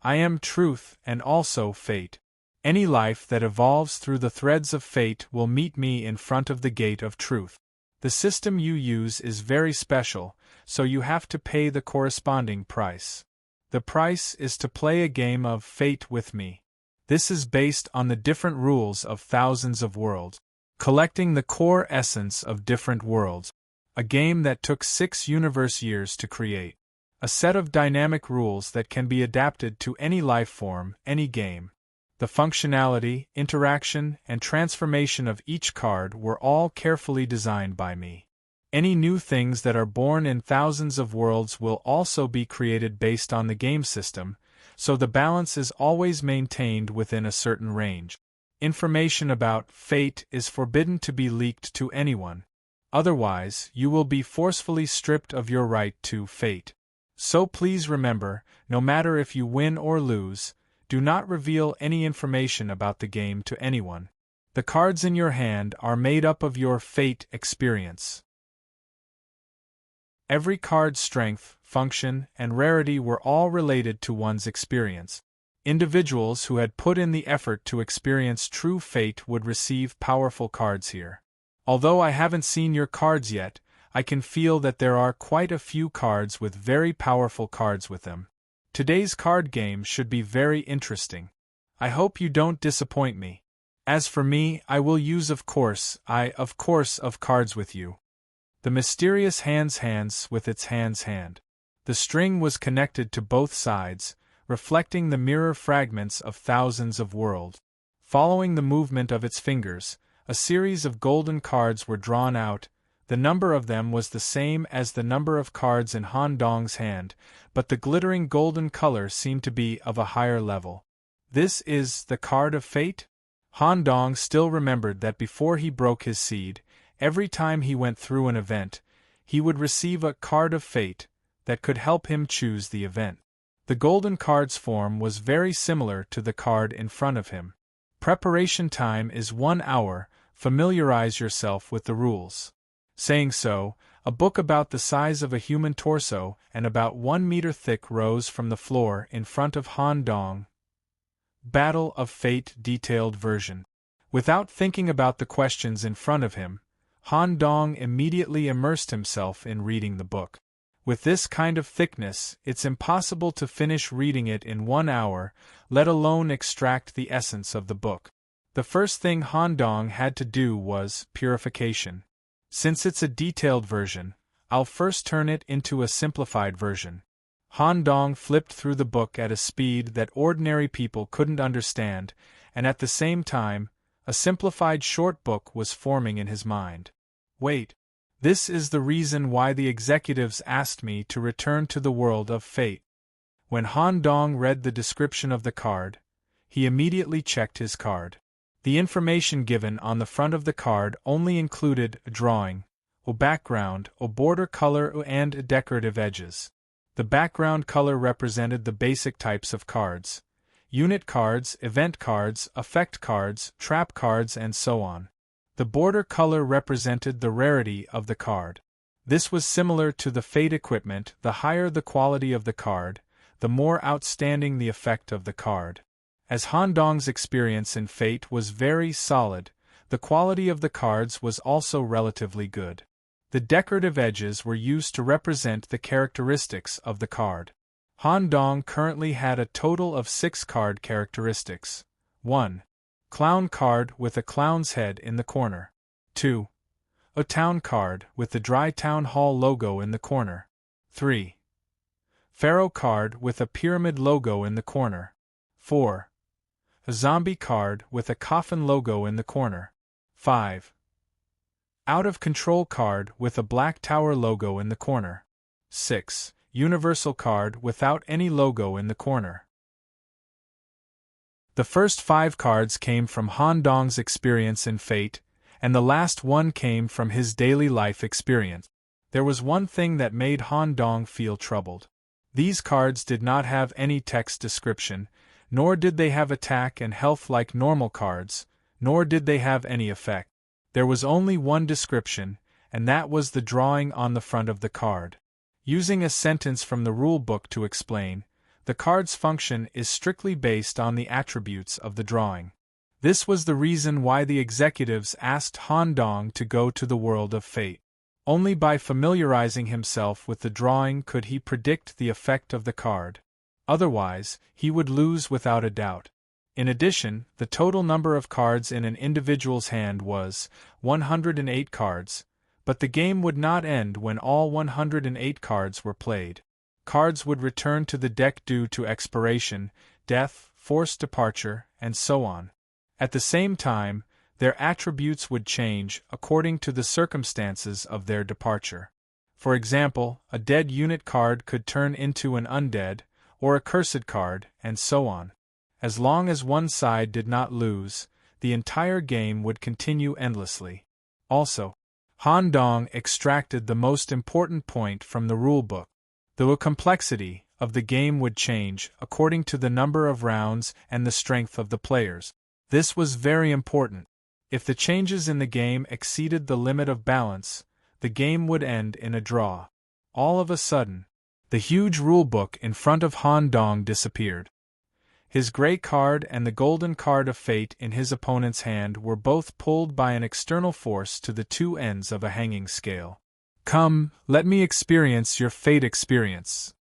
I am truth and also fate. Any life that evolves through the threads of fate will meet me in front of the Gate of Truth. The system you use is very special, so you have to pay the corresponding price. The price is to play a game of fate with me. This is based on the different rules of thousands of worlds, collecting the core essence of different worlds. A game that took 6 universe years to create. A set of dynamic rules that can be adapted to any life form, any game. The functionality, interaction, and transformation of each card were all carefully designed by me. Any new things that are born in thousands of worlds will also be created based on the game system, so the balance is always maintained within a certain range. Information about fate is forbidden to be leaked to anyone. Otherwise, you will be forcefully stripped of your right to fate. So please remember, no matter if you win or lose, do not reveal any information about the game to anyone. The cards in your hand are made up of your fate experience. Every card's strength, function, and rarity were all related to one's experience. Individuals who had put in the effort to experience true fate would receive powerful cards here. Although I haven't seen your cards yet, I can feel that there are quite a few cards with very powerful cards with them. Today's card game should be very interesting. I hope you don't disappoint me. As for me, I will use of course of cards with you. The mysterious hands with its hand. The string was connected to both sides, reflecting the mirror fragments of thousands of worlds. Following the movement of its fingers, a series of golden cards were drawn out, The number of them was the same as the number of cards in Han Dong's hand, but the glittering golden color seemed to be of a higher level. This is the card of fate? Han Dong still remembered that before he broke his seed, every time he went through an event, he would receive a card of fate that could help him choose the event. The golden card's form was very similar to the card in front of him. Preparation time is 1 hour, familiarize yourself with the rules. Saying so, a book about the size of a human torso and about 1 meter thick rose from the floor in front of Han Dong. Battle of Fate Detailed Version. Without thinking about the questions in front of him, Han Dong immediately immersed himself in reading the book. With this kind of thickness, it's impossible to finish reading it in 1 hour, let alone extract the essence of the book. The first thing Han Dong had to do was purification. Since it's a detailed version, I'll first turn it into a simplified version. Han Dong flipped through the book at a speed that ordinary people couldn't understand, and at the same time, a simplified short book was forming in his mind. Wait. This is the reason why the executives asked me to return to the world of fate. When Han Dong read the description of the card, he immediately checked his card. The information given on the front of the card only included a drawing, a background, a border color and decorative edges. The background color represented the basic types of cards: unit cards, event cards, effect cards, trap cards, and so on. The border color represented the rarity of the card. This was similar to the fate equipment: the higher the quality of the card, the more outstanding the effect of the card. As Han Dong's experience in fate was very solid, the quality of the cards was also relatively good. The decorative edges were used to represent the characteristics of the card. Han Dong currently had a total of 6 card characteristics. 1. Clown card with a clown's head in the corner. 2. A town card with the Dry Town Hall logo in the corner. 3. Pharaoh card with a pyramid logo in the corner. 4. A zombie card with a coffin logo in the corner. 5. Out of control card with a black tower logo in the corner. 6. Universal card without any logo in the corner. The first 5 cards came from Han Dong's experience in fate, and the last one came from his daily life experience. There was one thing that made Han Dong feel troubled. These cards did not have any text description, nor did they have attack and health like normal cards, nor did they have any effect. There was only one description, and that was the drawing on the front of the card. Using a sentence from the rule book to explain, the card's function is strictly based on the attributes of the drawing. This was the reason why the executives asked Han Dong to go to the world of fate. Only by familiarizing himself with the drawing could he predict the effect of the card. Otherwise, he would lose without a doubt. In addition, the total number of cards in an individual's hand was 108 cards, but the game would not end when all 108 cards were played. Cards would return to the deck due to expiration, death, forced departure, and so on. At the same time, their attributes would change according to the circumstances of their departure. For example, a dead unit card could turn into an undead, or a cursed card, and so on. As long as one side did not lose, the entire game would continue endlessly. Also, Han Dong extracted the most important point from the rulebook. The complexity of the game would change according to the number of rounds and the strength of the players. This was very important. If the changes in the game exceeded the limit of balance, the game would end in a draw. All of a sudden, the huge rulebook in front of Han Dong disappeared. His gray card and the golden card of fate in his opponent's hand were both pulled by an external force to the 2 ends of a hanging scale. Come, let me experience your fate experience.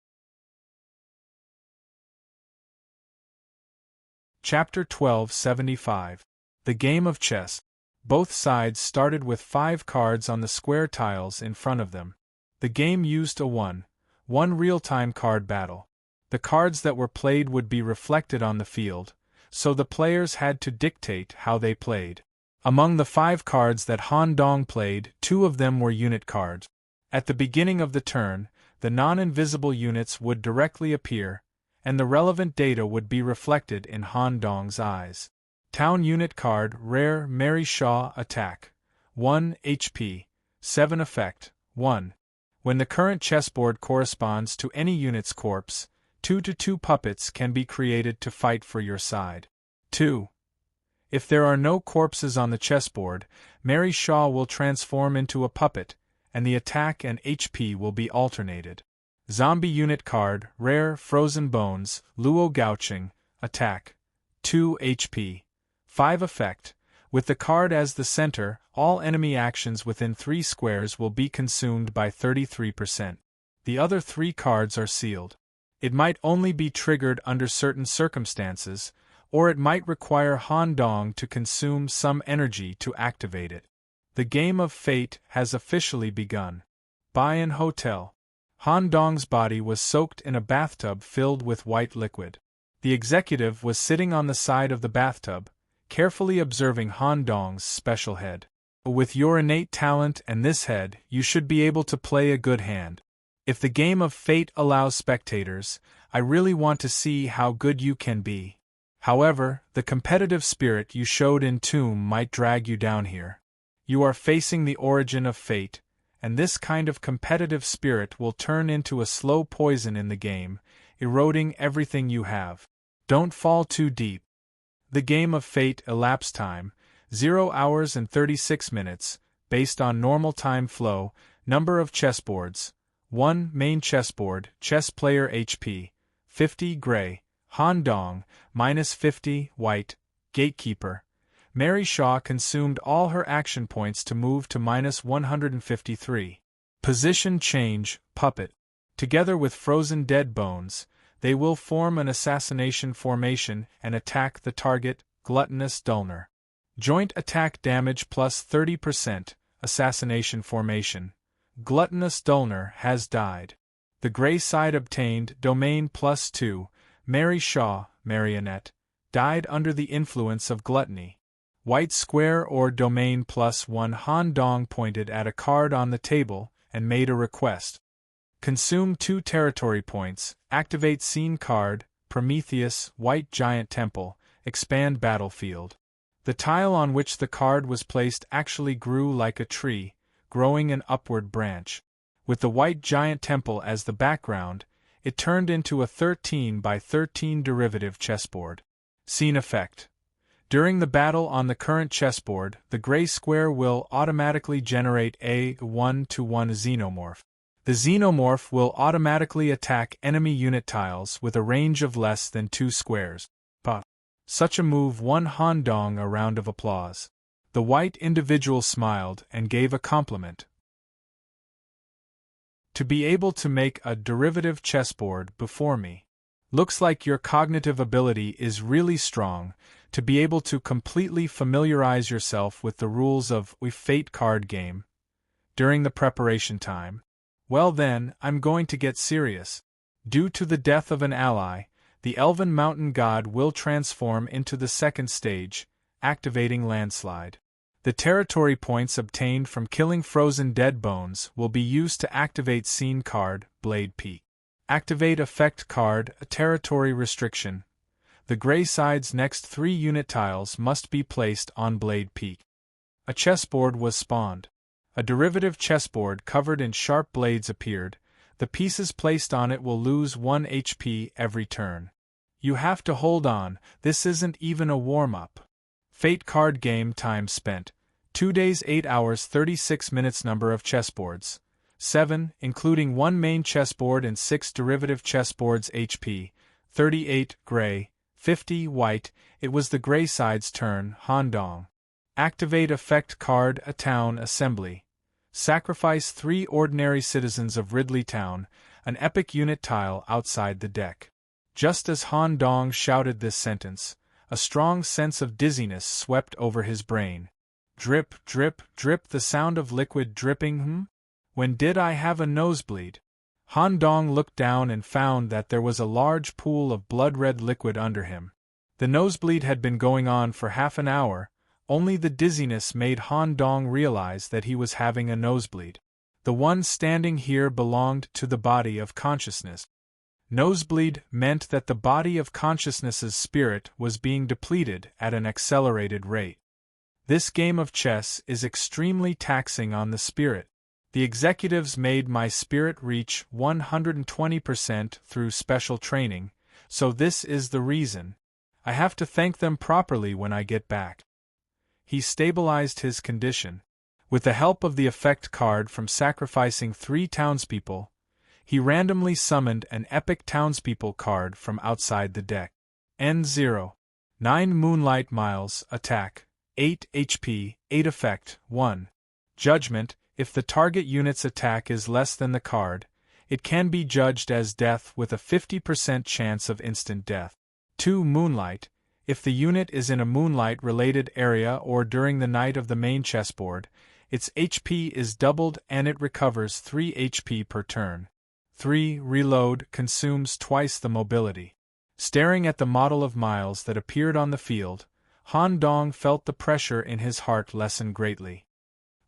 Chapter 1275. The Game of Chess. Both sides started with 5 cards on the square tiles in front of them. The game used a 1 real-time card battle. The cards that were played would be reflected on the field, so the players had to dictate how they played. Among the 5 cards that Han Dong played, 2 of them were unit cards. At the beginning of the turn, the non-invisible units would directly appear, and the relevant data would be reflected in Han Dong's eyes. Town unit card, rare, Mary Shaw, attack. 1 HP. 7 effect. 1. When the current chessboard corresponds to any unit's corpse, 2/2 puppets can be created to fight for your side. 2. If there are no corpses on the chessboard, Mary Shaw will transform into a puppet, and the attack and HP will be alternated. Zombie unit card, rare, Frozen Bones, Luo Gouching, attack. 2 HP. 5 effect. With the card as the center, all enemy actions within 3 squares will be consumed by 33%. The other 3 cards are sealed. It might only be triggered under certain circumstances, or it might require Han Dong to consume some energy to activate it. The game of fate has officially begun. Bayan Hotel. Han Dong's body was soaked in a bathtub filled with white liquid. The executive was sitting on the side of the bathtub, carefully observing Han Dong's special head. With your innate talent and this head, you should be able to play a good hand. If the game of fate allows spectators, I really want to see how good you can be. However, the competitive spirit you showed in Tomb might drag you down here. You are facing the origin of fate, and this kind of competitive spirit will turn into a slow poison in the game, eroding everything you have. Don't fall too deep. The game of fate elapsed time, 0 hours and 36 minutes, based on normal time flow, number of chessboards. 1 main chessboard, chess player HP, 50 gray, Han Dong, -50 white, gatekeeper. Mary Shaw consumed all her action points to move to -153. Position change, puppet. Together with Frozen Dead Bones, they will form an assassination formation and attack the target, Gluttonous Dullner. Joint attack damage plus 30%, assassination formation. Gluttonous Dullner has died. The gray side obtained domain +2, Mary Shaw, marionette, died under the influence of gluttony. White square or domain +1 Han Dong pointed at a card on the table and made a request. Consume 2 territory points, activate scene card, Prometheus, White Giant Temple, expand battlefield. The tile on which the card was placed actually grew like a tree, growing an upward branch. With the White Giant Temple as the background, it turned into a 13 by 13 derivative chessboard. Scene effect. During the battle on the current chessboard, the gray square will automatically generate a 1-to-1 xenomorph. The xenomorph will automatically attack enemy unit tiles with a range of less than 2 squares. Such a move won Han Dong a round of applause. The white individual smiled and gave a compliment. To be able to make a derivative chessboard before me. Looks like your cognitive ability is really strong, to be able to completely familiarize yourself with the rules of a fate card game during the preparation time. Well then, I'm going to get serious. Due to the death of an ally, the Elven Mountain God will transform into the second stage, activating Landslide. The territory points obtained from killing Frozen Dead Bones will be used to activate scene card, Blade Peak. Activate effect card, a territory restriction. The gray side's next 3 unit tiles must be placed on Blade Peak. A chessboard was spawned. A derivative chessboard covered in sharp blades appeared. The pieces placed on it will lose 1 HP every turn. You have to hold on, this isn't even a warm-up. Fate card game time spent. 2 days 8 hours 36 minutes. Number of chessboards. 7, including 1 main chessboard and 6 derivative chessboards. HP. 38 gray, 50 white. It was the gray side's turn. Han Dong. Activate effect card, a town assembly. Sacrifice 3 ordinary citizens of Ridley Town, an epic unit tile outside the deck. Just as Han Dong shouted this sentence, a strong sense of dizziness swept over his brain. Drip, drip, drip, the sound of liquid dripping. When did I have a nosebleed? Han Dong looked down and found that there was a large pool of blood-red liquid under him. The nosebleed had been going on for half an hour, only the dizziness made Han Dong realize that he was having a nosebleed. The one standing here belonged to the body of consciousness. Nosebleed meant that the body of consciousness's spirit was being depleted at an accelerated rate. This game of chess is extremely taxing on the spirit. The executives made my spirit reach 120% through special training, so this is the reason. I have to thank them properly when I get back. He stabilized his condition. With the help of the effect card from sacrificing 3 townspeople, he randomly summoned an epic townspeople card from outside the deck. N0. 9 Moonlight Miles, attack, 8 HP, 8 effect, 1. Judgment. If the target unit's attack is less than the card, it can be judged as death with a 50% chance of instant death. 2 Moonlight. If the unit is in a moonlight-related area or during the night of the main chessboard, its HP is doubled and it recovers 3 HP per turn. 3 Reload consumes twice the mobility. Staring at the model of Miles that appeared on the field, Han Dong felt the pressure in his heart lessen greatly.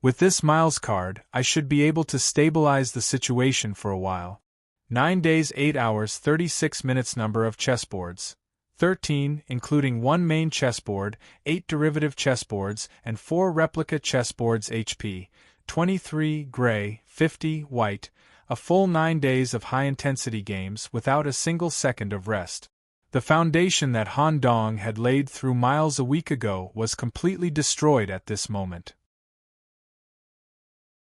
With this Miles card, I should be able to stabilize the situation for a while. 9 days 8 hours 36 minutes. Number of chessboards: 13, including 1 main chessboard, 8 derivative chessboards, and 4 replica chessboards. HP: 23 gray, 50 white, a full 9 days of high-intensity games without a single second of rest. The foundation that Han Dong had laid through Miles a week ago was completely destroyed at this moment.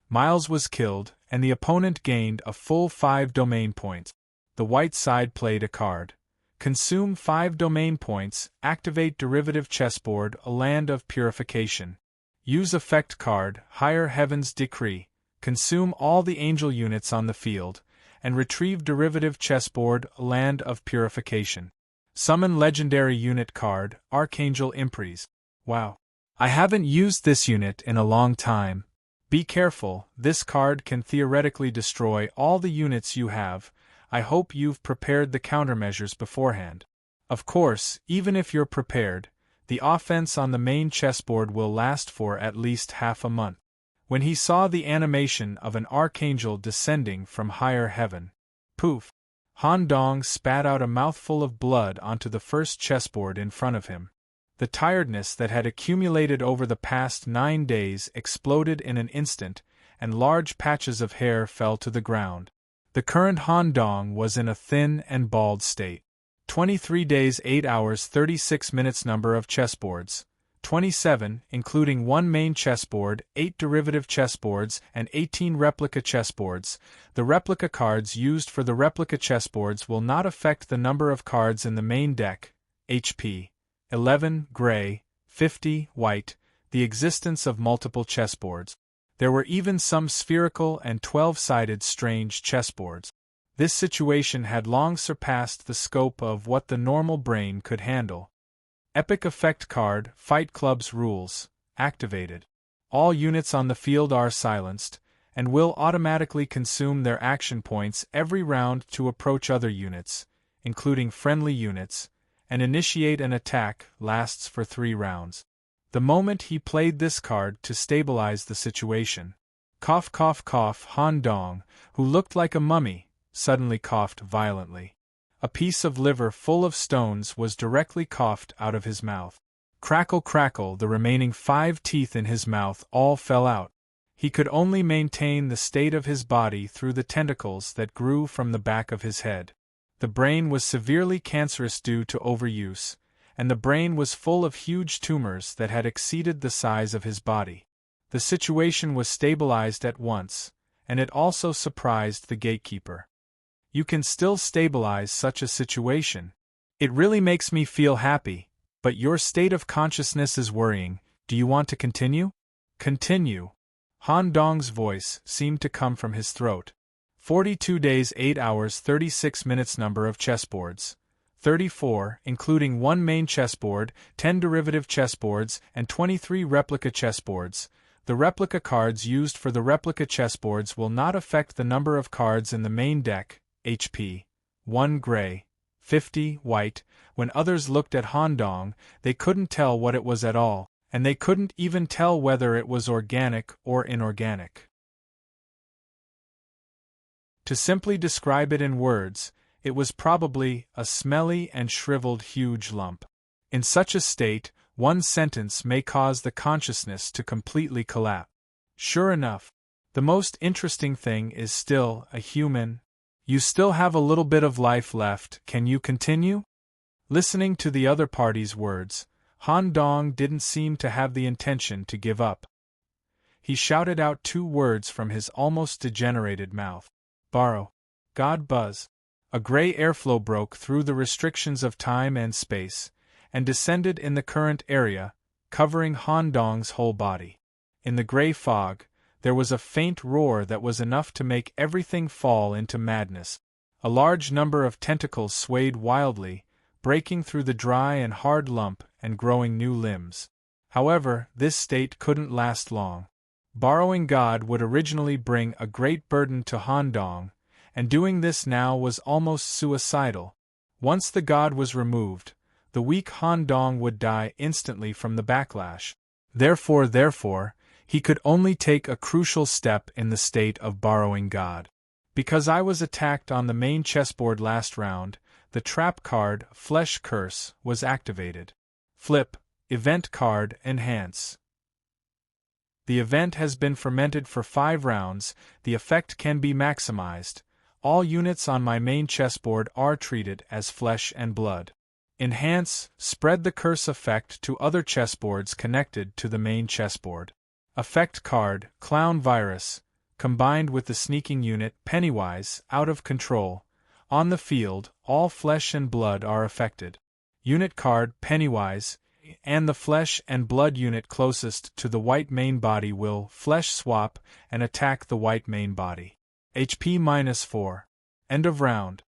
Miles was killed, and the opponent gained a full 5 domain points. The white side played a card. Consume 5 domain points, activate derivative chessboard, a land of purification. Use effect card, Higher Heaven's Decree. Consume all the angel units on the field, and retrieve derivative chessboard, a land of purification. Summon legendary unit card, Archangel Imprise. Wow. I haven't used this unit in a long time. Be careful, this card can theoretically destroy all the units you have. I hope you've prepared the countermeasures beforehand. Of course, even if you're prepared, the offense on the main chessboard will last for at least half a month. When he saw the animation of an archangel descending from higher heaven, poof! Han Dong spat out a mouthful of blood onto the first chessboard in front of him. The tiredness that had accumulated over the past 9 days exploded in an instant, and large patches of hair fell to the ground. The current Han Dong was in a thin and bald state. 23 days 8 hours 36 minutes. Number of chessboards: 27, including 1 main chessboard, 8 derivative chessboards, and 18 replica chessboards. The replica cards used for the replica chessboards will not affect the number of cards in the main deck. HP: 11 gray, 50 white, the existence of multiple chessboards. There were even some spherical and 12-sided strange chessboards. This situation had long surpassed the scope of what the normal brain could handle. Epic effect card, Fight Club's rules, activated. All units on the field are silenced, and will automatically consume their action points every round to approach other units, including friendly units, and initiate an attack. Lasts for 3 rounds. The moment he played this card to stabilize the situation. Cough cough cough. Han Dong, who looked like a mummy, suddenly coughed violently. A piece of liver full of stones was directly coughed out of his mouth. Crackle crackle, the remaining 5 teeth in his mouth all fell out. He could only maintain the state of his body through the tentacles that grew from the back of his head. The brain was severely cancerous due to overuse, and the brain was full of huge tumors that had exceeded the size of his body. The situation was stabilized at once, and it also surprised the gatekeeper. You can still stabilize such a situation. It really makes me feel happy, but your state of consciousness is worrying. Do you want to continue? Continue. Han Dong's voice seemed to come from his throat. 42 days 8 hours 36 minutes. Number of chessboards: 34, including 1 main chessboard, 10 derivative chessboards, and 23 replica chessboards. The replica cards used for the replica chessboards will not affect the number of cards in the main deck. HP: 1 gray, 50 white. When others looked at Han Dong, they couldn't tell what it was at all, and they couldn't even tell whether it was organic or inorganic. To simply describe it in words, it was probably a smelly and shriveled huge lump. In such a state, one sentence may cause the consciousness to completely collapse. Sure enough, the most interesting thing is still a human. You still have a little bit of life left, can you continue? Listening to the other party's words, Han Dong didn't seem to have the intention to give up. He shouted out 2 words from his almost degenerated mouth. Borrow. God buzz. A gray airflow broke through the restrictions of time and space, and descended in the current area, covering Han Dong's whole body. In the gray fog, there was a faint roar that was enough to make everything fall into madness. A large number of tentacles swayed wildly, breaking through the dry and hard lump and growing new limbs. However, this state couldn't last long. Borrowing God would originally bring a great burden to Han Dong, and doing this now was almost suicidal. Once the God was removed, the weak Han Dong would die instantly from the backlash. Therefore, he could only take a crucial step in the state of borrowing God. Because I was attacked on the main chessboard last round, the trap card, Flesh Curse, was activated. Flip, Event Card, Enhance. The event has been fermented for 5 rounds, the effect can be maximized. All units on my main chessboard are treated as flesh and blood. Enhance, spread the curse effect to other chessboards connected to the main chessboard. Effect card, Clown Virus, combined with the sneaking unit, Pennywise, out of control. On the field, all flesh and blood are affected. Unit card, Pennywise, and the flesh and blood unit closest to the white main body will flesh swap and attack the white main body. HP -4. End of round.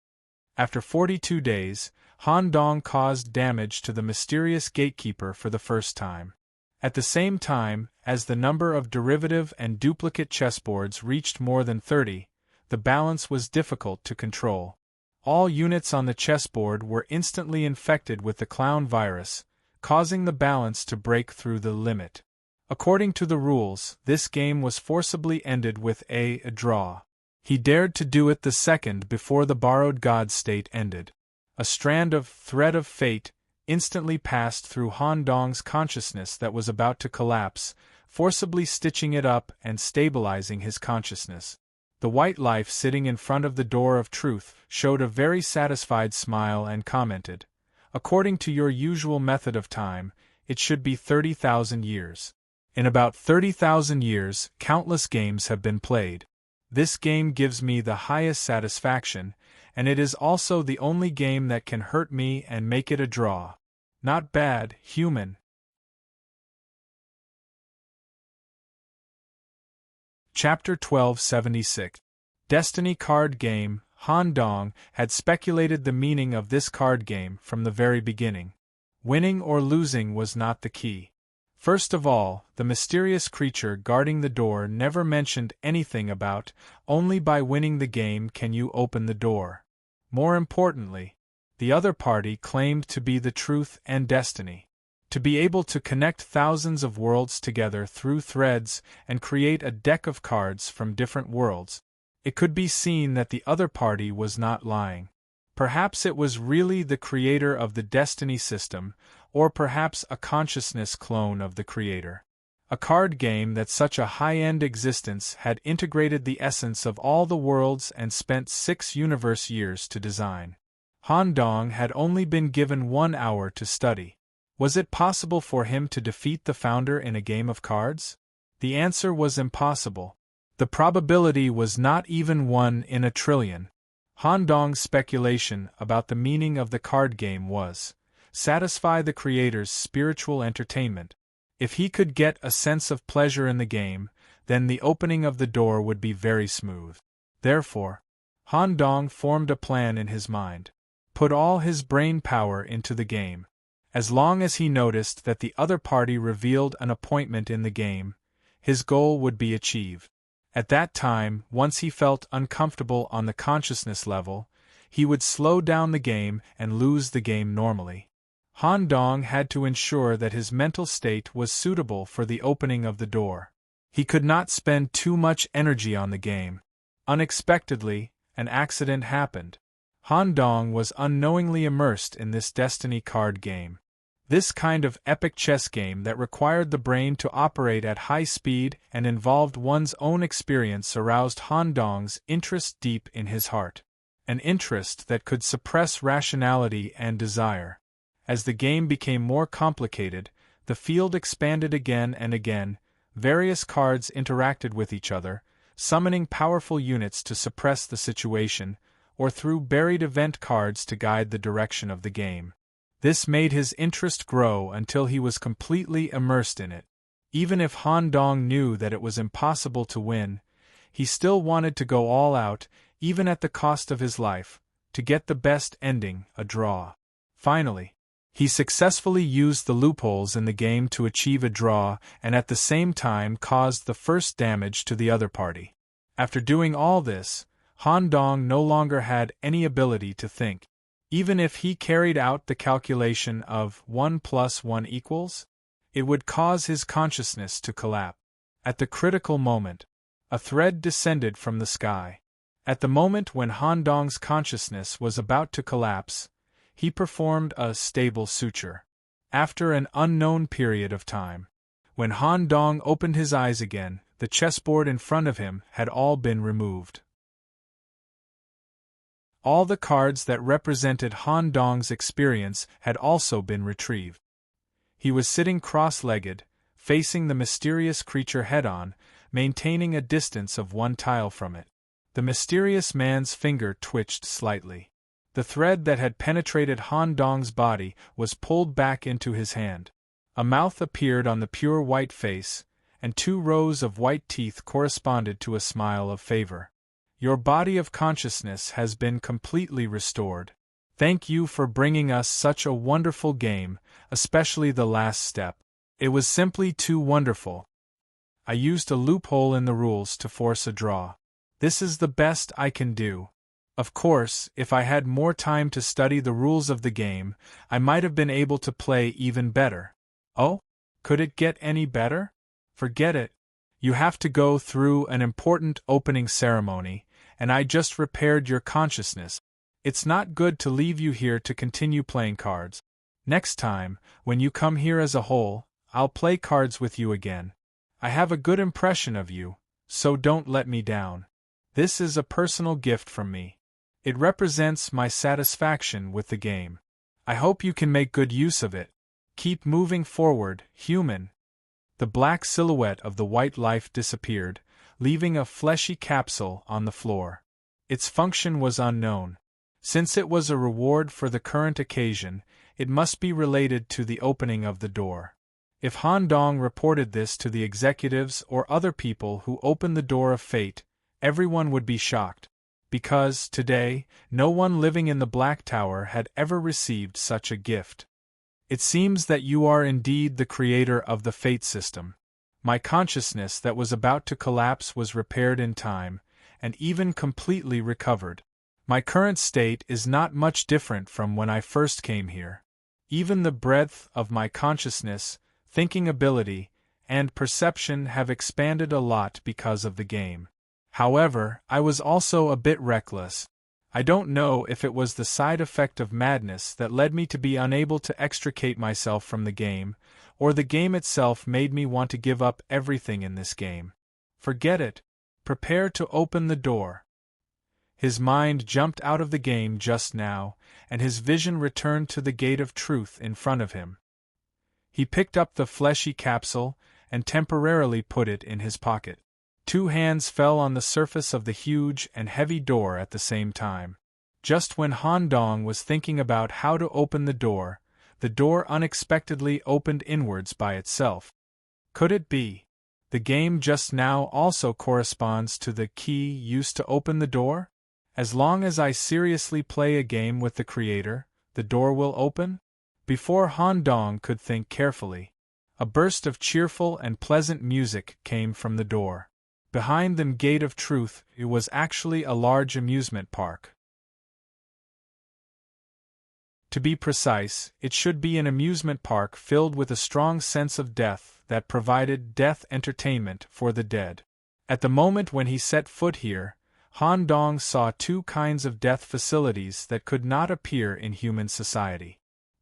After 42 days, Han Dong caused damage to the mysterious gatekeeper for the first time. At the same time, as the number of derivative and duplicate chessboards reached more than 30, the balance was difficult to control. All units on the chessboard were instantly infected with the clown virus, causing the balance to break through the limit. According to the rules, this game was forcibly ended with a draw. He dared to do it the second before the borrowed God state ended. A strand of thread of fate instantly passed through Han Dong's consciousness that was about to collapse, forcibly stitching it up and stabilizing his consciousness. The white life sitting in front of the door of truth showed a very satisfied smile and commented, "According to your usual method of time, it should be 30,000 years. In about 30,000 years, countless games have been played. This game gives me the highest satisfaction, and it is also the only game that can hurt me and make it a draw. Not bad, human." Chapter 1276. Destiny Card Game. Han Dong had speculated the meaning of this card game from the very beginning. Winning or losing was not the key. First of all, the mysterious creature guarding the door never mentioned anything about, only by winning the game can you open the door. More importantly, the other party claimed to be the truth and destiny. To be able to connect thousands of worlds together through threads and create a deck of cards from different worlds. It could be seen that the other party was not lying. Perhaps it was really the creator of the destiny system, or perhaps a consciousness clone of the creator. A card game that such a high-end existence had integrated the essence of all the worlds and spent 6 universe years to design. Han Dong had only been given 1 hour to study. Was it possible for him to defeat the founder in a game of cards? The answer was impossible. The probability was not even 1 in a trillion. Han Dong's speculation about the meaning of the card game was, satisfy the creator's spiritual entertainment. If he could get a sense of pleasure in the game, then the opening of the door would be very smooth. Therefore, Han Dong formed a plan in his mind. Put all his brain power into the game. As long as he noticed that the other party revealed an appointment in the game, his goal would be achieved. At that time, once he felt uncomfortable on the consciousness level, he would slow down the game and lose the game normally. Han Dong had to ensure that his mental state was suitable for the opening of the door. He could not spend too much energy on the game. Unexpectedly, an accident happened. Han Dong was unknowingly immersed in this destiny card game. This kind of epic chess game that required the brain to operate at high speed and involved one's own experience aroused Han Dong's interest deep in his heart. An interest that could suppress rationality and desire. As the game became more complicated, the field expanded again and again, various cards interacted with each other, summoning powerful units to suppress the situation, or threw buried event cards to guide the direction of the game. This made his interest grow until he was completely immersed in it. Even if Han Dong knew that it was impossible to win, he still wanted to go all out, even at the cost of his life, to get the best ending, a draw. Finally, he successfully used the loopholes in the game to achieve a draw and at the same time caused the first damage to the other party. After doing all this, Han Dong no longer had any ability to think. Even if he carried out the calculation of 1 + 1 =, it would cause his consciousness to collapse. At the critical moment, a thread descended from the sky. At the moment when Han Dong's consciousness was about to collapse, he performed a stable suture. After an unknown period of time, when Han Dong opened his eyes again, the chessboard in front of him had all been removed. All the cards that represented Han Dong's experience had also been retrieved. He was sitting cross-legged, facing the mysterious creature head-on, maintaining a distance of 1 tile from it. The mysterious man's finger twitched slightly. The thread that had penetrated Han Dong's body was pulled back into his hand. A mouth appeared on the pure white face, and 2 rows of white teeth corresponded to a smile of favor. Your body of consciousness has been completely restored. Thank you for bringing us such a wonderful game, especially the last step. It was simply too wonderful. I used a loophole in the rules to force a draw. This is the best I can do. Of course, if I had more time to study the rules of the game, I might have been able to play even better. Oh? Could it get any better? Forget it. You have to go through an important opening ceremony, and I just repaired your consciousness. It's not good to leave you here to continue playing cards. Next time, when you come here as a whole, I'll play cards with you again. I have a good impression of you, so don't let me down. This is a personal gift from me. It represents my satisfaction with the game. I hope you can make good use of it. Keep moving forward, human. The black silhouette of the white life disappeared, leaving a fleshy capsule on the floor. Its function was unknown. Since it was a reward for the current occasion, it must be related to the opening of the door. If Han Dong reported this to the executives or other people who opened the door of fate, everyone would be shocked. Because, today, no one living in the Black Tower had ever received such a gift. It seems that you are indeed the creator of the fate system. My consciousness that was about to collapse was repaired in time, and even completely recovered. My current state is not much different from when I first came here. Even the breadth of my consciousness, thinking ability, and perception have expanded a lot because of the game. However, I was also a bit reckless. I don't know if it was the side effect of madness that led me to be unable to extricate myself from the game, or the game itself made me want to give up everything in this game. Forget it. Prepare to open the door. His mind jumped out of the game just now, and his vision returned to the gate of truth in front of him. He picked up the fleshy capsule and temporarily put it in his pocket. 2 hands fell on the surface of the huge and heavy door at the same time. Just when Han Dong was thinking about how to open the door unexpectedly opened inwards by itself. Could it be? The game just now also corresponds to the key used to open the door? As long as I seriously play a game with the creator, the door will open? Before Han Dong could think carefully, a burst of cheerful and pleasant music came from the door. Behind the gate of truth, it was actually a large amusement park. To be precise, it should be an amusement park filled with a strong sense of death that provided death entertainment for the dead. At the moment when he set foot here, Han Dong saw two kinds of death facilities that could not appear in human society.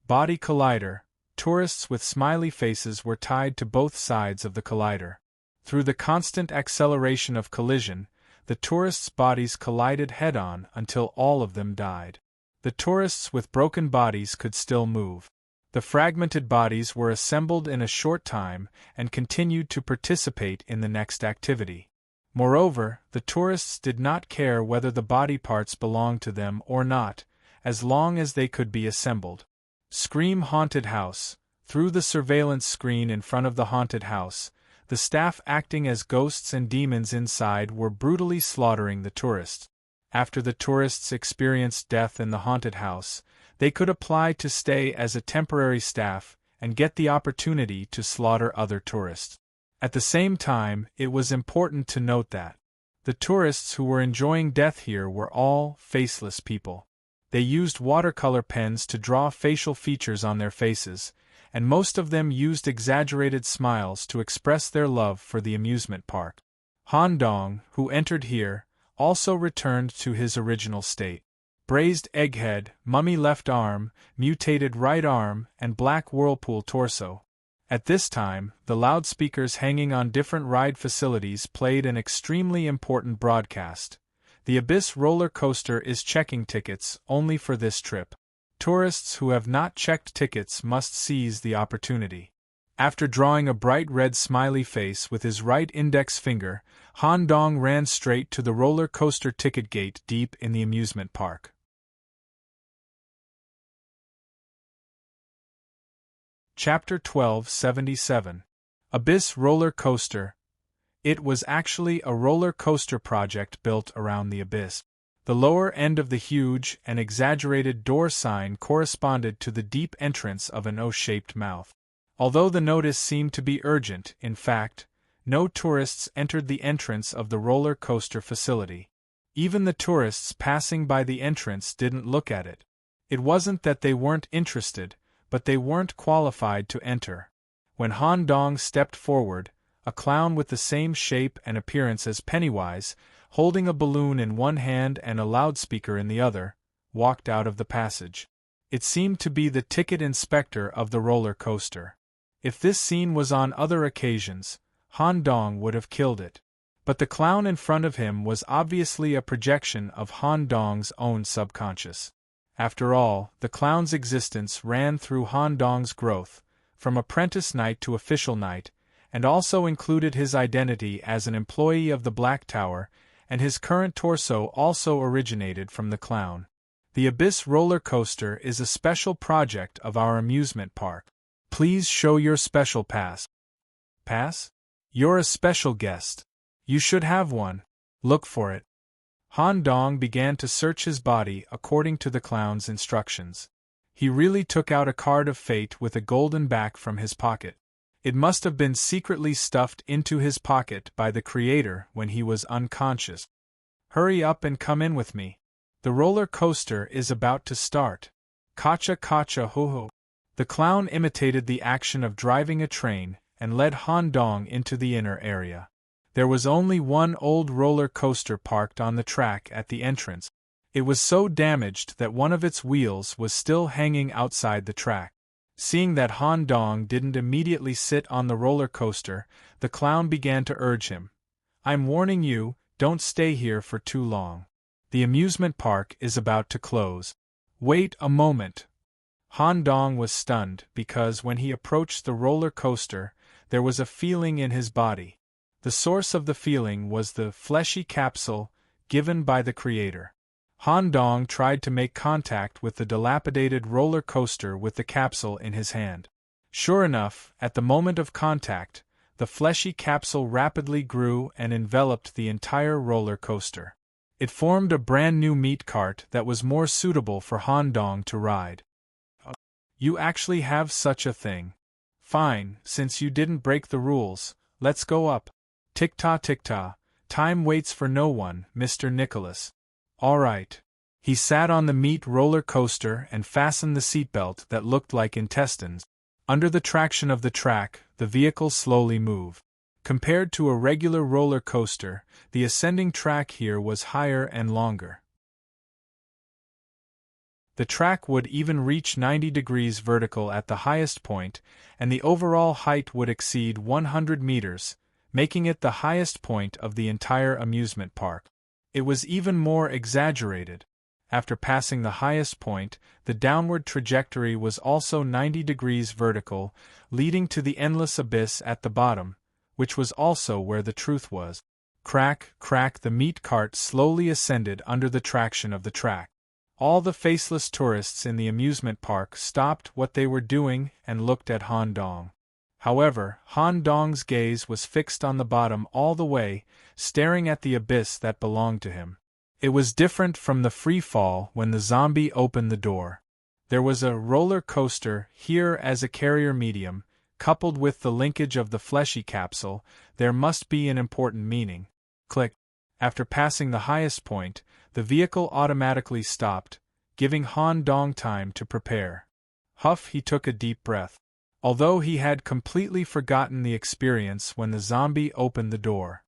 Body collider. Tourists with smiley faces were tied to both sides of the collider. Through the constant acceleration of collision, the tourists' bodies collided head-on until all of them died. The tourists with broken bodies could still move. The fragmented bodies were assembled in a short time and continued to participate in the next activity. Moreover, the tourists did not care whether the body parts belonged to them or not, as long as they could be assembled. Scream Haunted House. Through the surveillance screen in front of the haunted house, the staff acting as ghosts and demons inside were brutally slaughtering the tourists. After the tourists experienced death in the haunted house, they could apply to stay as a temporary staff and get the opportunity to slaughter other tourists. At the same time, it was important to note that the tourists who were enjoying death here were all faceless people. They used watercolor pens to draw facial features on their faces, and most of them used exaggerated smiles to express their love for the amusement park. Han Dong, who entered here, also returned to his original state. Braised egghead, mummy left arm, mutated right arm, and black whirlpool torso. At this time, the loudspeakers hanging on different ride facilities played an extremely important broadcast. The Abyss roller coaster is checking tickets only for this trip. Tourists who have not checked tickets must seize the opportunity. After drawing a bright red smiley face with his right index finger, Han Dong ran straight to the roller coaster ticket gate deep in the amusement park. Chapter 1277. Abyss Roller Coaster. It was actually a roller coaster project built around the Abyss. The lower end of the huge and exaggerated door sign corresponded to the deep entrance of an O-shaped mouth. Although the notice seemed to be urgent, in fact, no tourists entered the entrance of the roller coaster facility. Even the tourists passing by the entrance didn't look at it. It wasn't that they weren't interested, but they weren't qualified to enter. When Han Dong stepped forward, a clown with the same shape and appearance as Pennywise, holding a balloon in one hand and a loudspeaker in the other, walked out of the passage. It seemed to be the ticket inspector of the roller coaster. If this scene was on other occasions, Han Dong would have killed it. But the clown in front of him was obviously a projection of Han Dong's own subconscious. After all, the clown's existence ran through Han Dong's growth, from apprentice knight to official knight, and also included his identity as an employee of the Black Tower, and his current torso also originated from the clown. The Abyss roller coaster is a special project of our amusement park. Please show your special pass. Pass? You're a special guest. You should have one. Look for it. Han Dong began to search his body according to the clown's instructions. He really took out a card of fate with a golden back from his pocket. It must have been secretly stuffed into his pocket by the creator when he was unconscious. Hurry up and come in with me. The roller coaster is about to start. Kacha kacha ho ho. The clown imitated the action of driving a train and led Han Dong into the inner area. There was only one old roller coaster parked on the track at the entrance. It was so damaged that one of its wheels was still hanging outside the track. Seeing that Han Dong didn't immediately sit on the roller coaster, the clown began to urge him. I'm warning you, don't stay here for too long. The amusement park is about to close. Wait a moment. Han Dong was stunned because when he approached the roller coaster, there was a feeling in his body. The source of the feeling was the fleshy capsule given by the creator. Han Dong tried to make contact with the dilapidated roller coaster with the capsule in his hand. Sure enough, at the moment of contact, the fleshy capsule rapidly grew and enveloped the entire roller coaster. It formed a brand new meat cart that was more suitable for Han Dong to ride. You actually have such a thing. Fine, since you didn't break the rules, let's go up. Tick-tock tick-tock, time waits for no one, Mr. Nicholas. All right. He sat on the meat roller coaster and fastened the seatbelt that looked like intestines. Under the traction of the track, the vehicle slowly moved. Compared to a regular roller coaster, the ascending track here was higher and longer. The track would even reach 90 degrees vertical at the highest point, and the overall height would exceed 100 meters, making it the highest point of the entire amusement park. It was even more exaggerated. After passing the highest point, the downward trajectory was also 90 degrees vertical, leading to the endless abyss at the bottom, which was also where the truth was. Crack, crack, the meat cart slowly ascended under the traction of the track. All the faceless tourists in the amusement park stopped what they were doing and looked at Han Dong. However, Han Dong's gaze was fixed on the bottom all the way, staring at the abyss that belonged to him. It was different from the free fall when the zombie opened the door. There was a roller coaster here as a carrier medium, coupled with the linkage of the fleshy capsule. There must be an important meaning. Click. After passing the highest point, the vehicle automatically stopped, giving Han Dong time to prepare. Huff, he took a deep breath. Although he had completely forgotten the experience when the zombie opened the door.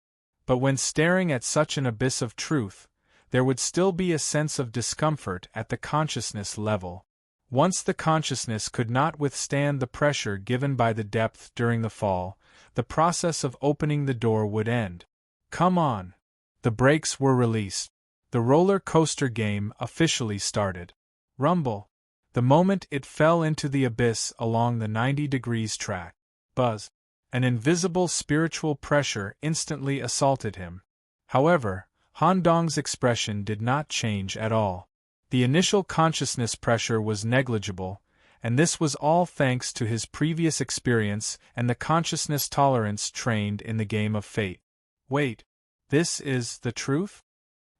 But when staring at such an abyss of truth, there would still be a sense of discomfort at the consciousness level. Once the consciousness could not withstand the pressure given by the depth during the fall, the process of opening the door would end. Come on! The brakes were released. The roller coaster game officially started. Rumble! The moment it fell into the abyss along the 90 degrees track. Buzz! An invisible spiritual pressure instantly assaulted him. However, Han Dong's expression did not change at all. The initial consciousness pressure was negligible, and this was all thanks to his previous experience and the consciousness tolerance trained in the game of fate. Wait, this is the truth?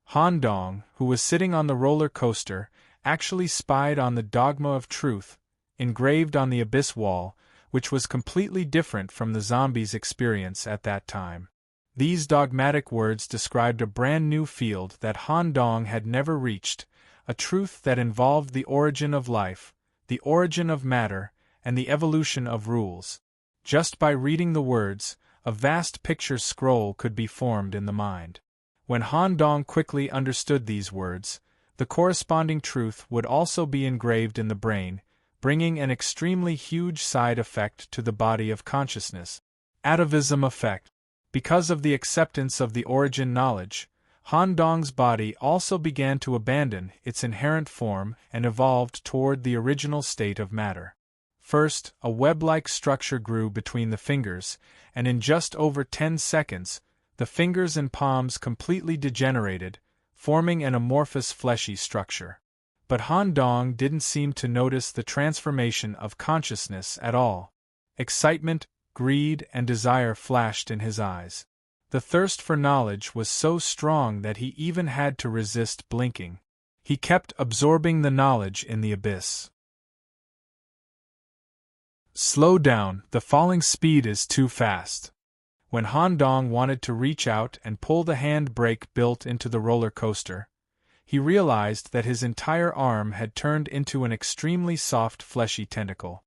Han Dong, who was sitting on the roller coaster, actually spied on the dogma of truth, engraved on the abyss wall, which was completely different from the zombie's experience at that time. These dogmatic words described a brand new field that Han Dong had never reached, a truth that involved the origin of life, the origin of matter, and the evolution of rules. Just by reading the words, a vast picture scroll could be formed in the mind. When Han Dong quickly understood these words, the corresponding truth would also be engraved in the brain, bringing an extremely huge side effect to the body of consciousness. Atavism effect. Because of the acceptance of the origin knowledge, Han Dong's body also began to abandon its inherent form and evolved toward the original state of matter. First, a web-like structure grew between the fingers, and in just over 10 seconds, the fingers and palms completely degenerated, forming an amorphous fleshy structure. But Han Dong didn't seem to notice the transformation of consciousness at all. Excitement, greed, and desire flashed in his eyes. The thirst for knowledge was so strong that he even had to resist blinking. He kept absorbing the knowledge in the abyss. Slow down, the falling speed is too fast. When Han Dong wanted to reach out and pull the hand brake built into the roller coaster, he realized that his entire arm had turned into an extremely soft fleshy tentacle.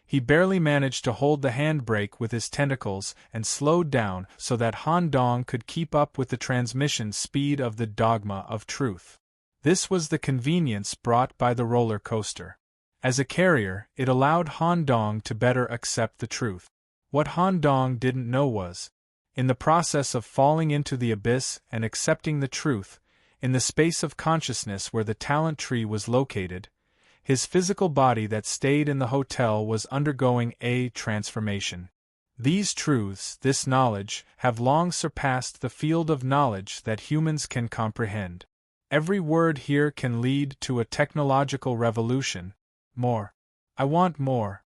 He barely managed to hold the handbrake with his tentacles and slowed down so that Han Dong could keep up with the transmission speed of the dogma of truth. This was the convenience brought by the roller coaster. As a carrier, it allowed Han Dong to better accept the truth. What Han Dong didn't know was, in the process of falling into the abyss and accepting the truth, in the space of consciousness where the talent tree was located, his physical body that stayed in the hotel was undergoing a transformation. These truths, this knowledge, have long surpassed the field of knowledge that humans can comprehend. Every word here can lead to a technological revolution. More. I want more.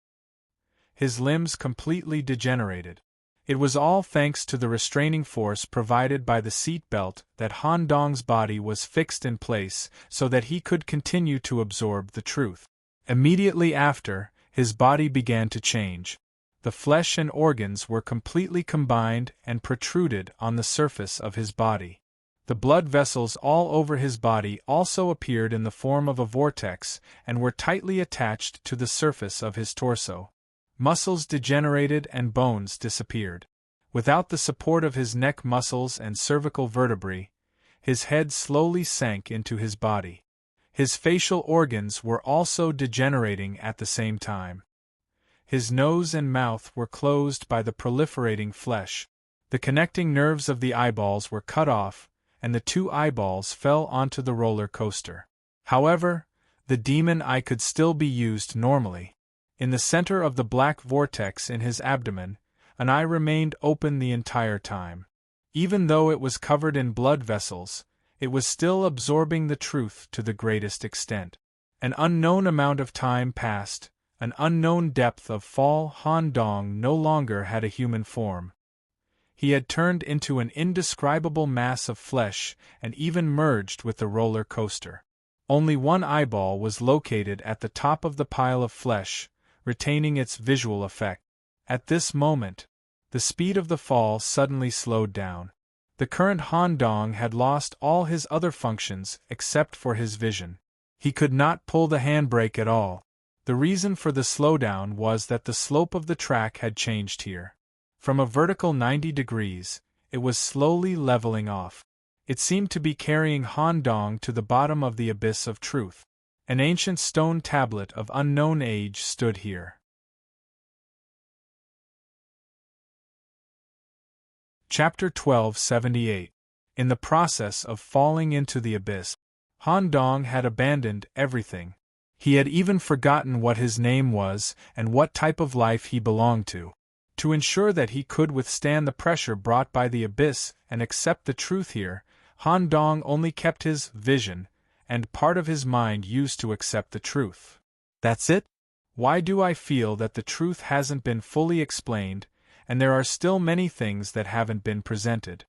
His limbs completely degenerated. It was all thanks to the restraining force provided by the seat belt that Han Dong's body was fixed in place so that he could continue to absorb the truth. Immediately after, his body began to change. The flesh and organs were completely combined and protruded on the surface of his body. The blood vessels all over his body also appeared in the form of a vortex and were tightly attached to the surface of his torso. Muscles degenerated and bones disappeared. Without the support of his neck muscles and cervical vertebrae, his head slowly sank into his body. His facial organs were also degenerating at the same time. His nose and mouth were closed by the proliferating flesh. The connecting nerves of the eyeballs were cut off, and the two eyeballs fell onto the roller coaster. However, the demon eye could still be used normally. In the center of the black vortex in his abdomen, an eye remained open the entire time. Even though it was covered in blood vessels, it was still absorbing the truth to the greatest extent. An unknown amount of time passed, an unknown depth of fall. Han Dong no longer had a human form. He had turned into an indescribable mass of flesh and even merged with the roller coaster. Only one eyeball was located at the top of the pile of flesh, retaining its visual effect. At this moment, the speed of the fall suddenly slowed down. The current Han Dong had lost all his other functions except for his vision. He could not pull the handbrake at all. The reason for the slowdown was that the slope of the track had changed here. From a vertical 90 degrees, it was slowly leveling off. It seemed to be carrying Han Dong to the bottom of the abyss of truth. An ancient stone tablet of unknown age stood here. Chapter 1278. In the process of falling into the abyss, Han Dong had abandoned everything. He had even forgotten what his name was and what type of life he belonged to. To ensure that he could withstand the pressure brought by the abyss and accept the truth here, Han Dong only kept his vision, and part of his mind used to accept the truth. That's it? Why do I feel that the truth hasn't been fully explained, and there are still many things that haven't been presented?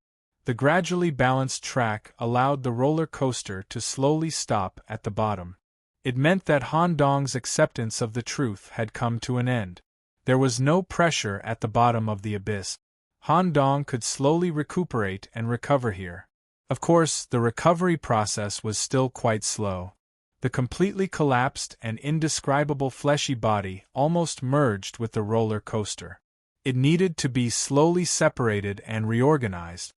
The gradually balanced track allowed the roller coaster to slowly stop at the bottom. It meant that Han Dong's acceptance of the truth had come to an end. There was no pressure at the bottom of the abyss. Han Dong could slowly recuperate and recover here. Of course, the recovery process was still quite slow. The completely collapsed and indescribable fleshy body almost merged with the roller coaster. It needed to be slowly separated and reorganized.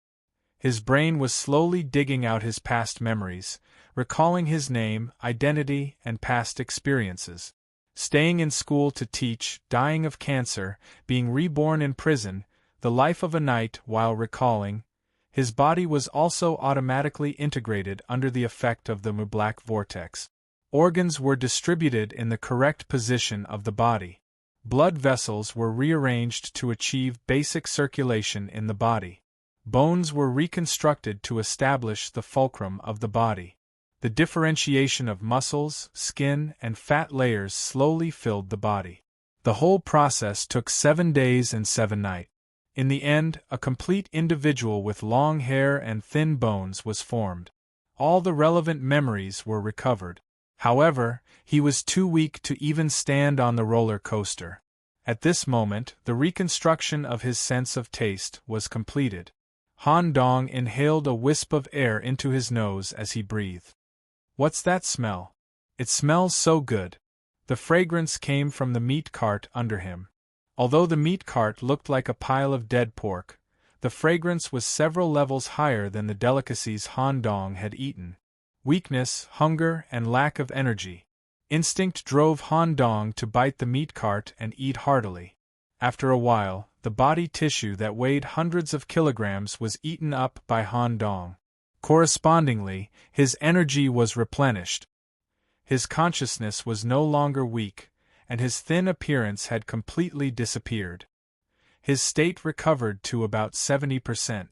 His brain was slowly digging out his past memories, recalling his name, identity, and past experiences. Staying in school to teach, dying of cancer, being reborn in prison, the life of a knight while recalling. His body was also automatically integrated under the effect of the black vortex. Organs were distributed in the correct position of the body. Blood vessels were rearranged to achieve basic circulation in the body. Bones were reconstructed to establish the fulcrum of the body. The differentiation of muscles, skin, and fat layers slowly filled the body. The whole process took 7 days and 7 nights. In the end, a complete individual with long hair and thin bones was formed. All the relevant memories were recovered. However, he was too weak to even stand on the roller coaster. At this moment, the reconstruction of his sense of taste was completed. Han Dong inhaled a wisp of air into his nose as he breathed. What's that smell? It smells so good. The fragrance came from the meat cart under him. Although the meat cart looked like a pile of dead pork, the fragrance was several levels higher than the delicacies Han Dong had eaten. Weakness, hunger, and lack of energy. Instinct drove Han Dong to bite the meat cart and eat heartily. After a while, the body tissue that weighed hundreds of kilograms was eaten up by Han Dong. Correspondingly, his energy was replenished. His consciousness was no longer weak, and his thin appearance had completely disappeared. His state recovered to about 70%.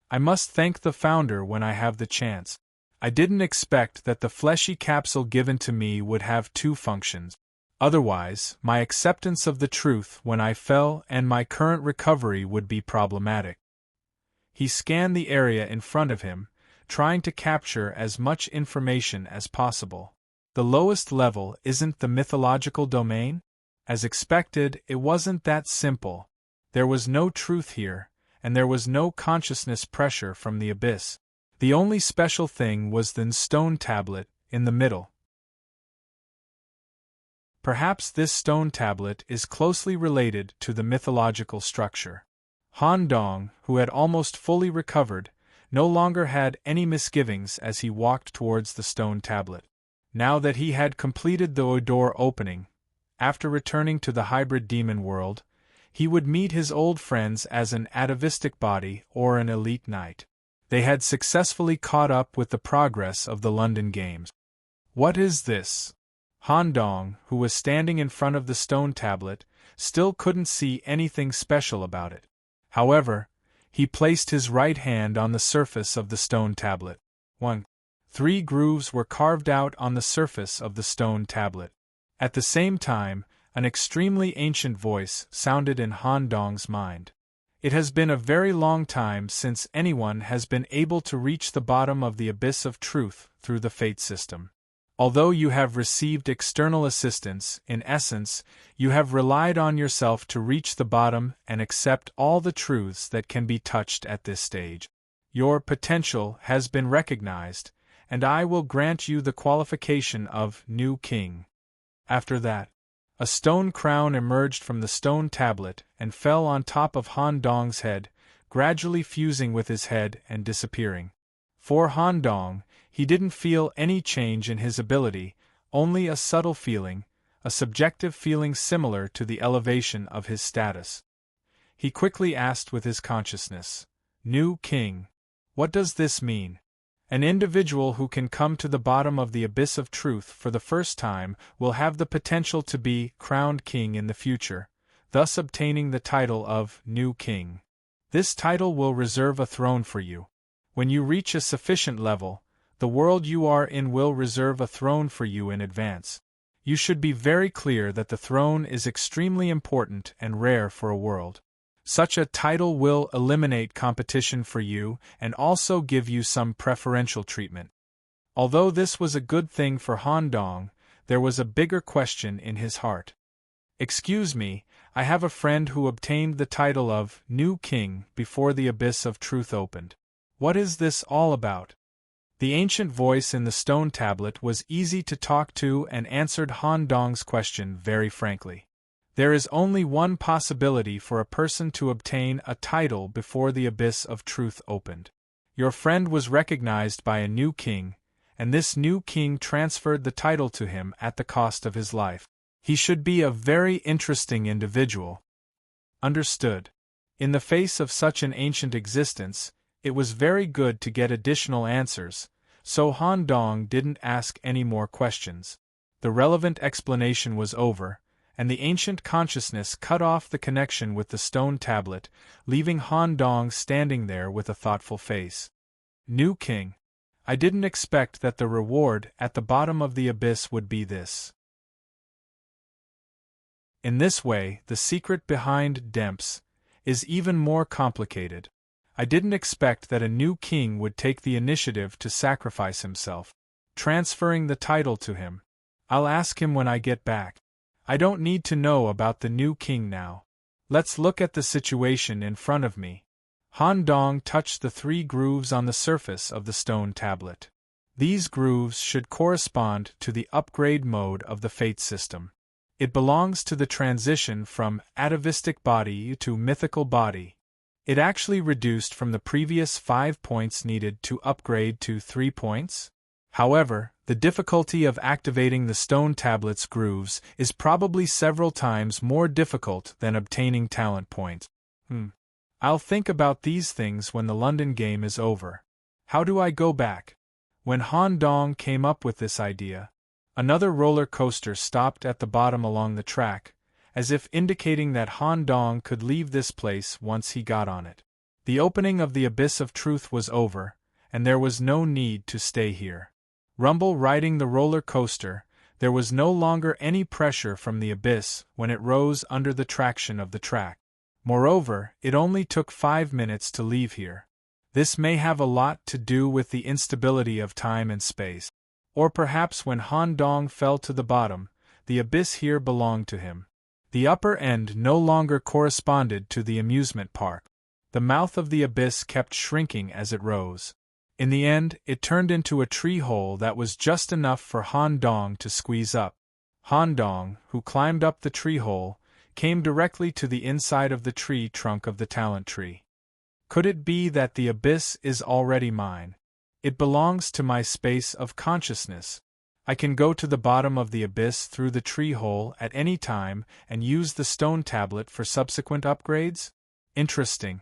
I must thank the founder when I have the chance. I didn't expect that the fleshy capsule given to me would have 2 functions. Otherwise, my acceptance of the truth when I fell and my current recovery would be problematic. He scanned the area in front of him, trying to capture as much information as possible. The lowest level isn't the mythological domain? As expected, it wasn't that simple. There was no truth here, and there was no consciousness pressure from the abyss. The only special thing was the stone tablet in the middle. Perhaps this stone tablet is closely related to the mythological structure. Han Dong, who had almost fully recovered, no longer had any misgivings as he walked towards the stone tablet. Now that he had completed the door opening, after returning to the hybrid demon world, he would meet his old friends as an atavistic body or an elite knight. They had successfully caught up with the progress of the London Games. What is this? Han Dong, who was standing in front of the stone tablet, still couldn't see anything special about it. However, he placed his right hand on the surface of the stone tablet. 3 grooves were carved out on the surface of the stone tablet. At the same time, an extremely ancient voice sounded in Han Dong's mind. It has been a very long time since anyone has been able to reach the bottom of the abyss of truth through the fate system. Although you have received external assistance, in essence, you have relied on yourself to reach the bottom and accept all the truths that can be touched at this stage. Your potential has been recognized, and I will grant you the qualification of new king. After that, a stone crown emerged from the stone tablet and fell on top of Han Dong's head, gradually fusing with his head and disappearing. For Han Dong, he didn't feel any change in his ability, only a subtle feeling, a subjective feeling similar to the elevation of his status. He quickly asked with his consciousness, "New king. What does this mean?" An individual who can come to the bottom of the abyss of truth for the first time will have the potential to be crowned king in the future, thus obtaining the title of new king. This title will reserve a throne for you. When you reach a sufficient level, the world you are in will reserve a throne for you in advance. You should be very clear that the throne is extremely important and rare for a world. Such a title will eliminate competition for you and also give you some preferential treatment. Although this was a good thing for Han Dong, there was a bigger question in his heart. "Excuse me, I have a friend who obtained the title of new king before the abyss of truth opened. What is this all about?" The ancient voice in the stone tablet was easy to talk to and answered Han Dong's question very frankly. There is only one possibility for a person to obtain a title before the abyss of truth opened. Your friend was recognized by a new king, and this new king transferred the title to him at the cost of his life. He should be a very interesting individual. Understood. In the face of such an ancient existence, it was very good to get additional answers, so Han Dong didn't ask any more questions. The relevant explanation was over, and the ancient consciousness cut off the connection with the stone tablet, leaving Han Dong standing there with a thoughtful face. New king. I didn't expect that the reward at the bottom of the abyss would be this. In this way, the secret behind Demps is even more complicated. I didn't expect that a new king would take the initiative to sacrifice himself, transferring the title to him. I'll ask him when I get back. I don't need to know about the new king now. Let's look at the situation in front of me. Han Dong touched the 3 grooves on the surface of the stone tablet. These grooves should correspond to the upgrade mode of the fate system. It belongs to the transition from atavistic body to mythical body. It actually reduced from the previous 5 points needed to upgrade to 3 points. However, the difficulty of activating the stone tablet's grooves is probably several times more difficult than obtaining talent points. I'll think about these things when the London game is over. How do I go back? When Han Dong came up with this idea, another roller coaster stopped at the bottom along the track, as if indicating that Han Dong could leave this place once he got on it. The opening of the abyss of truth was over, and there was no need to stay here. Rumble riding the roller coaster, there was no longer any pressure from the abyss when it rose under the traction of the track. Moreover, it only took 5 minutes to leave here. This may have a lot to do with the instability of time and space. Or perhaps when Han Dong fell to the bottom, the abyss here belonged to him. The upper end no longer corresponded to the amusement park. The mouth of the abyss kept shrinking as it rose. In the end, it turned into a tree hole that was just enough for Han Dong to squeeze up. Han Dong, who climbed up the tree hole, came directly to the inside of the tree trunk of the talent tree. Could it be that the abyss is already mine? It belongs to my space of consciousness. I can go to the bottom of the abyss through the tree hole at any time and use the stone tablet for subsequent upgrades? Interesting.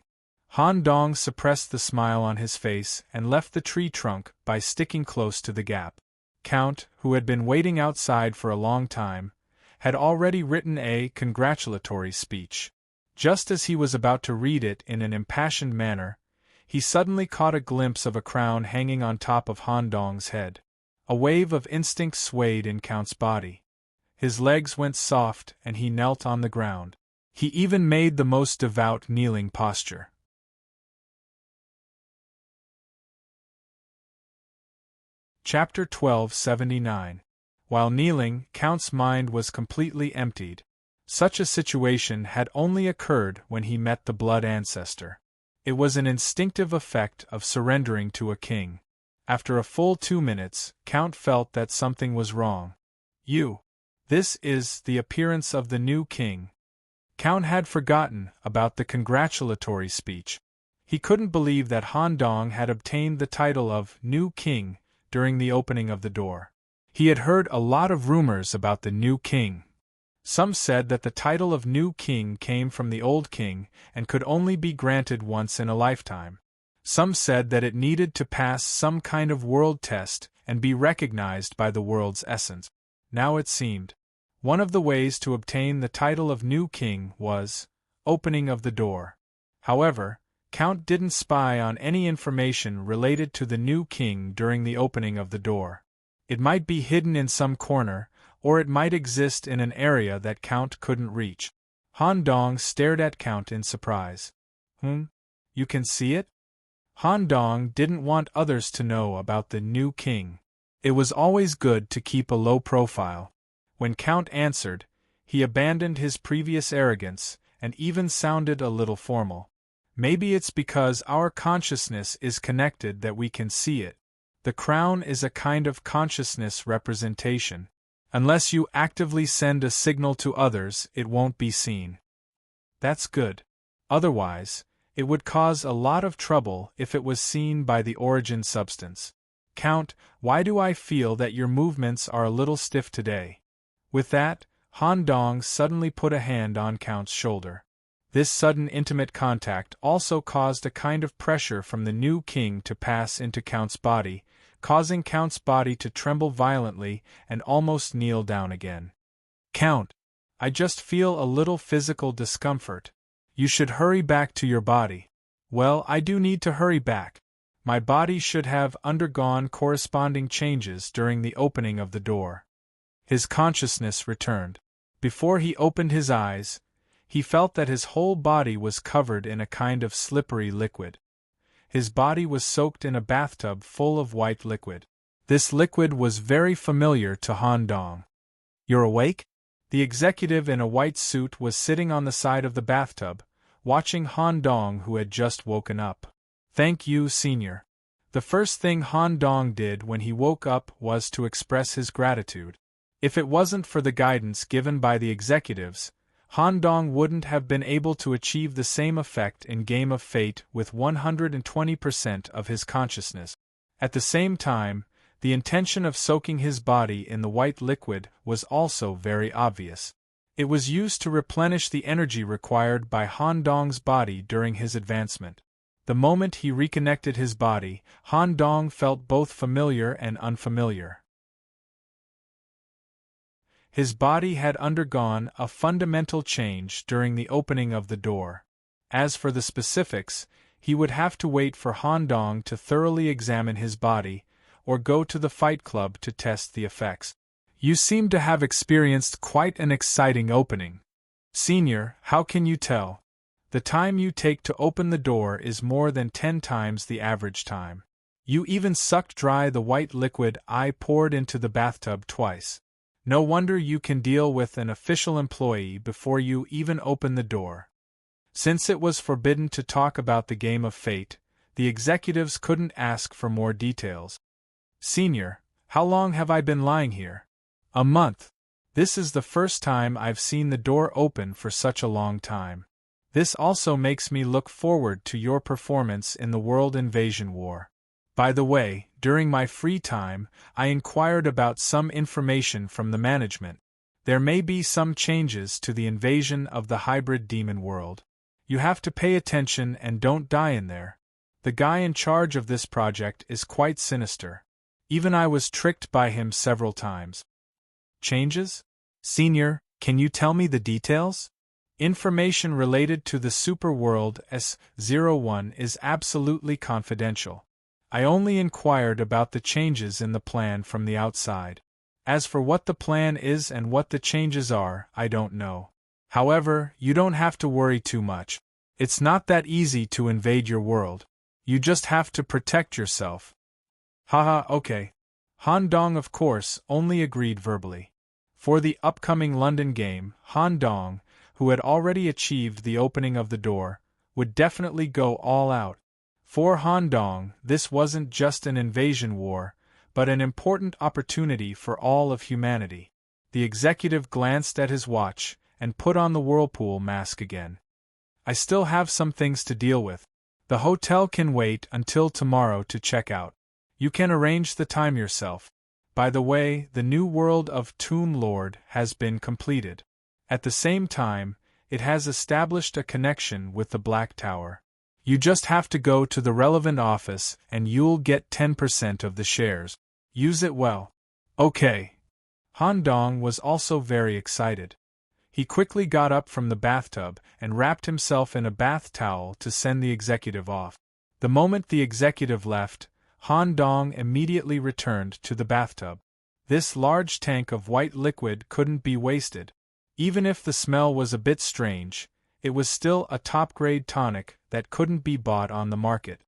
Han Dong suppressed the smile on his face and left the tree trunk by sticking close to the gap. Count, who had been waiting outside for a long time, had already written a congratulatory speech. Just as he was about to read it in an impassioned manner, he suddenly caught a glimpse of a crown hanging on top of Han Dong's head. A wave of instinct swayed in Count's body. His legs went soft and he knelt on the ground. He even made the most devout kneeling posture. Chapter 1279. While kneeling, Count's mind was completely emptied. Such a situation had only occurred when he met the blood ancestor. It was an instinctive effect of surrendering to a king. After a full 2 minutes, Count felt that something was wrong. This is the appearance of the new king. Count had forgotten about the congratulatory speech. He couldn't believe that Han Dong had obtained the title of new king during the opening of the door. He had heard a lot of rumors about the new king. Some said that the title of new king came from the old king and could only be granted once in a lifetime. Some said that it needed to pass some kind of world test and be recognized by the world's essence. Now it seemed, one of the ways to obtain the title of new king was opening of the door. However, Count didn't spy on any information related to the new king during the opening of the door. It might be hidden in some corner, or it might exist in an area that Count couldn't reach. Han Dong stared at Count in surprise. You can see it? Han Dong didn't want others to know about the new king. It was always good to keep a low profile. When Count answered, he abandoned his previous arrogance and even sounded a little formal. Maybe it's because our consciousness is connected that we can see it. The crown is a kind of consciousness representation. Unless you actively send a signal to others, it won't be seen. That's good. Otherwise, it would cause a lot of trouble if it was seen by the origin substance. Count, why do I feel that your movements are a little stiff today? With that, Han Dong suddenly put a hand on Count's shoulder. This sudden intimate contact also caused a kind of pressure from the new king to pass into Count's body, causing Count's body to tremble violently and almost kneel down again. Count, I just feel a little physical discomfort. You should hurry back to your body. Well, I do need to hurry back. My body should have undergone corresponding changes during the opening of the door. His consciousness returned. Before he opened his eyes, he felt that his whole body was covered in a kind of slippery liquid. His body was soaked in a bathtub full of white liquid. This liquid was very familiar to Han Dong. You're awake? The executive in a white suit was sitting on the side of the bathtub, watching Han Dong, who had just woken up. Thank you, Senior. The first thing Han Dong did when he woke up was to express his gratitude. If it wasn't for the guidance given by the executives, Han Dong wouldn't have been able to achieve the same effect in Game of Fate with 120% of his consciousness. At the same time, the intention of soaking his body in the white liquid was also very obvious. It was used to replenish the energy required by Han Dong's body during his advancement. The moment he reconnected his body, Han Dong felt both familiar and unfamiliar. His body had undergone a fundamental change during the opening of the door. As for the specifics, he would have to wait for Han Dong to thoroughly examine his body, or go to the Fight Club to test the effects. You seem to have experienced quite an exciting opening. Senior, how can you tell? The time you take to open the door is more than 10 times the average time. You even sucked dry the white liquid I poured into the bathtub twice. No wonder you can deal with an official employee before you even open the door. Since it was forbidden to talk about the game of fate, the executives couldn't ask for more details. Senior, how long have I been lying here? A month. This is the first time I've seen the door open for such a long time. This also makes me look forward to your performance in the World Invasion War. By the way, during my free time, I inquired about some information from the management. There may be some changes to the invasion of the hybrid demon world. You have to pay attention and don't die in there. The guy in charge of this project is quite sinister. Even I was tricked by him several times. Changes? Senior, can you tell me the details? Information related to the Superworld S01 is absolutely confidential. I only inquired about the changes in the plan from the outside. As for what the plan is and what the changes are, I don't know. However, you don't have to worry too much. It's not that easy to invade your world. You just have to protect yourself. Haha, okay. Han Dong, of course, only agreed verbally. For the upcoming London game, Han Dong, who had already achieved the opening of the door, would definitely go all out. For Han Dong, this wasn't just an invasion war, but an important opportunity for all of humanity. The executive glanced at his watch and put on the whirlpool mask again. I still have some things to deal with. The hotel can wait until tomorrow to check out. You can arrange the time yourself. By the way, the new world of Toon Lord has been completed. At the same time, it has established a connection with the Black Tower. You just have to go to the relevant office and you'll get 10% of the shares. Use it well. Okay. Han Dong was also very excited. He quickly got up from the bathtub and wrapped himself in a bath towel to send the executive off. The moment the executive left, Han Dong immediately returned to the bathtub. This large tank of white liquid couldn't be wasted. Even if the smell was a bit strange, it was still a top-grade tonic that couldn't be bought on the market.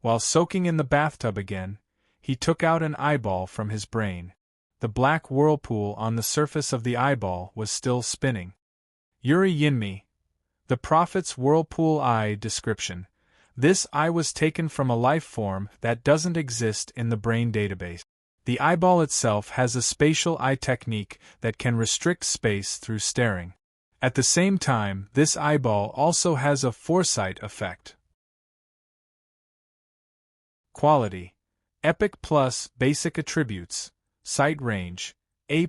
While soaking in the bathtub again, he took out an eyeball from his brain. The black whirlpool on the surface of the eyeball was still spinning. Yuri Yinmi. The Prophet's Whirlpool Eye description. This eye was taken from a life form that doesn't exist in the brain database. The eyeball itself has a spatial eye technique that can restrict space through staring. At the same time, this eyeball also has a foresight effect. Quality: Epic plus basic attributes, sight range, A+,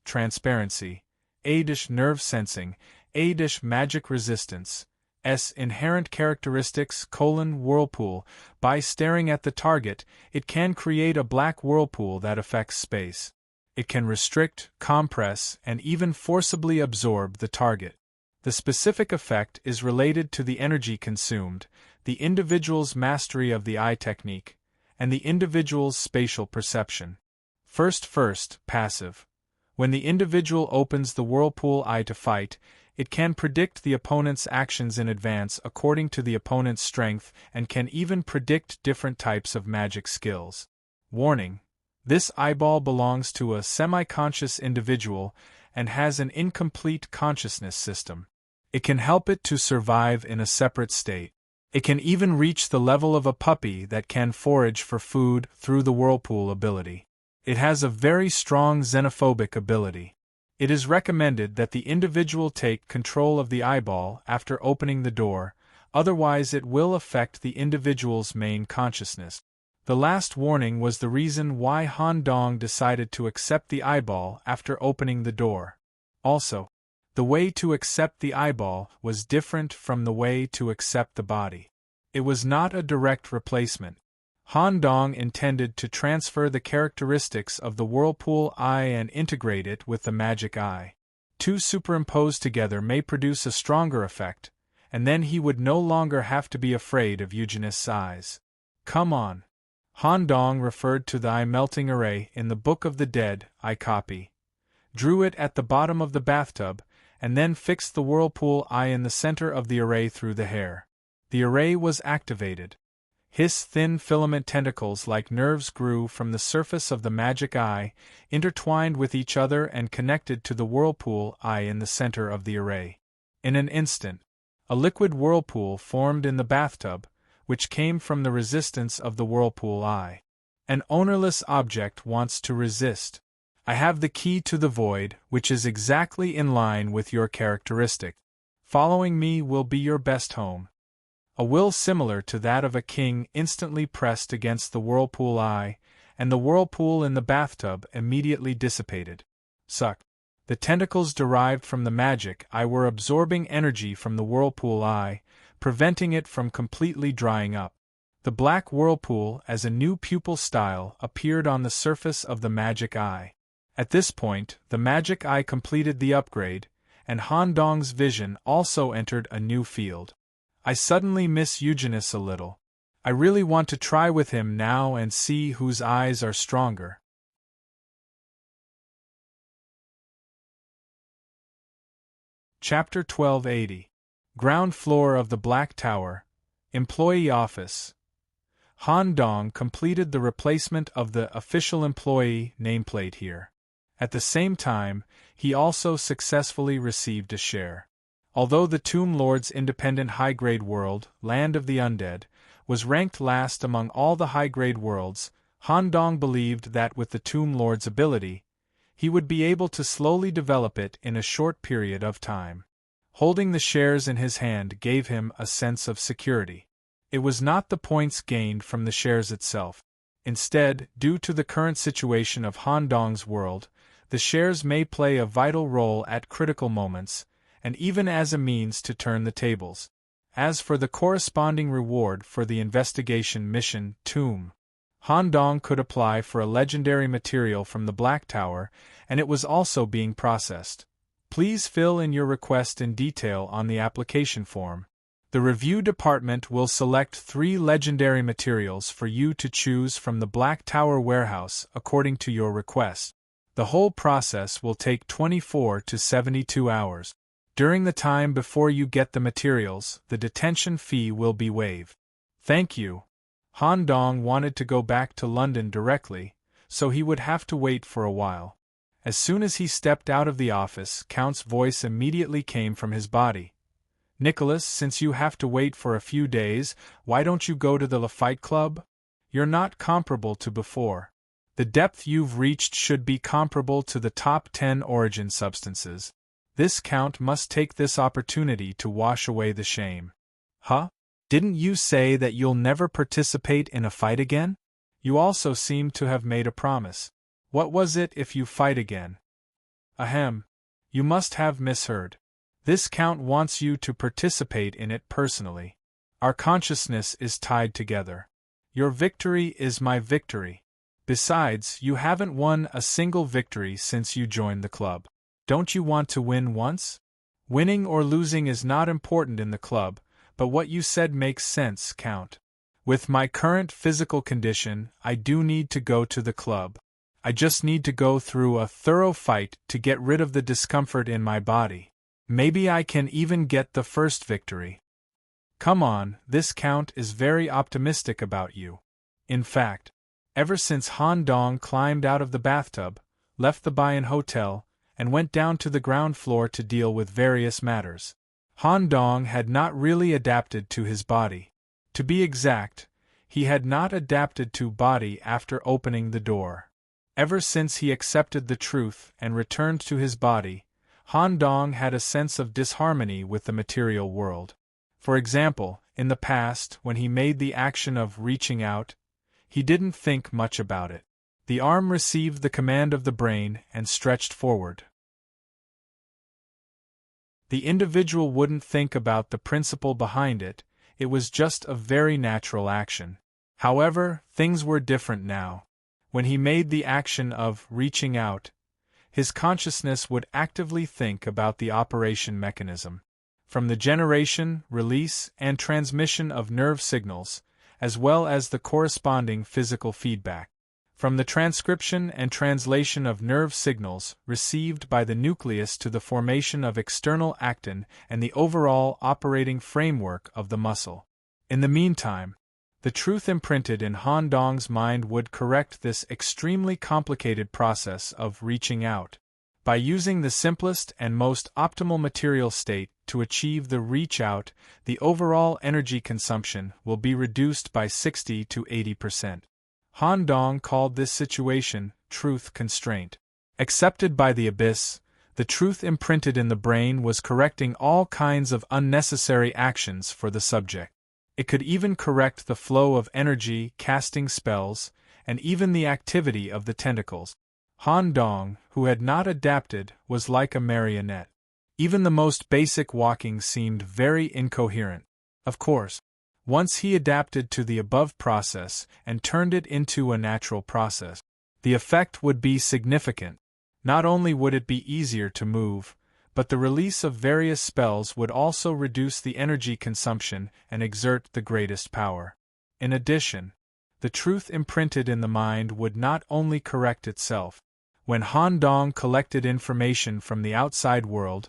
transparency, A- nerve sensing, A- magic resistance, S inherent characteristics: whirlpool. By staring at the target, it can create a black whirlpool that affects space. It can restrict, compress, and even forcibly absorb the target. The specific effect is related to the energy consumed, the individual's mastery of the eye technique, and the individual's spatial perception. First, passive. When the individual opens the whirlpool eye to fight, it can predict the opponent's actions in advance according to the opponent's strength and can even predict different types of magic skills. Warning: this eyeball belongs to a semi-conscious individual and has an incomplete consciousness system. It can help it to survive in a separate state. It can even reach the level of a puppy that can forage for food through the whirlpool ability. It has a very strong xenophobic ability. It is recommended that the individual take control of the eyeball after opening the door, otherwise it will affect the individual's main consciousness. The last warning was the reason why Han Dong decided to accept the eyeball after opening the door. Also, the way to accept the eyeball was different from the way to accept the body. It was not a direct replacement. Han Dong intended to transfer the characteristics of the whirlpool eye and integrate it with the magic eye. Two superimposed together may produce a stronger effect, and then he would no longer have to be afraid of Eugenist's eyes. Come on. Han Dong referred to the eye-melting array in the Book of the Dead, I copy. Drew it at the bottom of the bathtub, and then fixed the whirlpool eye in the center of the array through the hair. The array was activated. His thin filament tentacles like nerves grew from the surface of the magic eye, intertwined with each other and connected to the whirlpool eye in the center of the array. In an instant, A liquid whirlpool formed in the bathtub, which came from the resistance of the whirlpool eye. An ownerless object wants to resist. I have the key to the void, which is exactly in line with your characteristic. Following me will be your best home. A will similar to that of a king instantly pressed against the whirlpool eye, and the whirlpool in the bathtub immediately dissipated. Suck. The tentacles derived from the magic eye were absorbing energy from the whirlpool eye, preventing it from completely drying up. The black whirlpool as a new pupil style appeared on the surface of the magic eye. At this point, the magic eye completed the upgrade, and Han Dong's vision also entered a new field. I suddenly miss Eugenius a little. I really want to try with him now and see whose eyes are stronger. Chapter 1280. Ground floor of the Black Tower. Employee office. Han Dong completed the replacement of the official employee nameplate here. At the same time, he also successfully received a share. Although the Tomb Lord's independent high-grade world, Land of the Undead, was ranked last among all the high-grade worlds, Han Dong believed that with the Tomb Lord's ability, he would be able to slowly develop it in a short period of time. Holding the shares in his hand gave him a sense of security. It was not the points gained from the shares itself. Instead, due to the current situation of Han Dong's world, the shares may play a vital role at critical moments, and even as a means to turn the tables. As for the corresponding reward for the investigation mission, Tomb, Han Dong could apply for a legendary material from the Black Tower, and it was also being processed. Please fill in your request in detail on the application form. The review department will select 3 legendary materials for you to choose from the Black Tower warehouse according to your request. The whole process will take 24 to 72 hours. During the time before you get the materials, the detention fee will be waived. Thank you. Han Dong wanted to go back to London directly, so he would have to wait for a while. As soon as he stepped out of the office, Count's voice immediately came from his body. Nicholas, since you have to wait for a few days, why don't you go to the Fight Club? You're not comparable to before. The depth you've reached should be comparable to the top 10 origin substances. This Count must take this opportunity to wash away the shame. Huh? Didn't you say that you'll never participate in a fight again? You also seem to have made a promise. What was it if you fight again? Ahem. You must have misheard. This Count wants you to participate in it personally. Our consciousness is tied together. Your victory is my victory. Besides, you haven't won a single victory since you joined the club. Don't you want to win once? Winning or losing is not important in the club, but what you said makes sense, Count. With my current physical condition, I do need to go to the club. I just need to go through a thorough fight to get rid of the discomfort in my body. Maybe I can even get the first victory. Come on, this Count is very optimistic about you. In fact, ever since Han Dong climbed out of the bathtub, left the Bayan Hotel, and went down to the ground floor to deal with various matters, Han Dong had not really adapted to his body. To be exact, he had not adapted to body after opening the door. Ever since he accepted the truth and returned to his body, Han Dong had a sense of disharmony with the material world. For example, in the past, when he made the action of reaching out, he didn't think much about it. The arm received the command of the brain and stretched forward. The individual wouldn't think about the principle behind it, it was just a very natural action. However, things were different now. When he made the action of reaching out, his consciousness would actively think about the operation mechanism. From the generation, release, and transmission of nerve signals, as well as the corresponding physical feedback. From the transcription and translation of nerve signals received by the nucleus to the formation of external actin and the overall operating framework of the muscle. In the meantime, the truth imprinted in Han Dong's mind would correct this extremely complicated process of reaching out. By using the simplest and most optimal material state to achieve the reach out, the overall energy consumption will be reduced by 60 to 80%. Han Dong called this situation truth constraint. Accepted by the abyss, the truth imprinted in the brain was correcting all kinds of unnecessary actions for the subject. It could even correct the flow of energy, casting spells, and even the activity of the tentacles. Han Dong, who had not adapted, was like a marionette. Even the most basic walking seemed very incoherent. Of course, once he adapted to the above process and turned it into a natural process, the effect would be significant. Not only would it be easier to move, but the release of various spells would also reduce the energy consumption and exert the greatest power. In addition, the truth imprinted in the mind would not only correct itself. When Han Dong collected information from the outside world,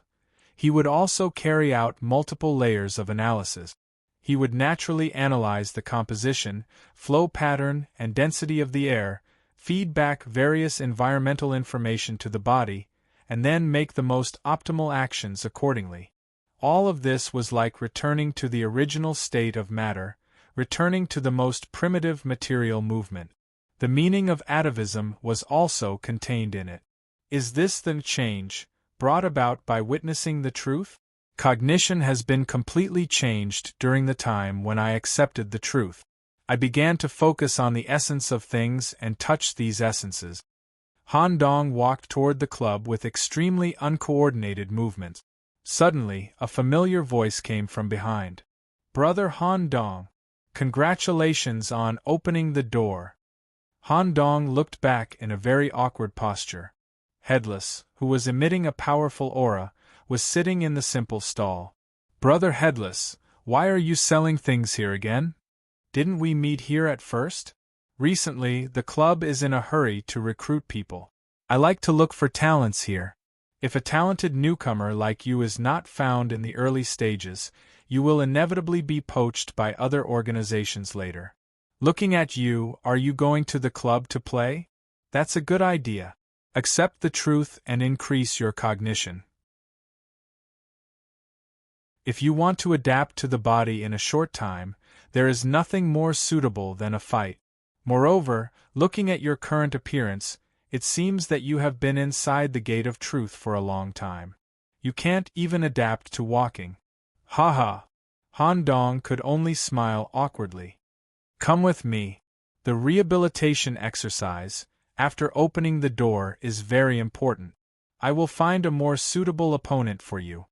he would also carry out multiple layers of analysis. He would naturally analyze the composition, flow pattern, and density of the air, feed back various environmental information to the body, and then make the most optimal actions accordingly. All of this was like returning to the original state of matter, returning to the most primitive material movement. The meaning of atavism was also contained in it. Is this the change brought about by witnessing the truth? Cognition has been completely changed during the time when I accepted the truth. I began to focus on the essence of things and touch these essences. Han Dong walked toward the club with extremely uncoordinated movements. Suddenly, a familiar voice came from behind. "Brother Han Dong, congratulations on opening the door." Han Dong looked back in a very awkward posture. Headless, who was emitting a powerful aura, was sitting in the simple stall. "Brother Headless, why are you selling things here again? Didn't we meet here at first? Recently, the club is in a hurry to recruit people. I like to look for talents here. If a talented newcomer like you is not found in the early stages, you will inevitably be poached by other organizations later. Looking at you, are you going to the club to play? That's a good idea. Accept the truth and increase your cognition. If you want to adapt to the body in a short time, there is nothing more suitable than a fight. Moreover, looking at your current appearance, it seems that you have been inside the gate of truth for a long time. You can't even adapt to walking. Ha ha! Han Dong could only smile awkwardly. Come with me. The rehabilitation exercise, after opening the door, is very important. I will find a more suitable opponent for you.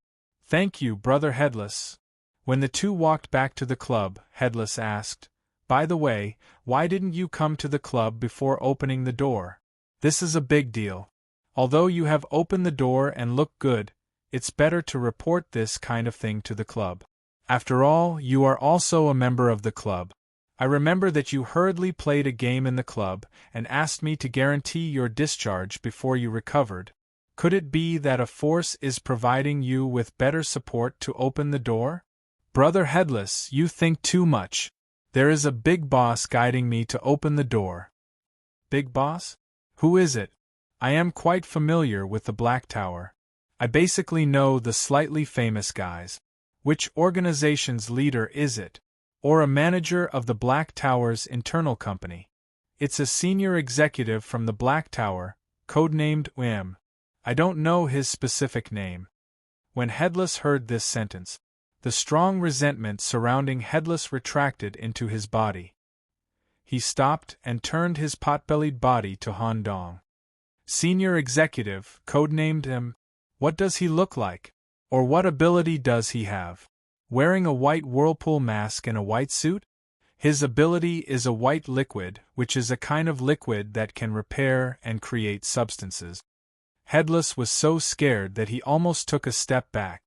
Thank you, Brother Headless. When the two walked back to the club, Headless asked, "By the way, why didn't you come to the club before opening the door? This is a big deal. Although you have opened the door and look good, it's better to report this kind of thing to the club. After all, you are also a member of the club. I remember that you hurriedly played a game in the club and asked me to guarantee your discharge before you recovered. Could it be that a force is providing you with better support to open the door? Brother Headless, you think too much. There is a big boss guiding me to open the door." Big boss? Who is it? I am quite familiar with the Black Tower. I basically know the slightly famous guys. Which organization's leader is it? Or a manager of the Black Tower's internal company? It's a senior executive from the Black Tower, codenamed Wim. I don't know his specific name. When Headless heard this sentence, the strong resentment surrounding Headless retracted into his body. He stopped and turned his pot-bellied body to Han Dong. Senior executive, codenamed him. What does he look like? Or what ability does he have? Wearing a white whirlpool mask and a white suit? His ability is a white liquid, which is a kind of liquid that can repair and create substances. Headless was so scared that he almost took a step back.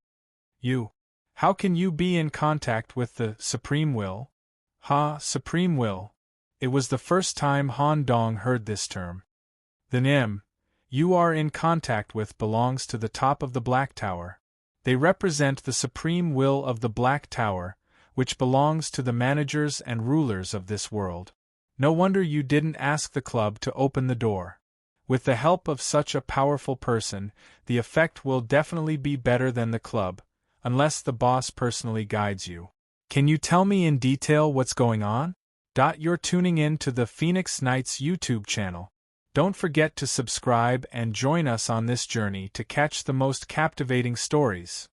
You? How can you be in contact with the Supreme Will? Supreme Will. It was the first time Han Dong heard this term. The Nim you are in contact with belongs to the top of the Black Tower. They represent the supreme will of the Black Tower, which belongs to the managers and rulers of this world. No wonder you didn't ask the club to open the door. With the help of such a powerful person, the effect will definitely be better than the club. unless the boss personally guides you. Can you tell me in detail what's going on? You're tuning in to the Phoenix Knights YouTube channel. Don't forget to subscribe and join us on this journey to catch the most captivating stories.